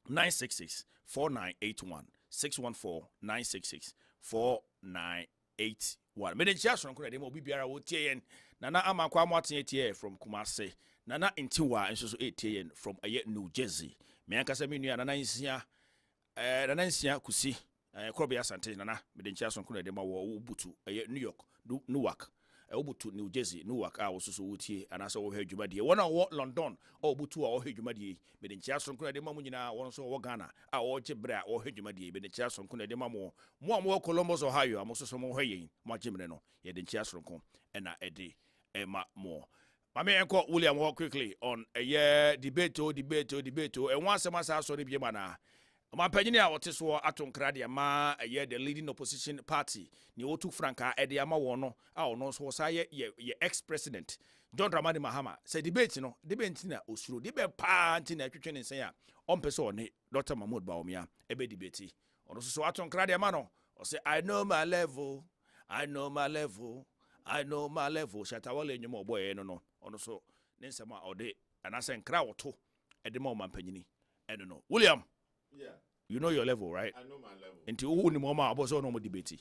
966 4981 614 966 4981. Me den chia so nko de mo bibiara wo tie yen nana amakwa amoten etie from Kumase nana Ntiwa nso so etie yen from New Jersey. Me ankasa me nua nana nsia kusi Krobia Asante nana me den chia so nko de ma wo butu New York Newark obutu New Jersey Newark a wo so wotie anasa wo hwe dwumadie wona wo London obutu a wo hwe dwumadie me den chia so nko de ma mu nyina won so wo Ghana a wo gyebre a wo hwe dwumadie me den chia so nko de ma mo Columbus Ohio amoso so mo hwe yen mo gyemre no ye den chia so nko na ede ema mo Mami enko William walk quickly on a debate and once a massa sorry be mana. My opinion a wote so atonkra de ma the leading opposition party ni otu franka e de ama wono a ono so say ye ex president John Dramani Mahama say debate na osuro de be pa anti na twetwe ne nsen a ompese one Dr. Mahmoud Bawumia e be debate ono so atonkra de ma no o say I know my level Shatawale nyumo boy no ono so ne nsema ode anase nkra woto e de ma o mampanyini eno no William. Yeah. You know your level, right? I know my level. Until who ni mama aboso no mo debate.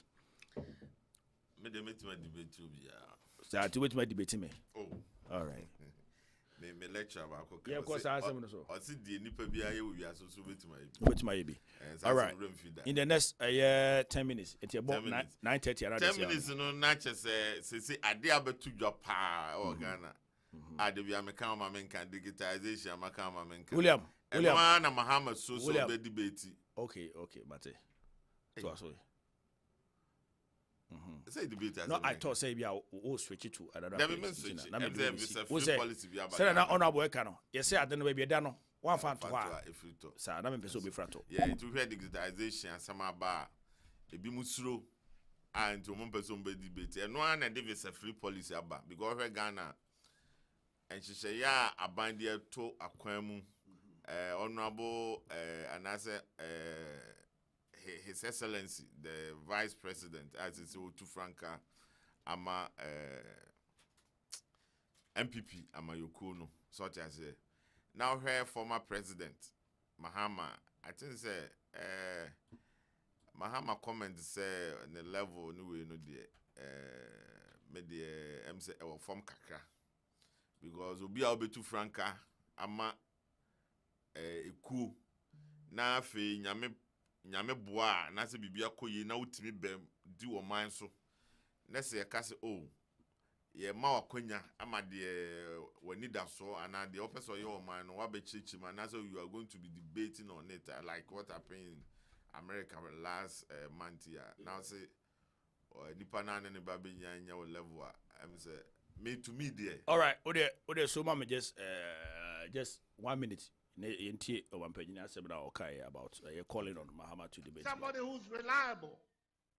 Me dey meet my debate too be. So to wait my debate me. Oh. All right. Me lecture about ko. Yeah, of course I say so. O si die nipa bia ye we aso so wait my be. All right. In the next 10 minutes, it's about 9:30 around 10 minutes no na che say ade abetu dwa pa o Ghana. Ade bia me kan ma men kan digitization ma kan ma men kan. William na Muhammad so be debate. Okay, Mate. So sorry. Say debate. No, I thought say we switch it to another. Policy be about. Say na honorable Ekano. You say ade no be da no. One fan to ha. Sir, na me person be frato. Yeah, it will hear digitization sama ba. E bi musuro and to one person be debate. And one and if it's a free policy aba because we Ghana and she say ya abandia to akwanu honorable anase His Excellency, the Vice President, as it's to Franca, ama MPP, ama Yokono, such as now her former President, Mahama, I think say Mahama comment say on the level anyway no the MC or form kakra because obi a obetu Franca ama eku na afi nyame boa na se bibia koyi na utimi bem di wo man so na se ya kase ye ma wakonya ama de wani da so ana de opeso ye wo man no wa be chichi man na so you are going to be debating on it like what happened in America last month here now say nipa na ne ba be nya wo level am say me to me there. All right, ode so mama just 1 minute. About calling on Mahama to debate. Somebody who's reliable,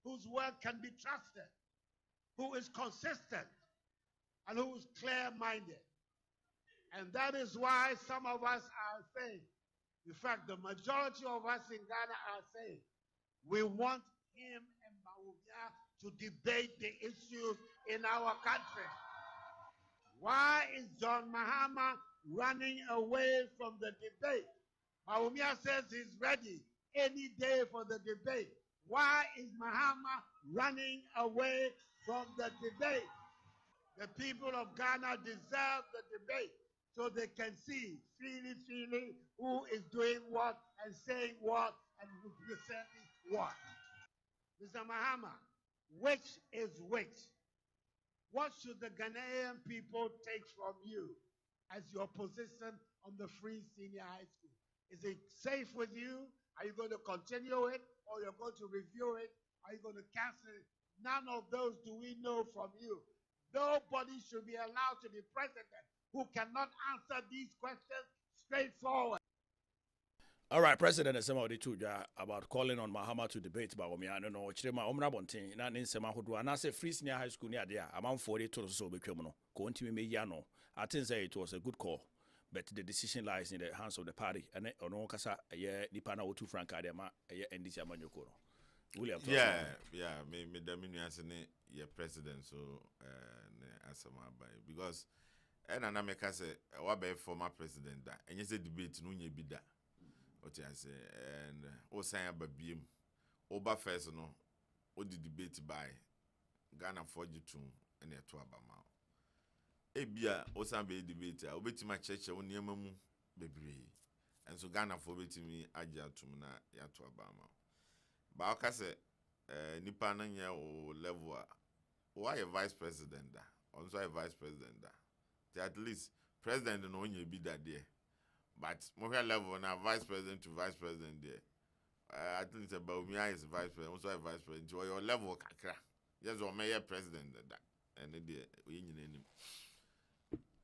whose word can be trusted, who is consistent, and who's clear-minded. And that is why some of us are saying, in fact, the majority of us in Ghana are saying, we want him and Bawumia to debate the issues in our country. Why is John Mahama running away from the debate? Bawumia says he's ready any day for the debate. Why is Mahama running away from the debate? The people of Ghana deserve the debate so they can see freely who is doing what and saying what and representing what. Mr. Mahama, which is which? What should the Ghanaian people take from you as your position on the free senior high school? Is it safe with you? Are you going to continue it or you're going to review it? Are you going to cancel it? None of those do we know from you. Nobody should be allowed to be president who cannot answer these questions straightforward. All right, President, some of the two about calling on Mahama to debate about me. I don't know. Chirema Omra Bontin, na Ninsema Hudu, and I say free senior high school near there. Among 40 to so be criminal. Continue me yano. I think say it was a good call, but the decision lies in the hands of the party. And on Kasa, Nipana Otu Franca, and this Yamanyoko. William. Yeah, me the minister, your president, so answer my by because and America say what be former president that and you say debate no nye bida. What I say and o say ababiem oba first no o di debate by Ghana 42 and e to abama. Ebia o say be debate a obetima cheche o niema mu bebre. And so Ghana for betimi agya tum na ya to abama. Ba o ka say nipa na nya o level why a vice president da also a vice president da at least president no onye bi da there but more level na vice president to vice president there at least about me is vice president also a vice president or your level kakra yes or mayor president da and there we nyina nim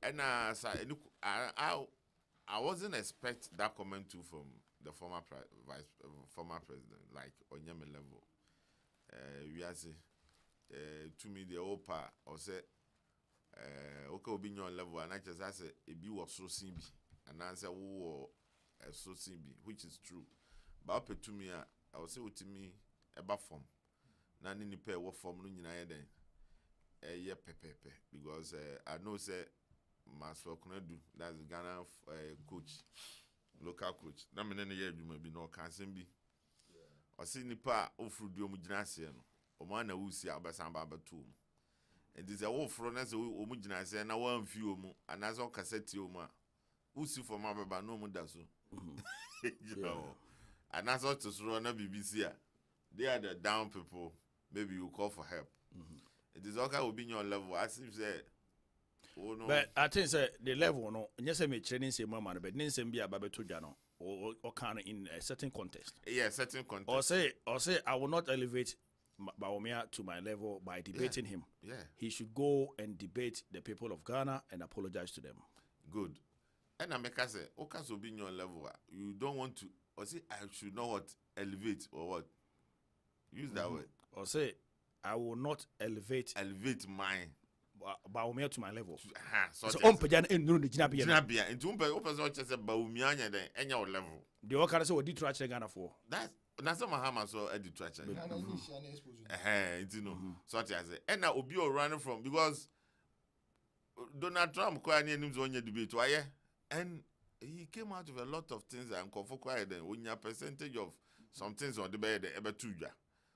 and I wasn't expect that comment too from the former president like Onyeme level we are say to me the opa or say okay obi nyon level and I just say e bi was so simbi and answer wo so simbi which is true but up to me I will say with me eba form na ni nipa wo form no nyina ye den ye pepepe because I know say Maswa Kunadu that's Ghana coach local coach na me ne ye adwuma bi no kan sem bi o se nipa ofruduo mu gina ase no o ma na wusi abasamba batum and this a wo fro na se o mu gina ase na wan fi o mu anazo kaseti o mu a wusi for ma baba no mu da so anazo to sro na BBC a they are the down people maybe you call for help it is okay will be your level as if say oh no but I think say the level no nyese me training say mama but nsem bia babeto dwa no or can in a certain context. Yeah, certain context. Or say I will not elevate Bawumia to my level by debating him. Yeah. He should go and debate the people of Ghana and apologize to them. Good. And I make us say, okay, so be your level. You don't want to or say I should not what elevate or what? Use that word. Or say I will not elevate mine. Bawumia to my level. So Ompejan and no Jinabia. And Jumpa opens out as a Bawumia and your level. The all can say what did Ghana for? That's na some Mahama so edit tracha. You know. So I say, and now Obi running from because Donald Trump quite near him on your debate, why? And he came out with a lot of things and comfort quiet then when your percentage of some things on the bed ever two ya.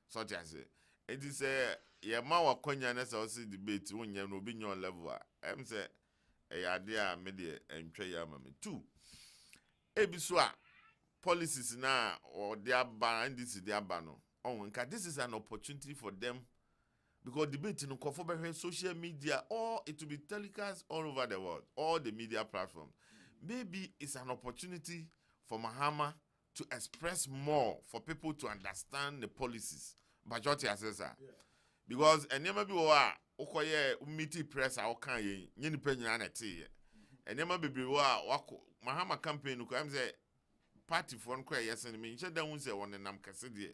So I say, it is a Yamawa Konya Nessa debate when you know being your level. I'm say a idea media and tray yamame. 2. Ebiswa policies now or their ban and this is their ban. Oh, this is an opportunity for them because debating on social media or it will be telecast all over the world, all the media platforms. Maybe it's an opportunity for Mahama to express more for people to understand the policies. But what you say, because and never be okoye umiti press a okan ye ni penya na te and never be wako Mahama campaign ko am say party for nkwa yes and me nche da hu say won nam kase de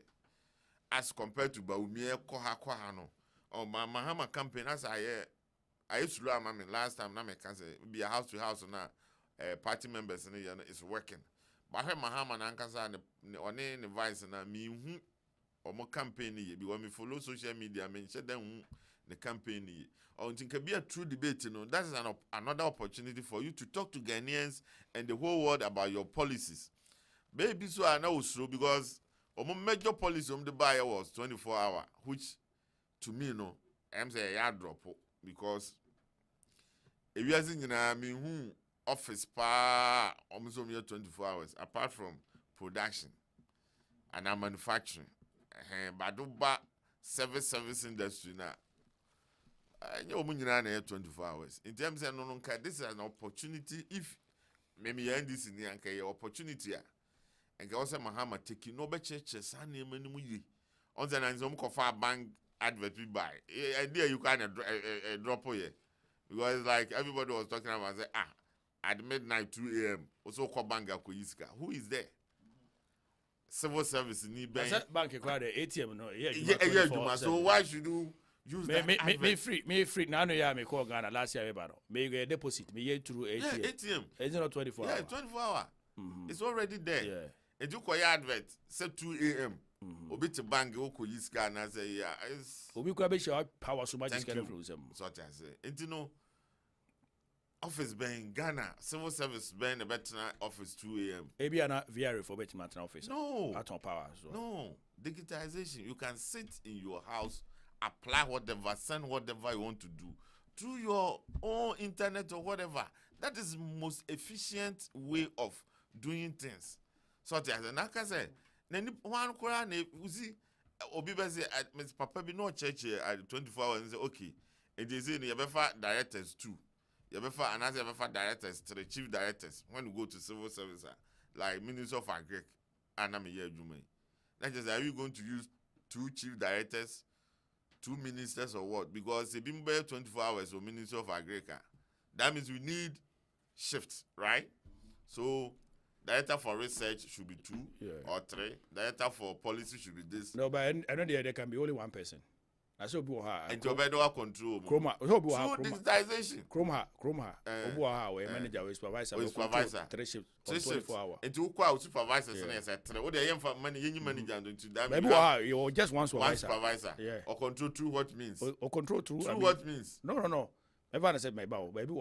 as compared to Baumie koha no or Mahama campaign as I used to am last time na me can say be a house to house na party members in is working but when Mahama na nkasa ne one ne vice na me hu or more campaign because me follow social media me nche da hu the campaign or it can be a true debate, you know. That is another opportunity for you to talk to Ghanaians and the whole world about your policies. Maybe so I know so because my major policy the buyer was 24 hours, which to me, you know, I'm saying a drop because if you are saying I mean who office pa almost 24 hours apart from production and manufacturing, but do service industry now. You 24 hours. In terms of this is an opportunity if maybe end this in the opportunity. And also Mahama taking no better churches and name on the Nanzom Kofa bank advert we buy. Idea you can drop here. Because like everybody was talking about say, at midnight 2 a.m. also call Banga Koyiska. Who is there? Civil service in bank crowd ATM no yeah. So why should you use me free now no yeah me call Ghana last year about me get deposit me through ATM. Yeah, ATM. It's not 24 hours. Yeah, 24 hours. It's already there. Yeah. And you call your advert say 2 a.m. Obi to bank go Koyiska and I say yeah, it's Obi ko be show power so much is getting from them. So I say. And you know office ben Ghana civil service ben a better office 2 a.m. Maybe an VR for better matter office. No. At on power as well. No. Digitization. You can sit in your house, apply whatever, send whatever you want to do through your own internet or whatever. That is the most efficient way of doing things. So as like I said, one Quran you see Obi say Mr. Papa be no church at 24 hours and say okay. And they say you have directors too. You have another directors, 3 chief directors when you go to civil service like Minister of Agriculture and I'm here Jumai. That is, are you going to use 2 chief directors, 2 ministers or what? Because they've been there 24 hours or Minister of Agriculture. That means we need shifts, right? So director for research should be 2 or 3. Director for policy should be this. No, but I know there can be only 1 person. I saw and to better control. Chroma. Digitization. Chroma. We manager, we supervisor. 3 shifts. 24 hours. And to call supervisors and say, "Oh, they for money, any manager into that." Maybe you just one supervisor. Yeah. Or control through what means? Or control through what means? No. Everyone said my bow, baby,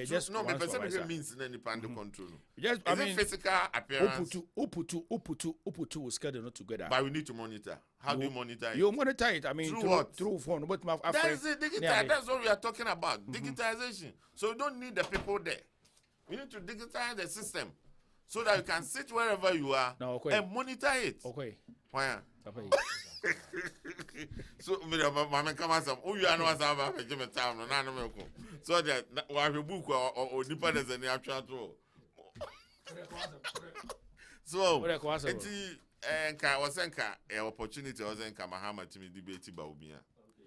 just no, but person means in any panda control. Just I mean, physical appearance. Uputu was scheduled not together. But we need to monitor. How do you monitor it? You monitor it. I mean, through what? Through phone. But that's it. That's what we are talking about. Digitization. So we don't need the people there. We need to digitize the system so that you can sit wherever you are and monitor it. Okay. Why? So, Mama, come on, some. Oh, you are not a Jimmy Town, and so that why you book or dependence in the actual. So, Enka was Enka, an opportunity was Enka Mahama to me debate about Ubia.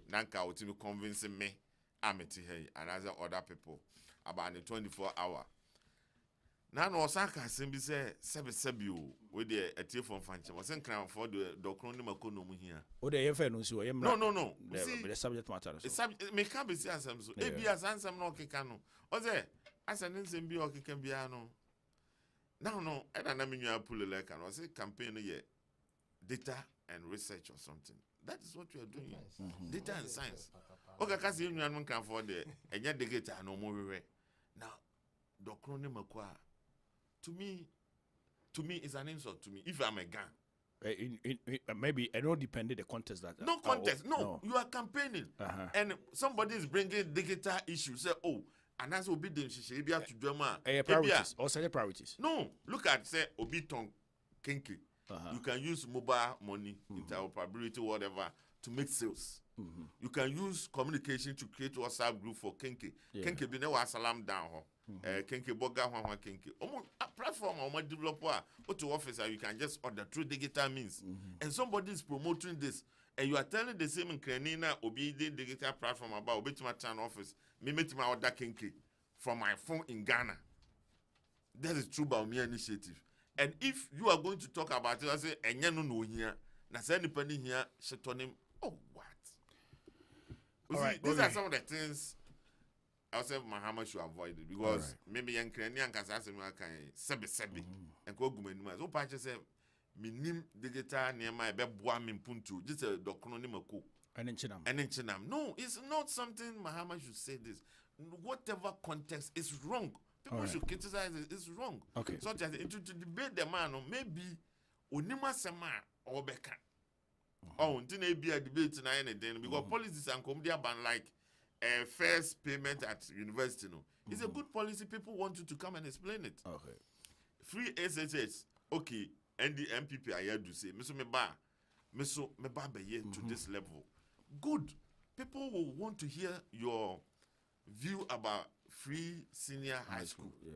Nanka would be convincing me, Amity, and other people about the 24 hour. Now, Osaka simply say, Sebio, with the telephone function was in crown for the Docronim economy here. Oh, they have no. The subject matter. May come be some, so maybe as answer no cano. Or there, as an instant be or can be ano. Now, no, I don't mean you pull a leg and was a campaign yet. data and research or something. That is what we are doing. Data and science. Okay, because you can afford the and yet the data no more. Now, Doctor Makwa, to me, it's an insult to me. If I'm a gang, maybe I don't depend the context that. No context. No, you are campaigning, and somebody is bringing digital issues. Say, oh, and that's obedience. She be to do priorities. Or say priorities. No, look at say Obiton Kenke. You can use mobile money, interoperability, whatever, to make sales. You can use communication to create WhatsApp group for Kenke. Kenke be never salam down. Kenke boga hwa Kenke. A platform or developer or to officer you can just order through digital means. And somebody is promoting this, and you are telling the same in Krenina obi the digital platform about obi to my town office. Me meet my order Kenke from my phone in Ghana. That is true about me initiative. And if you are going to talk about it, I say, and you know here, na say anybody here, shetonim. Oh, what? These are some of the things I say Mahama should avoid it, because maybe young Ukrainian can say sebi and go gumenuma. So patch say minim digital near my beboa puntu. Just a docronimako. And in Chinam. No, it's not something Mahama should say this. Whatever context is wrong. People should criticize it. It's wrong. Okay. So to debate the man, or maybe Unima Sama or Beka. Oh, didn't be a debate tonight anything, because policies and comedy ban like first payment at university. No, it's a good policy. People want you to come and explain it. Okay. Free SHS. Okay. And the MPP I heard to say, Miso Meba to this level. Good. People will want to hear your view about free senior high school. Yeah.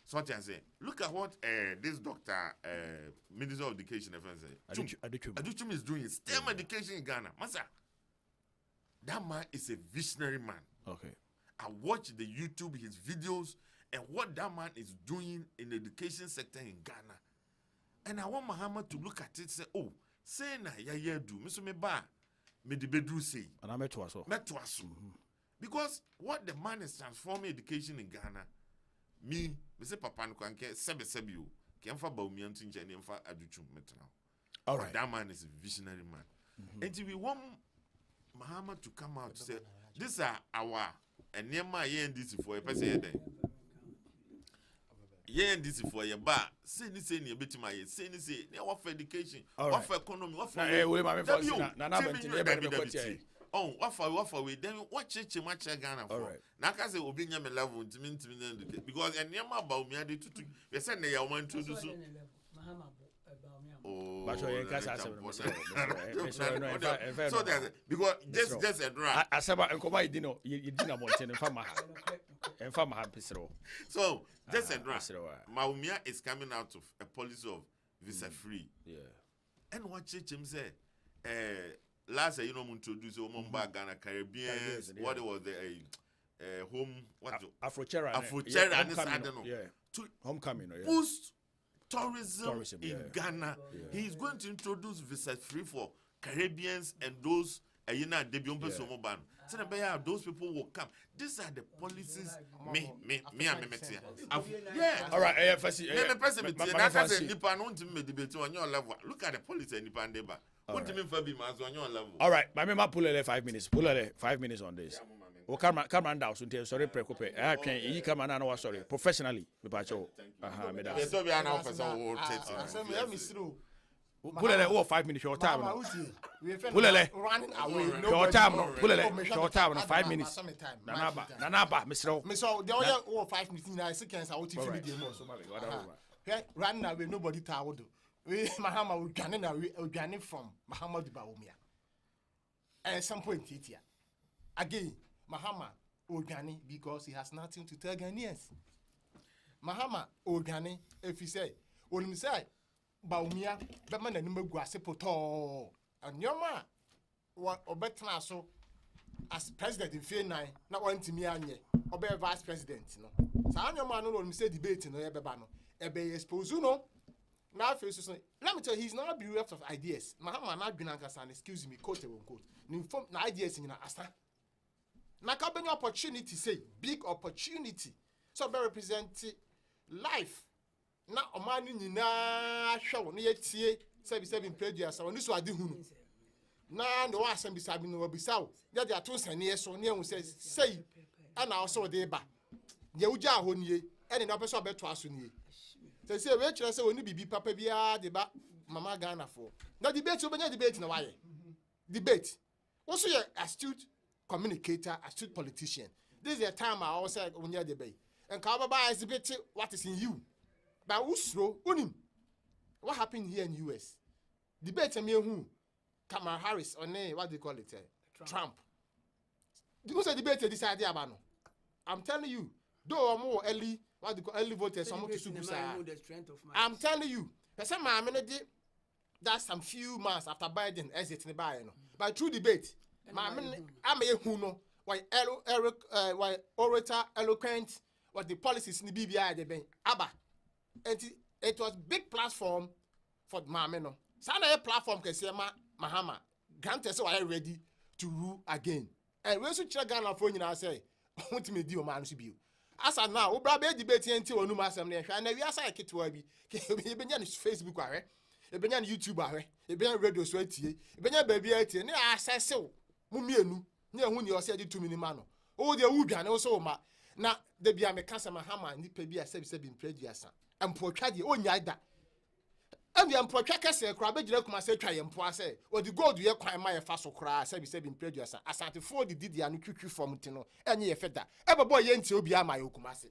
So what I say, look at what this doctor, Minister of Education, Aduchum is doing. STEM education in Ghana. Masa, that man is a visionary man. Okay. I watch the YouTube, his videos, and what that man is doing in the education sector in Ghana. And I want Muhammad to look at it and say, oh, say na ya do. Miso me ba, me di bedru say. And I met to us. Because what the man is transforming education in Ghana, me say papa no kan ke sebe o ke mfa ba umi antu nche ne mfa aduchum metna. All right. That man is a visionary man. And we want Muhammad to come out to say, these are our enema NDC for a person. NDC for your bar. Say ni bit my say ni say what for education, what for economy, what for oh, what for we then what church much Ghana for. Now can say obinya me level ntimi because enema about me ade tutu. We say na ya want to do so. Oh, but so that because just a drag. Asaba nkoma you didn't want and farm pisro. So just a drag. Maumia is coming out of a policy of visa free. Yeah. And what church him say? Last year, you know, introduce Ghana Caribbean. What was the home? What Afrochera? I don't know. Yeah. To homecoming. Boost tourism in Ghana. He is going to introduce visa free for Caribbeans and those those people will come. These are the policies. Me, yeah. All right. Look at the policy and Nipandeba. What do you mean for being on your level? All right. My mama pull 5 minutes. Pull 5 minutes on this. Oh, come on down. Sorry, preoccupy. I can't. You come and I sorry. Professionally, me pacho. Me da. Yes, we are now for some old pull it 5 minutes. Your time. Pull it. Running away. Your time. Pull it. Your time. 5 minutes. Nanaba. Mr. The other 5 minutes. I see cancer. I will teach you the running away. Nobody told. We Mahama will Ghana from Mahama Baumia. At some point, here again, Mahama Ghana because he has nothing to tell Ghanaians. Mahama Ghana, if he say, when he say Baumia, Batman and Muguasipoto, and your man, what Obetra so as president in Fair 9, not one to me, or be vice president. No, so your man will say debating no Ebano, Ebe Esposuno. Now, let me tell you, he's not bereft of ideas. Mahama not been excuse me, quote unquote. Inform ideas in Asa. Now, can opportunity say big opportunity. So, be represent life. Now, a man in na show near tie Sebi prejudice so ni so ade hunu na no wa asem bisa bi no bisa wo ya de ato sane so ne hu sei ana also de ba ye uja ho nie ene na peso beto aso nie se we kire se woni bibi papa bia de ba mama Ghana for na debate obenya debate na waye debate also ye astute communicator astute politician. This is the time I also when you debate and ka baba exhibit what is in you but usro unim what happened here in US debate me who Kamala Harris or what do you call it Trump. You know say debate this idea about no. I'm telling you though more early what do you call early voters some to super I'm telling you person ma me did that's some few months after Biden exit in the buy no but through debate ma am a who no why orator eloquent what the policies in the BBI they been aba and it was big platform for ma me no sana a platform can say Mahama granted so I ready to rule again and we should check Ghana for you say want me di o man so bi as now obra be debate enti onu masem na hwa na wi asa eketwa bi e benya ni Facebook ahwe e benya ni YouTube ahwe e benya radio so atie e benya baabi atie ne access mu mienu ne hu ni o se di 2 minima no o de wu dwane o so ma na de bia me kasa Mahama ni pa bi asebi prejudice empotwa de onya da and the employer kese kra be gire kuma se twa yempo ase o di gold ye kwan ma ye fa so kra sebi prejudice asante for the didi anu twitwi from ti no enye ye feda e bebo ye nti obi ama ye kuma se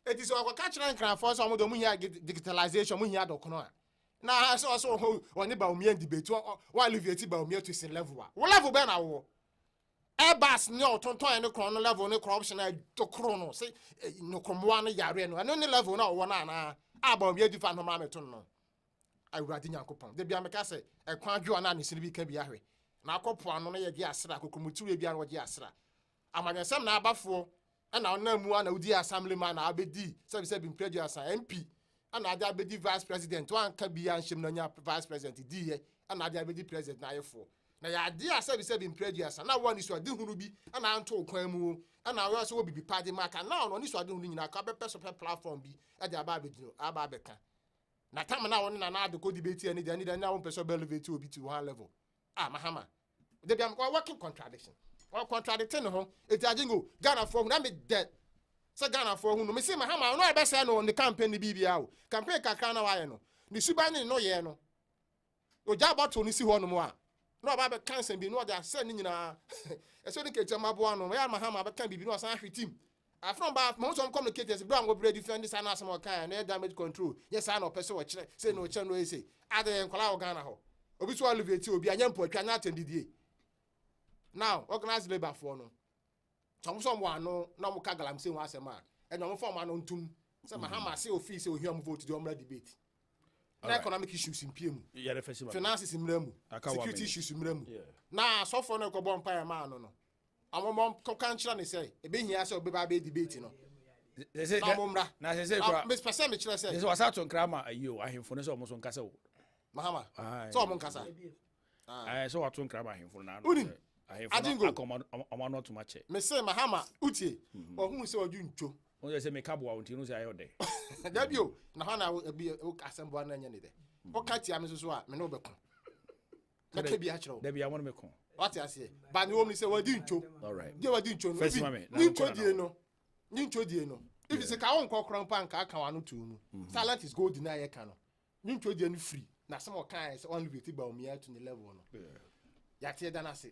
eti so akwa kachira nkran for so mo do mu hia digitalization mu hia dokono a na so oni ba omi debate wa alleviate ba omi to sin level wo level be na wo Airbus ni otonton ene kron no level ne corruption na dokro no se no kromwa no yare no eno ne level na wo na aba omi edi fa no ma meton no awurade nyankopon de bia meka se ekwan dwo na ne sini bi ka bi ahwe na akopo ano na ye gi asra kokomutu bia no gi asra amanyesem na abafo na onamu na udi assemblyman na abedi sebi prejudice MP na ade abedi vice president wan ka bia nhyem na nya vice president di ye na ade abedi president na yefo na ya ade sebi prejudice na woni so ade hunu bi na anto kwan mu na wo so bibi pade maka na no ni so ade hunu nyina ka be person platform bi e de aba abedi aba abeka na time na won na ade ko debate ani de na won person be elevate obi to one level Mahama they be am working contradiction or contradicting ho eti Agyengo Ghana for na me dead so Ghana for hu no me say Mahama no e be say no on the campaign ni bibia o campaign kakra na waye no ni subani no ye no o ja bottle ni si ho no mo a no ba be cancel bi no da say ni nyina e so ni ketia mabo no ya Mahama be kan bibi no san hwe team from ba mo some communicators bro am go defend this ana some kan na damage control yes I no person wo kire say no che no e say ade nkola o Ghana ho obi so alleviate obi anyampo atwa na attendidie now organized labor for no some one no na mo ka galam say one asema e no mo form ano ntum say Mahama say office say ohia mo vote the omra debate na economic issues in PM finances in mramu security issues in mramu na so for no ko bon pa ma no amom kanchira ne say e be hia say obeba be debate no na say Miss Person me chira say was out on grama ayo ahemfo ne so mo so nkasa wo Mahama so mo nkasa so what on grama ahemfo na Agyengo am not too much me say Mahama utie ohun say oju ncho o say me kabo a unti no say ayo de da bio na ha na bi o asembo na nya ne de o ka ti am so a me no be kon na ke bi a chiro da bi a won me kon what you say ba ni o mi say wadi ncho all right dey wadi ncho no ni ncho die no if you say ka won kokron pa nka aka wanu tu mu talent is gold na ye ka no ni ncho die no free na some kind say only with ba omi to the level no ya tie da na say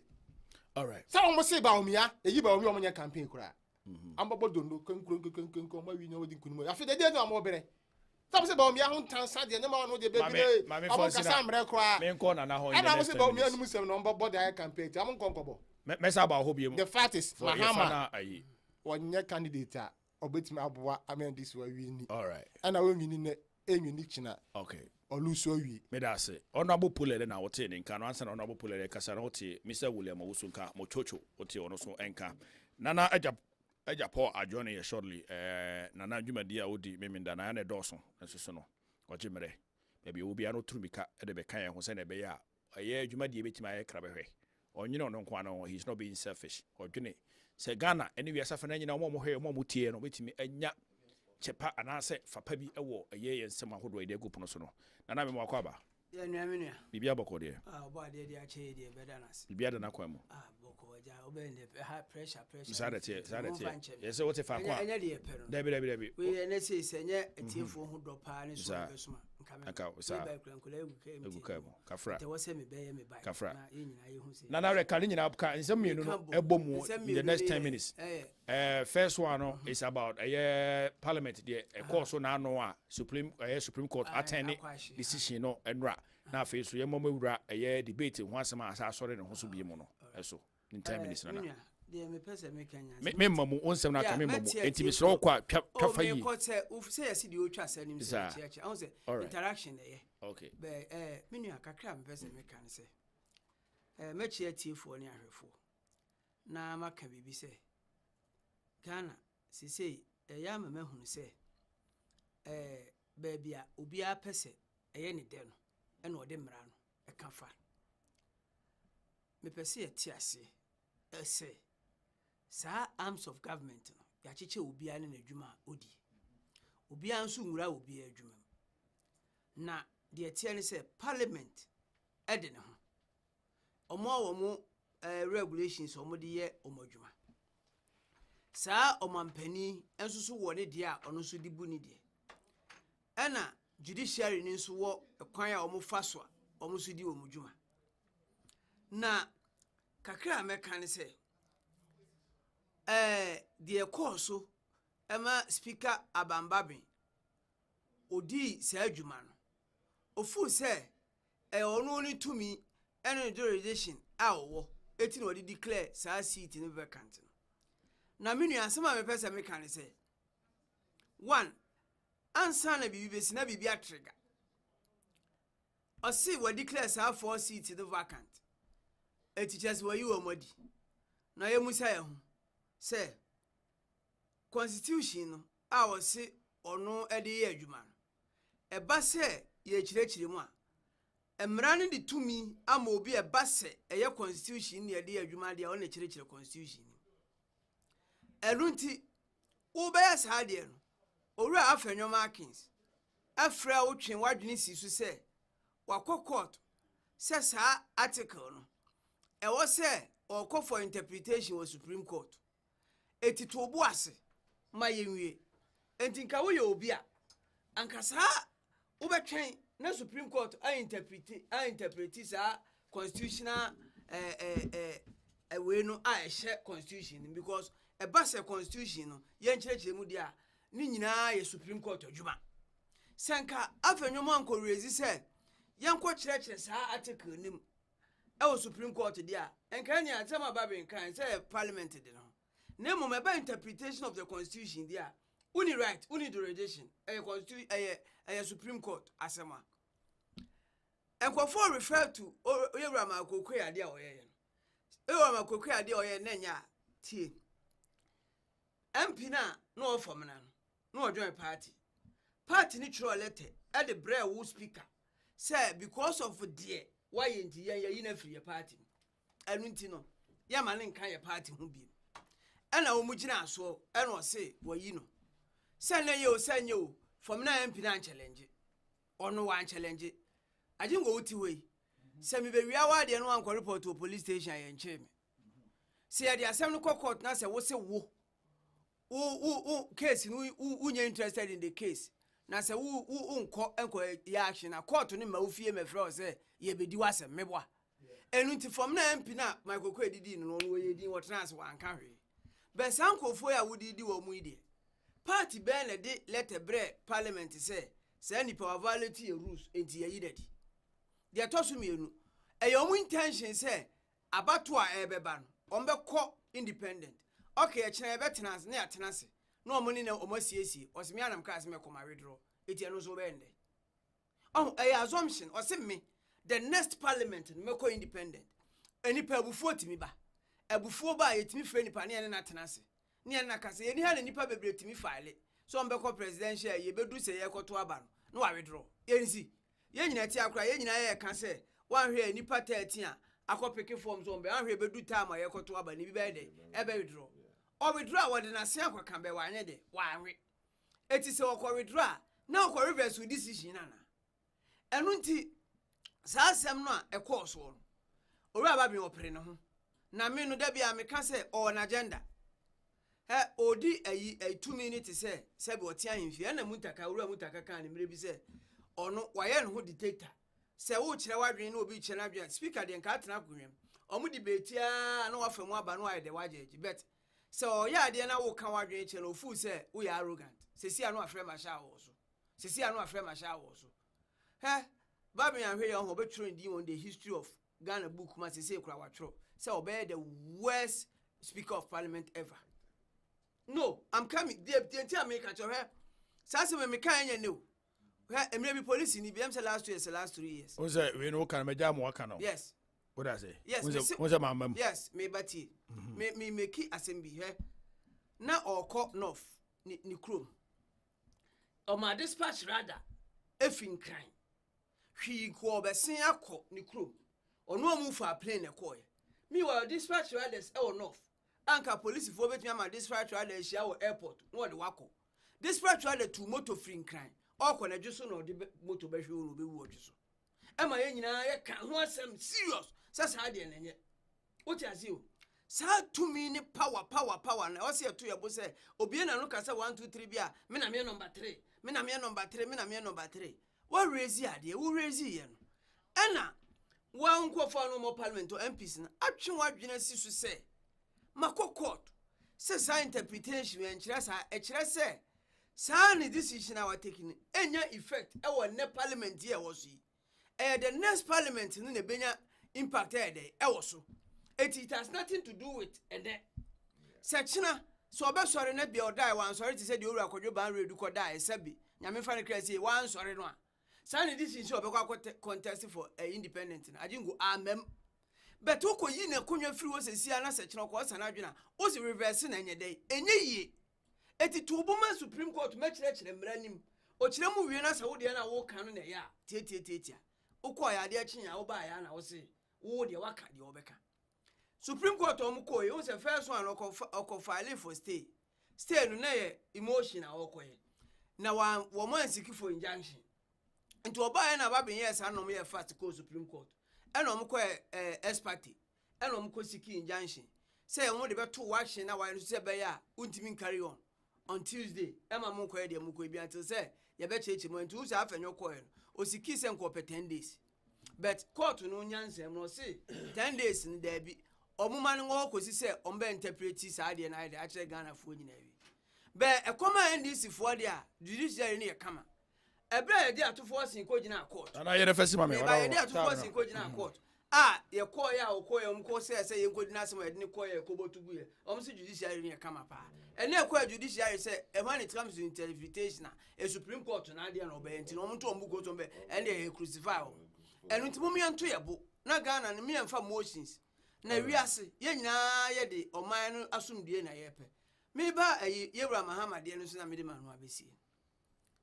all right so mo say ba omi eyi ba omi o nya campaign kura ambobo dondo kankuron ma wi nya wadi nkunu afi de no am obere so say ba omi ho tansa de na ma no de baby ne am kasa mre kura me nko na ho and am say ba omi anu musem no mbobo de campaign am nko nkobo me say ba ho biem the fact is Mahama wonye candidate a obetimi aboa amen this wa wi ni all right and I win ni enwini china okay oluso wi me da say honorable pulele na wote ni nka no ansa na honorable pulele kasa na wote Mr. William Owusu nka mochocho wote ono so enka nana aja Paul adwone ye shortly nana adwumadi a wodi meminda na na doso nso no ogimere bia obi ano turumika de be kan ye ho se na be ya aye adwumadi e betima aye krabehwe onyine ono nko ano he's not being selfish odwene se Ghana eni wiasa fa na nyina mo hwe mo tie no betimi anya chepa anase fapa bi ewo aye yensem ahodo ide gupu no so no nana me mo akwaba Yeah, Namina. Bibia Boko there. Ah, boy, dear, Che, dear, Bedanas. Bibia the Naquemo. Ah, Boko, obeying the high pressure. Saturday. Yes, what's a fact? Debbie. We are not saying a tear for who drop pan is a Kafra. There was semi bay me by Kafra. Nana recalling up in some in the next 10 minutes. First one is about a parliament, a course on our Supreme Court attending decision and ra. Now, face your mom a debate once a month. I saw it and also be mono. So in 10 minutes. Member once I'm not coming. It is so quite cafe. Say, I see the ultra sending church. I was interaction there. Okay. Minu akakra person can say. Much here tea for near her for. Na maka bibi say. Ghana, si say, a yama man who say, baby, ubia pese, a yenny den, and what them ran, a comfort. Me pese a tea say. Sa arms of government, Yachiche will be an ejuma odi. Ubian sumra will be a juma. Na, the attorney say parliament, Edena. Or more regulations or modiye or mojuma. Sa o mampani enso so wone dia ono so dibuni dia. Ena judiciary ni nso wo kwan a omofa so a omo so di omujuma. Na kakra meka ne se the course ema speaker Abambabi odi se adwuma no ofu se ono ni tumi ene jurisdiction a wo eti no di declare sa seat ni vacant no. Na minu asema me pese me kan say 1 ansa na bibi besi na bibi atrigger o see we declare sa 4 seats the vacant e teachers were you omodi na ye musa ye ho say constitution no a wo se ono e de ye adwuma no e ba se ye kirechire mu a emra no de tumi ama obi e ba se e ye constitution ne de ye adwuma de a ono kirechire constitution Elunti ubaya saade no owura afenyo markings afra wotwen wadwene sisu se wakọ court se sa article no e wo se okọ for interpretation with Supreme Court etito obu ase ma yenwie entinka wo ye obi a ankasa ubetwen na Supreme Court a interpret sa constitutional we no a share constitution because a base constitution no yen kirechire mu dia ni nyina ye Supreme Court adwuma sanka afenyo man ko raise say yen ko kirechire sa article nim e wo Supreme Court dia enka nya atama babe kan say parliament de no nemo me ba interpretation of the constitution dia uni right uni jurisdiction constitution Supreme Court asema enko for refer to oyewura makokwe ade a oye no makokwe ade oye nanya tie MP no from no join party ni chiro letter at the bread who speaker say because of dear why ain't ye na free party anunti no ya mane nkan ye party hu bi ana wo mugina so ana o say wayi no say na ye o from na MP na challenge ono wan challenge AGYENGO wuti we say me be wia wa de no an report to police station ye nche me say the asem no court na say wo say wo case no unye interested in the case na say enko ya action na court no ma ofie me frɛ say ye bedi wasem meboa enunti from na MP na Michael Kwe didi no no ye din what trans wan ka hwe be sankofo ya wodidi wo mu ide party ben na de letter bre parliament say ni power violate your rules enti ye yidedi de atoso mienu eyo mu intention say abato a ebeba no ombekọ independent okay echene betenance na atenase no omoni na omasiesi osimi anam ka aseme koma withdraw eti eno so bende assumption osimi the next parliament meko independent eni pa bufuo timi ba ebufuo ba yetimi frɛ nipa ne na atenase ne na kase eni ha ne nipa bebre timi file so ombekọ presidential ye bedu se ye koto aba no wa withdraw yensi ye nyina ti akra ye nyina ye ka se wan hwe nipa 13 a akopeke forms on be ahwe bedu time ye koto aba ne bi be de ebe withdraw o withdraw what na se akwa be wa anye de wa ahwe eti se o withdraw na o reverse decision na enu nti saa asɛm no a ɛkɔɔ so no owura ba bi opere ne ho na me no da bia me ka sɛ on agenda odi ayi 2 minutes sɛ be ɔte ahemfie na mutaka owura mutaka kan ne mire bi sɛ ɔno wayɛ no ho dictator sɛ wo kyerɛ wadwen na obi kyerɛ na adwen speaker de nka atena konwem ɔmo debate a na wafa mu aba no ayɛ de wajeji bet sɛ ɔyɛ ade na wo ka wadwen kyerɛ no ofu sɛ wo yɛ arrogant sesi anu afrɛ ma sha wo so sesi anu afrɛ ma sha wo so babu ya hwe ya ho betro ndi on the history of Ghana book ma sesi ekura watro sɛ obey the worst speaker of parliament ever. No, I'm coming. The tell me catch her. Sasa me kan nya no. Emre bi police ni bi am say last 2 years, last 3 years. O say we no kan me jam waka no. Yes. What I say? Yes. What's mamam? Yes, me bati. Me make assembly he. Na oko north ni krom. O ma dispatch rather efin kran. Hwi ko obesin akọ ni krom. Ono amu fa plane ekọ ye. Me wa dispatch riders e o north. Anka police for betimi ama dispatch riders hia wo airport. No de wako. Dispatch rider to motor free kran. Okọ na dwuso na de motor behwe no be wu odwuso. Ema ye nyina ye kan ho asem serious. Sasa ade na nye. Oti ase o. Sa to me ni power na o se to ye bo se obi na no ka se 1 2 3 bia me na me number 3. Me na me number 3, me na me number 3. What raise ade? Wo raise ye no. Ena wa nkofo no mo parliament o MPs na atwe wadwena si so se mako court se sa interpretation en kire sa e kire se sa ni decision our taking enya effect e wo ne parliament here wo so the next parliament no na benya impact e wo so it has nothing to do with and then sectional so obesore na bia odai wan sore ti se de owura kodwo ban redu ko dai sabi nyame fa ne kra se wan sore no a Sani this is obekwa contest for independent. Ajingo amem. But oko yi na konwa free wo sesi ana se kire ko sana adwena. O se reverse na enye dey. Enye yi. Eti to oboma Supreme Court ma kire mranim. O kire mu wie na sa wo de na wo kan no na ya. Tie. Oko ya de akyen ya wo ba ya na wo se wo de waka de obeka. Supreme Court omuko ye o se first one oko file for stay. Stay no na ye emotion na okoye. Na wo mo ansiki for injunction. Nti oba na ba ben yes anom ye fast ko Supreme Court enom ko expert enom ko siki injunction say won de beto waction na wan so be ya untimi carry on Tuesday ema mon ko ye de mo ko bi until say ye be cheche mo nti usa afenyo ko ye o siki se nko pe 10 days but court no nyansem no say 10 days ni da bi omuma no ngo ko si say ombe interpret sa de na de a kire Ghana fo nyina wi be ekoma NDC fo de a judiciary ni e kama Ebra ye atufo sin ko gina court. Ana ye refesi ma me wala. Ba ye atufo sin ko gina court. Ye ko ya o ko ye mko se ye ko dina asem ye ni ko ye ko botugu ye. Se judiciary ni kama pa. Ene ko judiciary se when it comes to interpretation a Supreme Court na dia na obe enti no mto ombu go to be ene ye crucify o. Enu ntimo mi anto ye bo. Na Ghana ne mi emfa motions. Na wiase ye nyina ye de oman no asumdie na ye pe. Me ba Yewura Mahama de no so na me de manu abesi.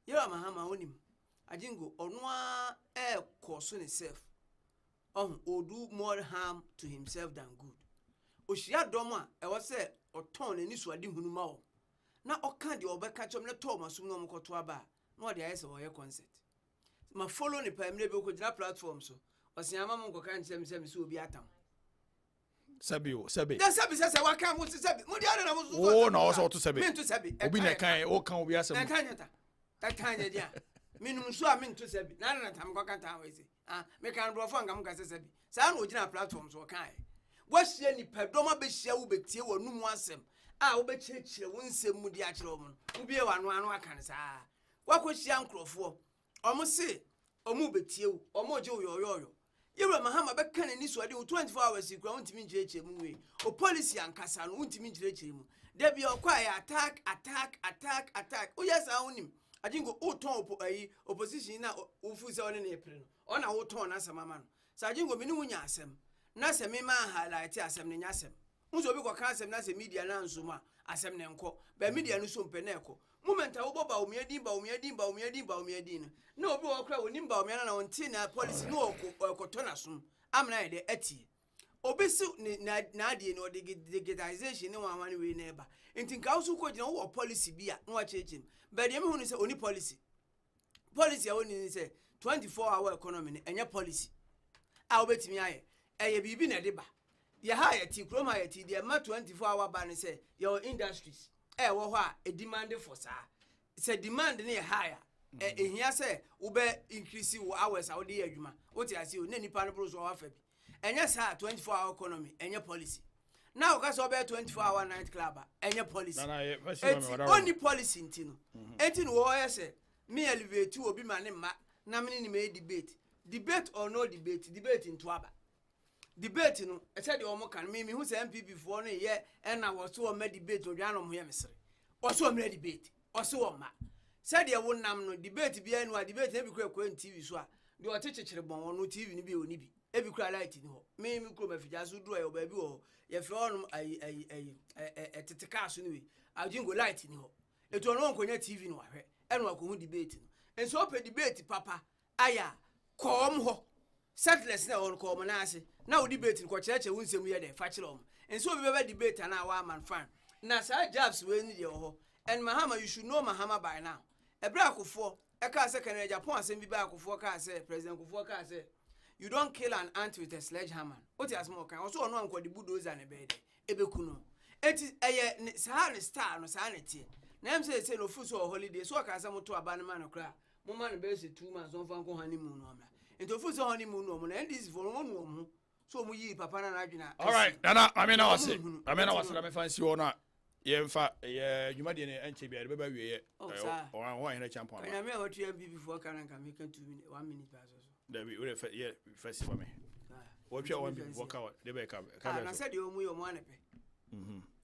Yewura Mahama onim Ajingo onwa koso ne self or do more harm to himself than good. Oshia doma e was say oton ni suade hunu ma o na oka de obeka chom ne to masum no mkoto aba na de ayese wo ye concert ma follow ni pa mre be ko gina platform so osiama mo ko kan sem so obi atam sabi da sabi se waka mo sabi mo dia na mo so oh na so to sabi me to sabi obi na kan o kan obi asem ta kanya dia minum so a me to sabi na tam ko kan ta we se me kan bro fo ngam ka se sabi sa na ogina platform so kan wo hie ni pedoma be hia wo betie wo numu asem wo be chirechire wo nsem mu dia kire wo no wo bie wano akan sa wo ko hia nkrofo omo se omo betie wo omo je wo yoyo Yewura Mahama be kan ni so ade 24 hours ikura wontimi njirechire mu we o policy ankasa no wontimi njirechire mu da bia okwa ya attack o yes ahonim Ajingo uton opposition na ufu se one na epre no ona uton na samama no sa ajingo mini wunya asem na se me ma highlight asem ne nyasem unzo bi ko ka asem na se media na nsoma asem ne nko ba media no so mpe na eko moment a wo ba omiadin na obi wo kra onim ba omiana na onti na policy no okoto na som amna ye de ati obi si na ade no digitization ne wanwan we na eba enti nka wo so ko gina wo policy bia na wa chechim but dem hu ni say oni policy a oni ni say 24-hour economy ni enye policy a wobetimi aye eye bibi na de ba ye ha ye ti kroma ye ti de ma 24-hour ban say your industries wo ho a demand for sa say demand na ye higher ehia say wo be increase wo hours a wo de adwuma wo ti ase o na nipa no bro so wa fa bi enye sa 24-hour economy enye policy now ka so be 24-hour night club enye policy only policy ntino enti wo ye say me elevate obi ma ne ma na me ni me debate or no debate into aba debate no e said o mo kan me hu say MPP for no ye e na wo so o ma debate o dwan no mo ye mesere o so o ma debate o so o ma said ye wo nam no debate bia no debate e bi kura ko TV so a de o techechire bon no TV ni bi oni bi e bi kura light ni ho me kura mafija so duro e ba bi ho ye fe on tetika so ni we AGYENGO light ni ho eto no nkonya TV no ahwe e no akohu debate no enso pe debate papa aya kom ho settlers na on kom na ase na o debate ko cheche wo nsem ye de fa kire om enso obi be debate na wa man fan na sa jobs we ni de ho and Mahama you should know Mahama by now ebra akofo e ka se Canada Japan asem bi ba akofo ka se president akofo ka se you don't kill an ant with a sledgehammer what is more kan also no anko de bulldozer na be de ebeku no eti eye sa ne star no sa ne tie na em say no fu so holiday so ka se moto aba ne man kra mo man be se 2 months on fan ko honeymoon no amra enti fu so honeymoon no mo na this for no so mo yi papa na adwena all right nana amena wase na me fancy wona ye mfa ye dwumade ne enche bia de beba wie ye o hene champion na me what you before can me can 2 minutes 1 minute pass so there we ye first for me what you want before ka de be ka na said you mu yo mo anepe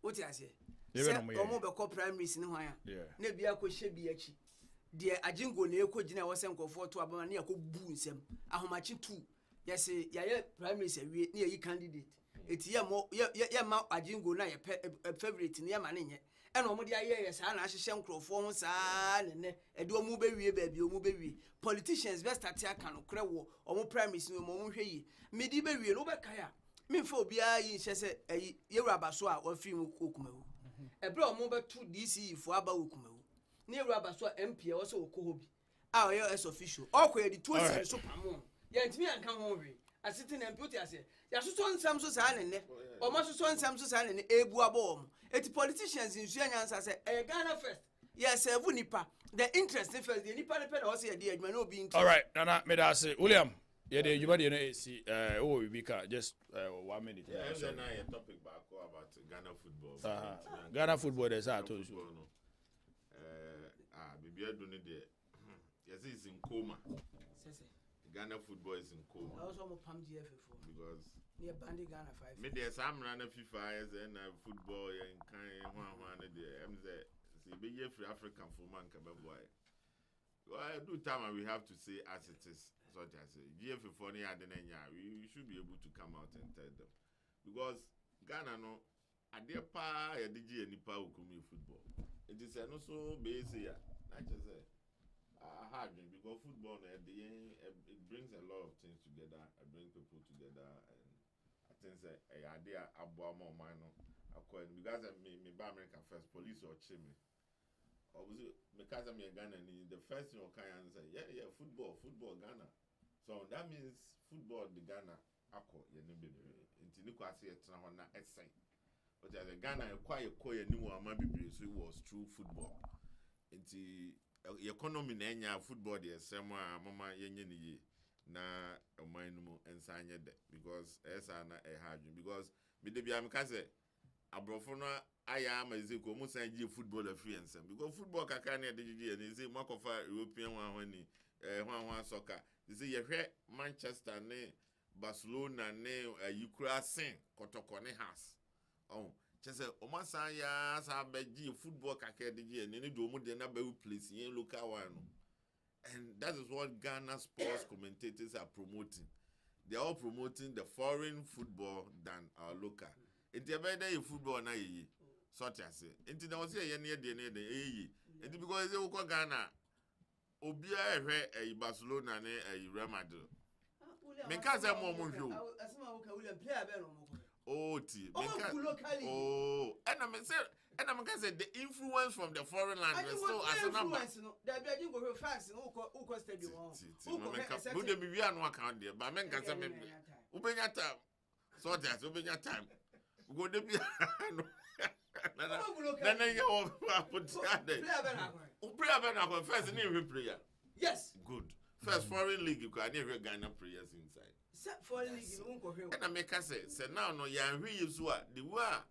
what you say o mo be ko primaries ni hwan na bia ko hye bia chi de AGYENGO na ekogina wo se nkofo to abama na yakobu nsem ahomachi 2 yes ye primaries awie na ye candidate eti ye ma AGYENGO na ye favorite ne ye ma ne nye e na omo de aye sa na ahyehye nkrofo ho saa ne de omo be wie ba bi omo be wie politicians best start aka no kre wo omo primaries no omo hwe yi me di be wie no be kaya me fa obi ayi hye se ye wura so a wa firi mu okumawu e bra omo be to DC fo aba okumawu ne raba so MP wo so okohobi a oyo as official okoye di 2 so pamo ye ntimi anka ho hwe asiti na MP ase ya so nsam so saa ne o ma so nsam so saa ne ebu abom eti politicians in Nyansa say e Ghana first yes evu nipa the interest first the nipa ne pe na wo say dey adwuma na obi interest all right nana me da say William ye dey adwuma dey no esi o we ka just 1 minute yeah so na your topic back about Ghana football Ghana football is out to Bibia do ne de yes is in coma Ghana football is in coma also mo pam GFF because near bandi Ghana 5 me there some run FIFA is and football and kan hwan de em say be ye free African for man ka boy well do time we have to say as it is so I say GFF for near the nya we should be able to come out and tell them because Ghana no ade pa ya digi enipa okumi football it is also base here I just say hard because football at the end it brings a lot of things together. It brings people together, and I think that I idea about more minor. Because me by America first police or chimney. Obviously, because I'm a Ghana, the first thing you can say, yeah, football Ghana. So that means football the Ghana ako yenebe into Nikwasi na essay. But as a Ghana acquire koye new amabi so it was true football. Into economy na enya football the same mama yenye ni na omanumu ensanye de because esa na hard because me de bia me ka say abrofo no aya amaziko mu sanje football free ensem because football kaka na de gigi ni say makofa European one ni hwan soccer say ye hwe Manchester ne Barcelona ne Ukraine sen kotoko ne has oh just say omasa ya sa beji football kaka de gigi ni do mu de na be place in local one and that is what Ghana sports commentators are promoting. They are all promoting the foreign football than our local. It's a better football na ye. Such as it. It's the was here near the it's because they will Ghana. Obia a Barcelona ne a Real Madrid. Because I'm more oh, and I'm gonna say the influence from the foreign land is still as a number. There be AGYENGO facts who cost the one. Who the be no account there, but men can say Ubenya time. So that's Ubenya time. Go to be then you put prayer first in prayer. Yes. Good. First foreign league you can never Ghana prayers inside. Foreign league you won't and I make us say now no ya is what the way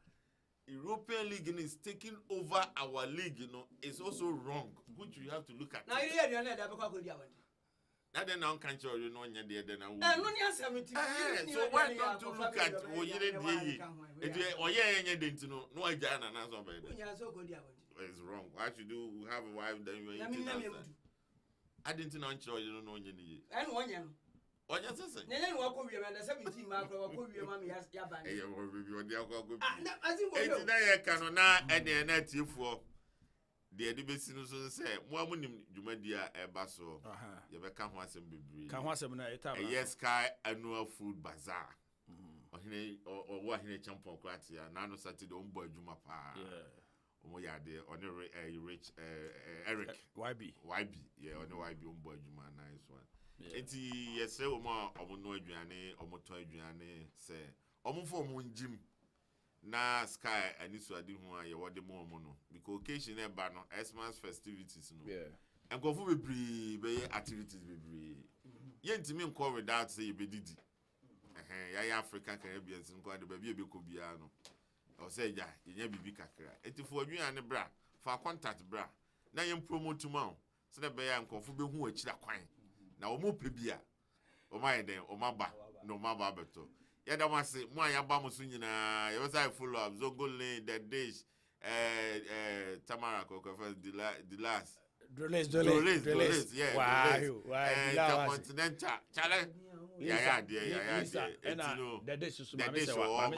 European League is taking over our league, is also wrong, which you have to look at. Now you hear the that then now can't you know then so why don't you look at it's wrong. Why should you have a wife then you I didn't know you don't know any. And one year. What you say? Then walk over and 17 mark or go your mommy has yaban. And the net you for the edition say, Mwamunim Jumadia Ebaso, Yabaka Wasem Bibri. Can Wasem yes, Sky annual food bazaar. Or what in a champion Kratia, Nano Saturday on boy Jumapa. Moya de on a rich Eric YB, yeah, on the YB on boy Juma, nice one. Eti yes, say Oma Omono Adriane, Omoto Adriane, say Omofo Munjim. Na Sky and this wadi who you want the more mono because occasion e ba no Xmas festivities no and go for be activities be ye ntimi nko without say be didi ya African Caribbeans nko ade ba bi ko bia no o say ja ye bibi kakra etifo adwuan ne bra fa contact bra na ye promote ma o so da be ya nko fu be hu akira kwan na o mo pe bia o ma ye den o ma ba no ma ba beto Yada wasi mwa ya ba musunyina you was I follow up Zongo Lane the dish Tamara Coco first the last Doles yeah wow Continental chale yeah the dish is Mamisewa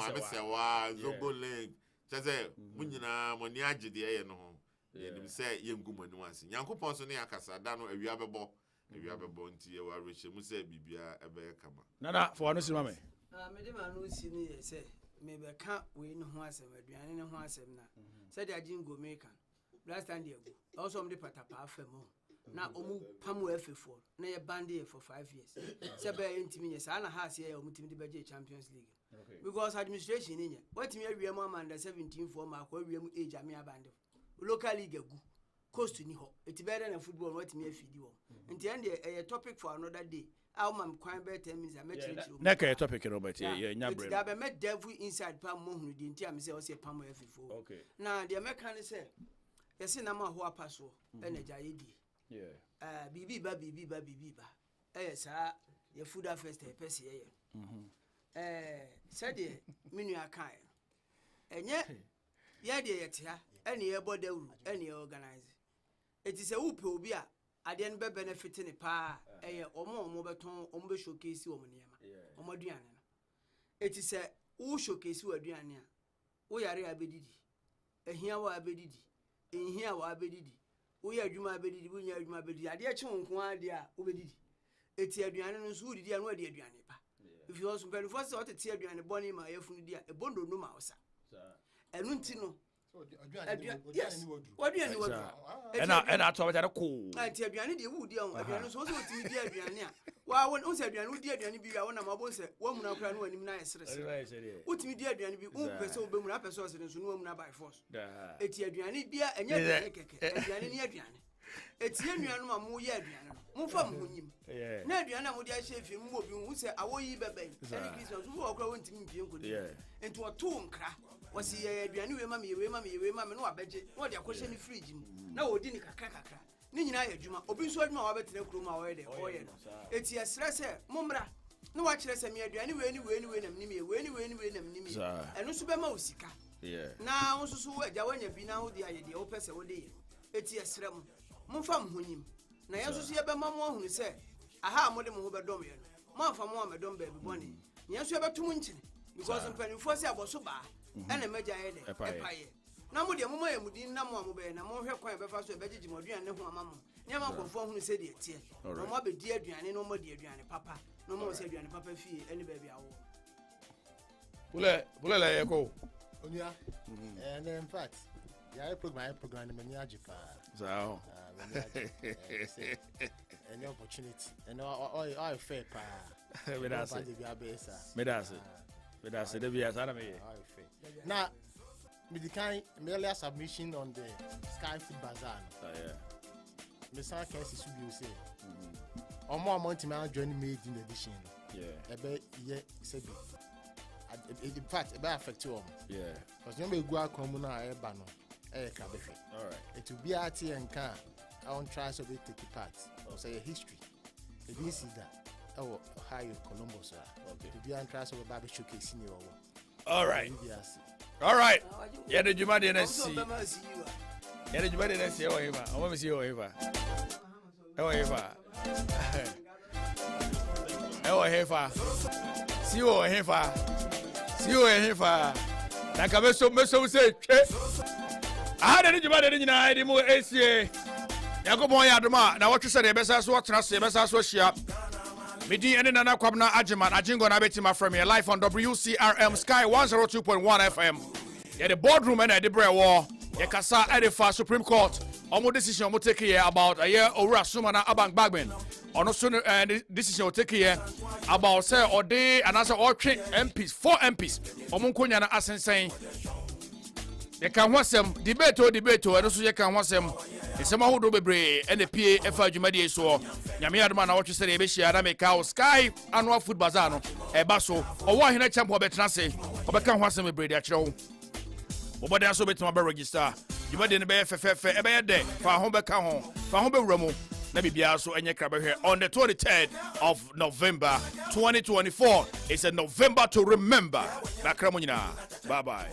Zongo Lane chaze munyina moni agye de ye no ye nim say ye ngumani wansi Nyankopon so ne akasa da no awia bebo nti ye wa reche mu say bibia ebe kama nana for no simame Medema no si ni say me be ka we no ho asem aduane ne ho asem na say the AGYENGO make last time dey go also am dey patapa afem na omu pamu efefo na ye bande for 5 years say be ntimi nye say na ha say omu timi dey be Champions League because administration ni nye watimi awie mu amanda 17 for ma kwa awie mu age ame abande local league agu coast ni ho etibere na football watimi afidi wo nti end a topic for another day. I'll quite better means I met you. Necker topic, Robert. Yeah, I met devil inside Pam Moon, the entire Miss Pam F4. Okay. Now, the American say, yes, I'm a hoa passo, and a jaidi. Yeah. Bibi, yes, your food are first a pessie. Said ye, Minia Kai. And yet, dear, any body, any organize. It is a whoop will be I didn't be benefiting a pa, omo beton, ombe showcase woman yama, omoduana. It is a who showcase you a duania. We are abedidi. A here wa abedidi. In here wa abedidi. We are Juma abedidi, we are Juma abedidi. I dear chon, dia, ubedidi. It's a duana, who did you know dear duanipa. If you also very first out a tear duana bonny, my dear, a bondo no mouse. And Nuntino. Yes. What do you want? And I told that a cool. I tell you, I need a wood young. I was also to be dear. Well, when also you are dear, and be one of my boys, one now can win him nice. What me dear, and be so boom up as and so no by force. It's Adriani beer and Adriani. It's Yanian Mu Yadian. Mufam him. Nadiana would I say if you move, you say, I will eat baby. And Christmas who are going to me into a tomb crack. Was he a mammy, no budget, what they are questioning fridge. No, didn't crack. Nina Juma, open sword more about the room already. It's a stress, Mumbra. No watch less me anyway, and no supermosika. Yeah. Now, also, when you be now the idea, opens a day. It's a sram. Mufam him. Now, you see a mamma who said, aha, Madame Hoberdomian. Mamma, Mamma, don't baby bonnie. Yes, you have 2 inches. Because I'm penny for say I was so bad. And a major empire. Now, would your mamma would in Namu and a more quite a fast vegetable and no mamma. Never conform who said it. No more be dear Diana, no more dear Diana, Papa. No more said Diana, Papa fee, any baby hour. Pula echo. And in fact, I put my program in Yajipa. So, any opportunity. And all fair pa. That's it. Now, me the kind merely submission on the Sky Food Bazaar. Oh yeah. Me san case should be say. More amount man join made in edition. Yeah. Ebe ye sebi. In fact, it affect you. Yeah. Because you may go out come na e ba no. E ka be. All right. It will be at and can I won't try to take part or say a history. If you see that. Oh, Ohio, Columbus. Okay. To be on trial of a Bible showcase in your All right. All right. Yeah, the Juma didn't see. Yeah, the Juma didn't see. Oh, Eva. I want to see you, Eva. Oh, Eva. Oh, Eva. See you, Eva. See you, Eva. Like I was so say. I had a Juma didn't know anymore. ACA. Yakobo Yaduma. Now what you said, the best as what trust, the best as what she up. Midi and Nana Kwabna Agyengo na betima from here live on WCRM Sky 102.1 FM. Yeah, the boardroom and the Bray War. Yeah, Kasa Edifa Supreme Court. Omo decision will take here about a year over Sumana Abang Bagman. Ono soon decision will take here about say or day and answer all three MPs, 4 MPs. Omo Kunya na asensen. You can watch them debate and also you can watch them. It's a who do be and the PA Jumadi so. Yamia man, what you say, Bishia, make our Sky annual food bazaar, a basso, or one in a champ or betrance, or become watch them breed at show. But there's so bit my register. You might in the BFF a bad day for home back home, for home Romo. Let me be also in your crab here on the 23rd of November 2024. It's a November to remember. Bye bye.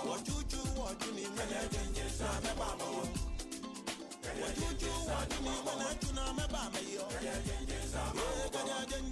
What you want to me when I do not me